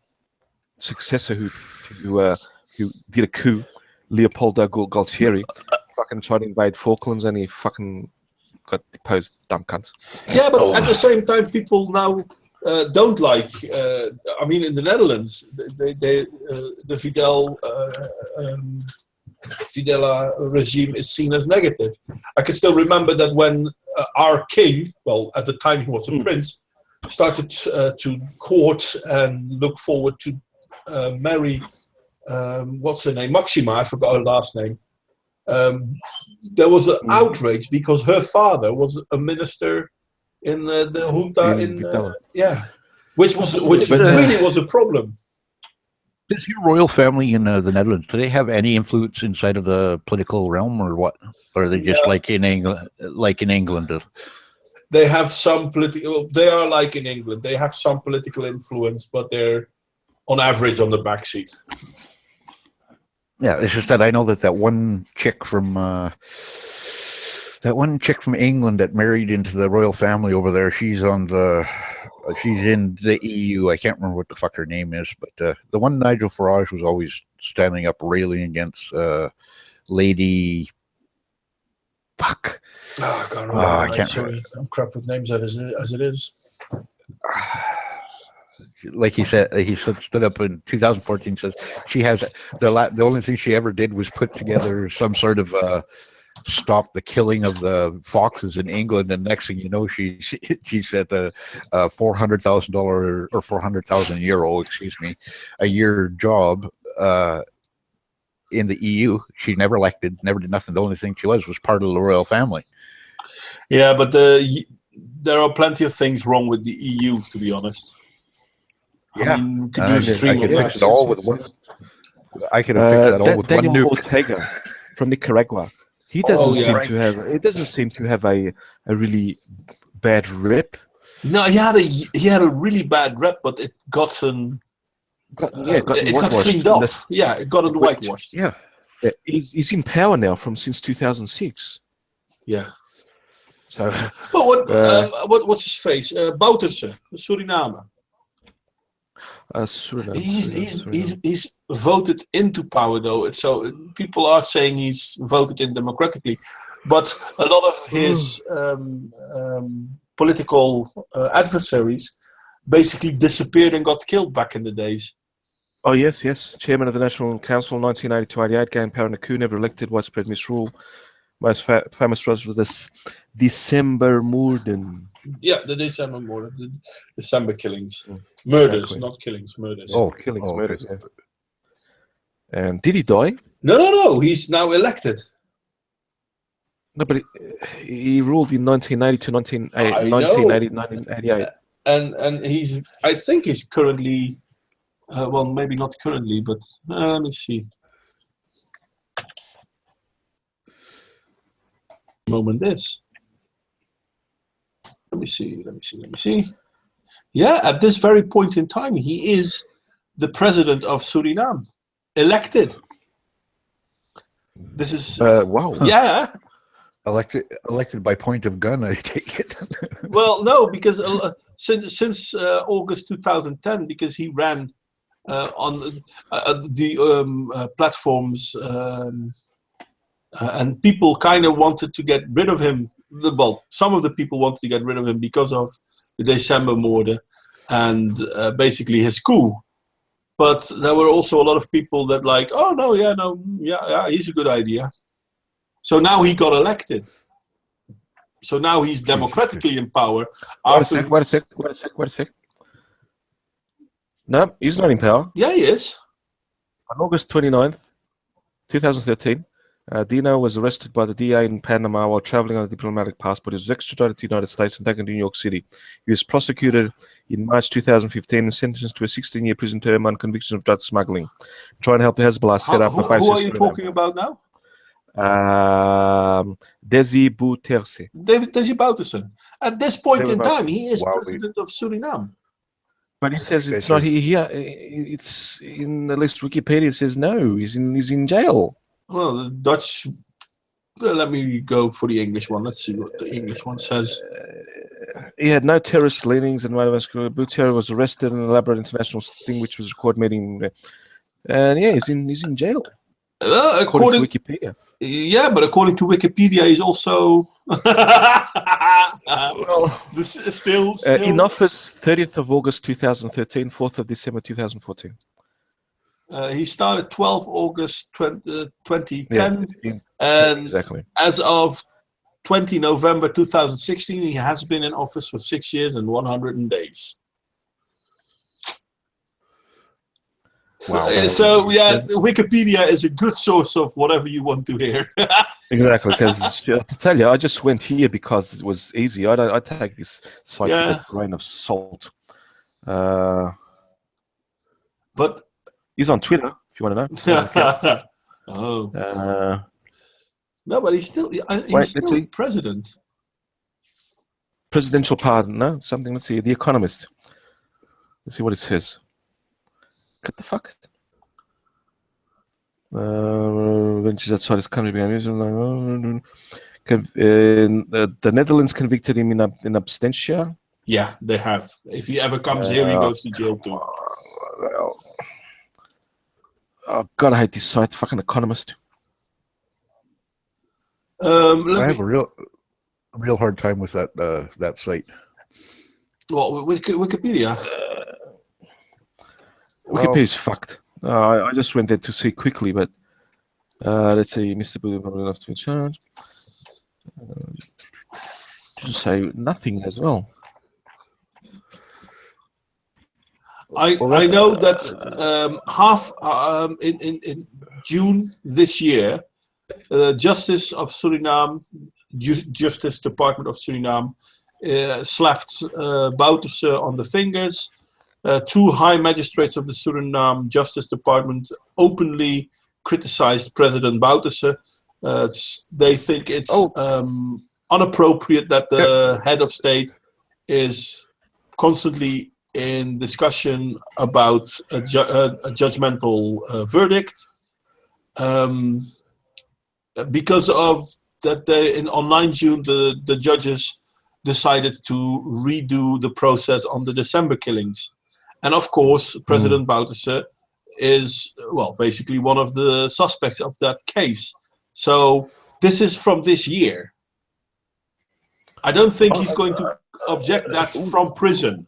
successor who did a coup, Leopoldo Galtieri, fucking tried to invade Falklands, and he fucking got deposed, dumb cunts. Yeah, but at the same time, people now don't like. I mean, in the Netherlands, the Videla regime is seen as negative. I can still remember that when our king, well, at the time he was a prince, started to court and look forward to marry. What's her name? Maxima. I forgot her last name. There was an outrage because her father was a minister in the junta which really was a problem. Does your royal family in the Netherlands, do they have any influence inside of the political realm, or what? Or are they just like in England? They have some political. They are like in England. They have some political influence, but they're on average on the back seat. Yeah, it's just that I know that one chick from That one chick from England that married into the royal family over there, she's in the EU. I can't remember what the fuck her name is, but the one Nigel Farage was always standing up railing against Lady fuck. Oh, I can't remember. I can't Sorry, I'm crap with names as it is. Like he said, he stood up in 2014. Says she has the only thing she ever did was put together some sort of stop the killing of the foxes in England, and next thing you know, she said the $400,000 or €400,000, excuse me, a year job in the EU. She never elected, never did nothing. The only thing she was part of the royal family. Yeah, but there are plenty of things wrong with the EU, to be honest. Yeah, I mean, we could do a stream I could of fix that. it all with one. I could have fixed that all with Daniel one nuke. Ortega from Nicaragua. He doesn't seem right. to have. It doesn't seem to have a really bad rep. No, he had a really bad rep, but it got cleaned off. Yeah, it got whitewashed. Yeah, he's in power now since 2006. Yeah. So, but what's his face? Bouterse, Suriname. He's voted into power though, so people are saying he's voted in democratically, but a lot of his political adversaries basically disappeared and got killed back in the days. Oh yes, Chairman of the National Council, 1980-88, gained power in a coup, never elected, widespread misrule. Most famous was this December Moorden. Yeah, the December Moorden, the December killings. Murders, exactly. Not killings, murders. Oh, killings, murders. Yeah. And did he die? No. He's now elected. No, but he ruled in 1980 to 1988. And he's, I think he's currently, well, maybe not currently, but let me see. Moment this. Let me see. Yeah, at this very point in time, he is the president of Suriname, elected. This is wow. Yeah, elected by point of gun. I take it. Well, no, because since August 2010, because he ran on the platforms, and people kind of wanted to get rid of him. Well, some of the people wanted to get rid of him because of the December Moorden and basically his coup. But there were also a lot of people that like, oh no, yeah, he's a good idea. So now he got elected. So now he's democratically in power. Wait a sec. No, he's not in power. Yeah, he is. On August 29th, 2013, Dino was arrested by the DA in Panama while traveling on a diplomatic passport. He was extradited to the United States and taken to New York City. He was prosecuted in March 2015 and sentenced to a 16-year prison term on conviction of drug smuggling. Trying to help Hezbollah set up a base. Who are you talking about now? Desi Bouterse. Desi Bouterse. At this point in time, he is president of Suriname. But he says it's not here. It's in at least Wikipedia. It says no. He's in jail. Well, the Dutch. Let me go for the English one. Let's see what the English one says. He had no terrorist leanings, and Bouterse was arrested in an elaborate international sting, which was a court meeting. And yeah, he's in jail. According to Wikipedia. Yeah, but according to Wikipedia, he's also well, still in office 30th of August 2013, 4th of December 2014. He started 12 August 2010, and exactly. As of 20 November 2016, he has been in office for 6 years and 100 days. Wow. So yeah, Wikipedia is a good source of whatever you want to hear. Exactly, because to tell you, I just went here because it was easy. I take this site with a grain of salt. But he's on Twitter, if you want to know. Oh. No, but he's still president. Presidential pardon, no? Something, let's see, The Economist. Let's see what it says. What the fuck? Ventures outside his country began The Netherlands convicted him in absentia. Yeah, they have. If he ever comes here, he goes to jail too. Oh God, I hate this site. Fucking Economist. I have a real hard time with that site. Well, Wikipedia. Wikipedia's fucked. I just went there to see quickly, but let's see, Mr. Boo enough to charge. Just say nothing as well. I know that in June this year, Justice of Suriname, Justice Department of Suriname, slapped Bouterse on the fingers. Two high magistrates of the Suriname Justice Department openly criticized President Bouterse. They think it's inappropriate that the head of state is constantly in discussion about a judgmental verdict. Because of that, on 9 June, the judges decided to redo the process on the December killings. And of course, President Bouterse is, basically one of the suspects of that case. So this is from this year. I don't think he's going to object that from prison.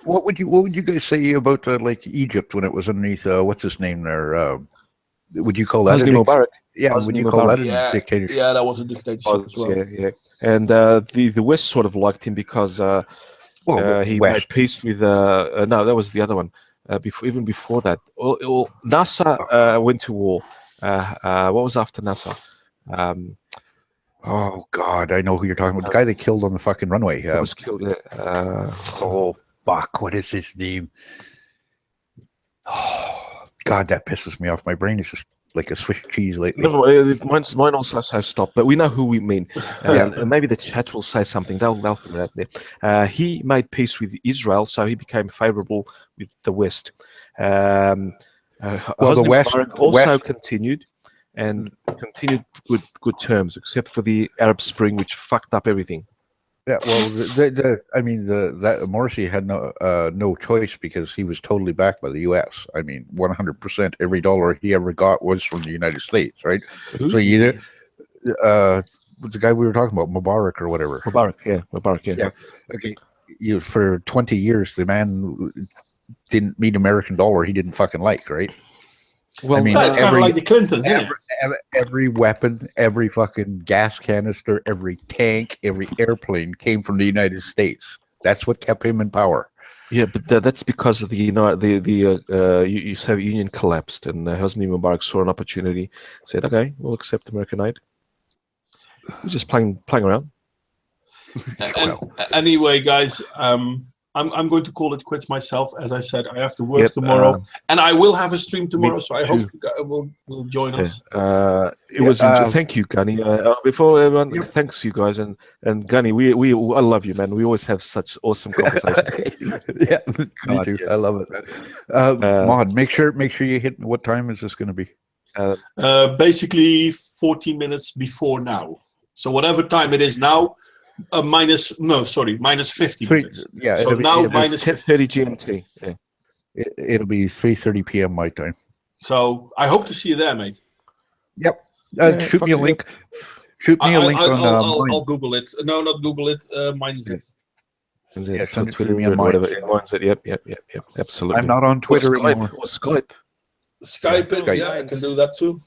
What would you guys say about like Egypt when it was underneath what's his name there? Would you call that Hosni Mubarak? Yeah, would you call that a dictatorship? Yeah, that was a dictatorship as well. Yeah. And the West sort of liked him because he made peace with. No, that was the other one. Even before that, NASA went to war. What was after NASA? Oh God, I know who you're talking about. The guy they killed on the fucking runway. Was killed. Oh fuck! What is his name? Oh God, that pisses me off. My brain is just like a Swiss cheese lately. Mine also has stopped, but we know who we mean. And maybe the chat will say something. They'll figure it out there. He made peace with Israel, so he became favorable with the West. The West also continued with good terms, except for the Arab Spring, which fucked up everything. Yeah, well, that Morsi had no choice because he was totally backed by the U.S. I mean, 100%. Every dollar he ever got was from the United States, right? Who? So either the guy we were talking about, Mubarak or whatever. Mubarak, yeah. Okay, for 20 years, the man didn't meet American dollar. He didn't fucking like, right? Well, I mean, it's kind of like the Clintons, isn't it? Every weapon, every fucking gas canister, every tank, every airplane came from the United States. That's what kept him in power. Yeah, but that's because of the Soviet Union collapsed, and Hosni Mubarak saw an opportunity, said, "Okay, we'll accept American aid." We're just playing around. Anyway, guys, I'm going to call it quits myself. As I said, I have to work tomorrow, and I will have a stream tomorrow. So I hope you guys will join us. Thank you, Gunny. Before everyone, thanks you guys, and Gunny, I love you, man. We always have such awesome conversations. Yeah, me too. Yes. I love it. Maud, make sure you hit. What time is this going to be? Basically 14 minutes before now. So whatever time it is now. Minus 50 minutes. Yeah. So now minus 10:30 GMT. Yeah. It'll be 3:30 p.m. my time. So I hope to see you there, mate. Yep. Shoot me a link. Shoot me a link I'll Google it. No, not Google it. Mine's it. Yeah, send it Twitter to me on whatever. mine. Mine's it. Yep. Absolutely. I'm not on Twitter anymore. Or Skype. Skype. Yeah, I can do that too.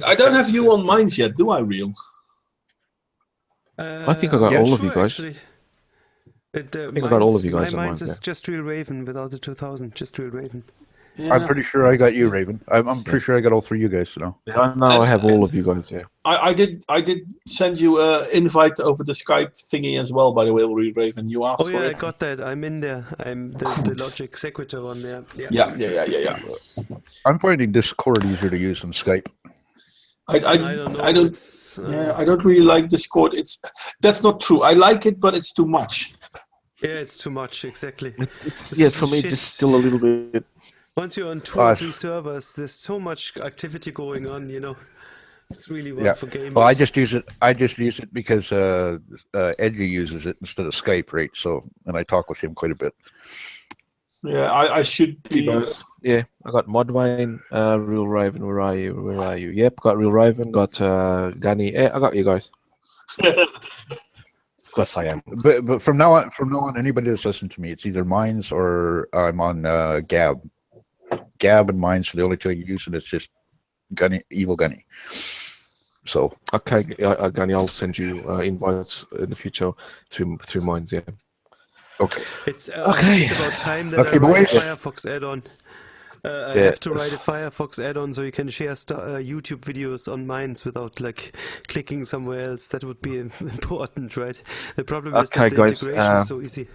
I don't have you on mines yet, do I, Real? I think I got all of you guys. Actually. I think I got all of you guys on mine. mine. Is just Real Raven without the 2000. Just Real Raven. Yeah. I'm pretty sure I got you, Raven. I'm pretty sure I got all three of you guys now. Yeah, I have all of you guys. Yeah. I did send you an invite over the Skype thingy as well. By the way, Real Raven, you asked for it. Oh yeah, I got that. I'm in there. I'm the logic sequitur on there. Yeah. I'm finding Discord easier to use than Skype. I don't really like Discord. That's not true. I like it, but it's too much. Yeah, it's too much. Exactly. For me, just still a little bit. Once you're on 2 or 3 servers, there's so much activity going on. It's really one Yeah. for gamers. Well, I just use it because Edgy uses it instead of Skype, right? So, and I talk with him quite a bit. Yeah, I should be. Yeah, I got Modvine, Real Raven. Where are you? Where are you? Yep, got Real Raven. Got Gunny. I got you guys. Of course I am. But from now on, anybody that's listening to me, it's either Minds or I'm on Gab. Gab and Minds are the only two I use, and it's just Gunny, Evil Gunny. So Okay, Gunny, I'll send you invites in the future through Minds. Yeah. okay. It's Okay. It's about time that Okay, I write boys. a Firefox add-on. I Yeah, have to write a it's- Firefox add-on so you can share YouTube videos on Minds without like clicking somewhere else. That would be important, right? The problem is Okay, that the guys, integration is so easy.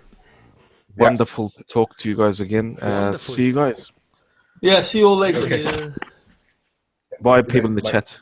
Wonderful to talk to you guys again. Wonderful. See you guys. Yeah, see you all later. Yeah. Bye, people in the chat.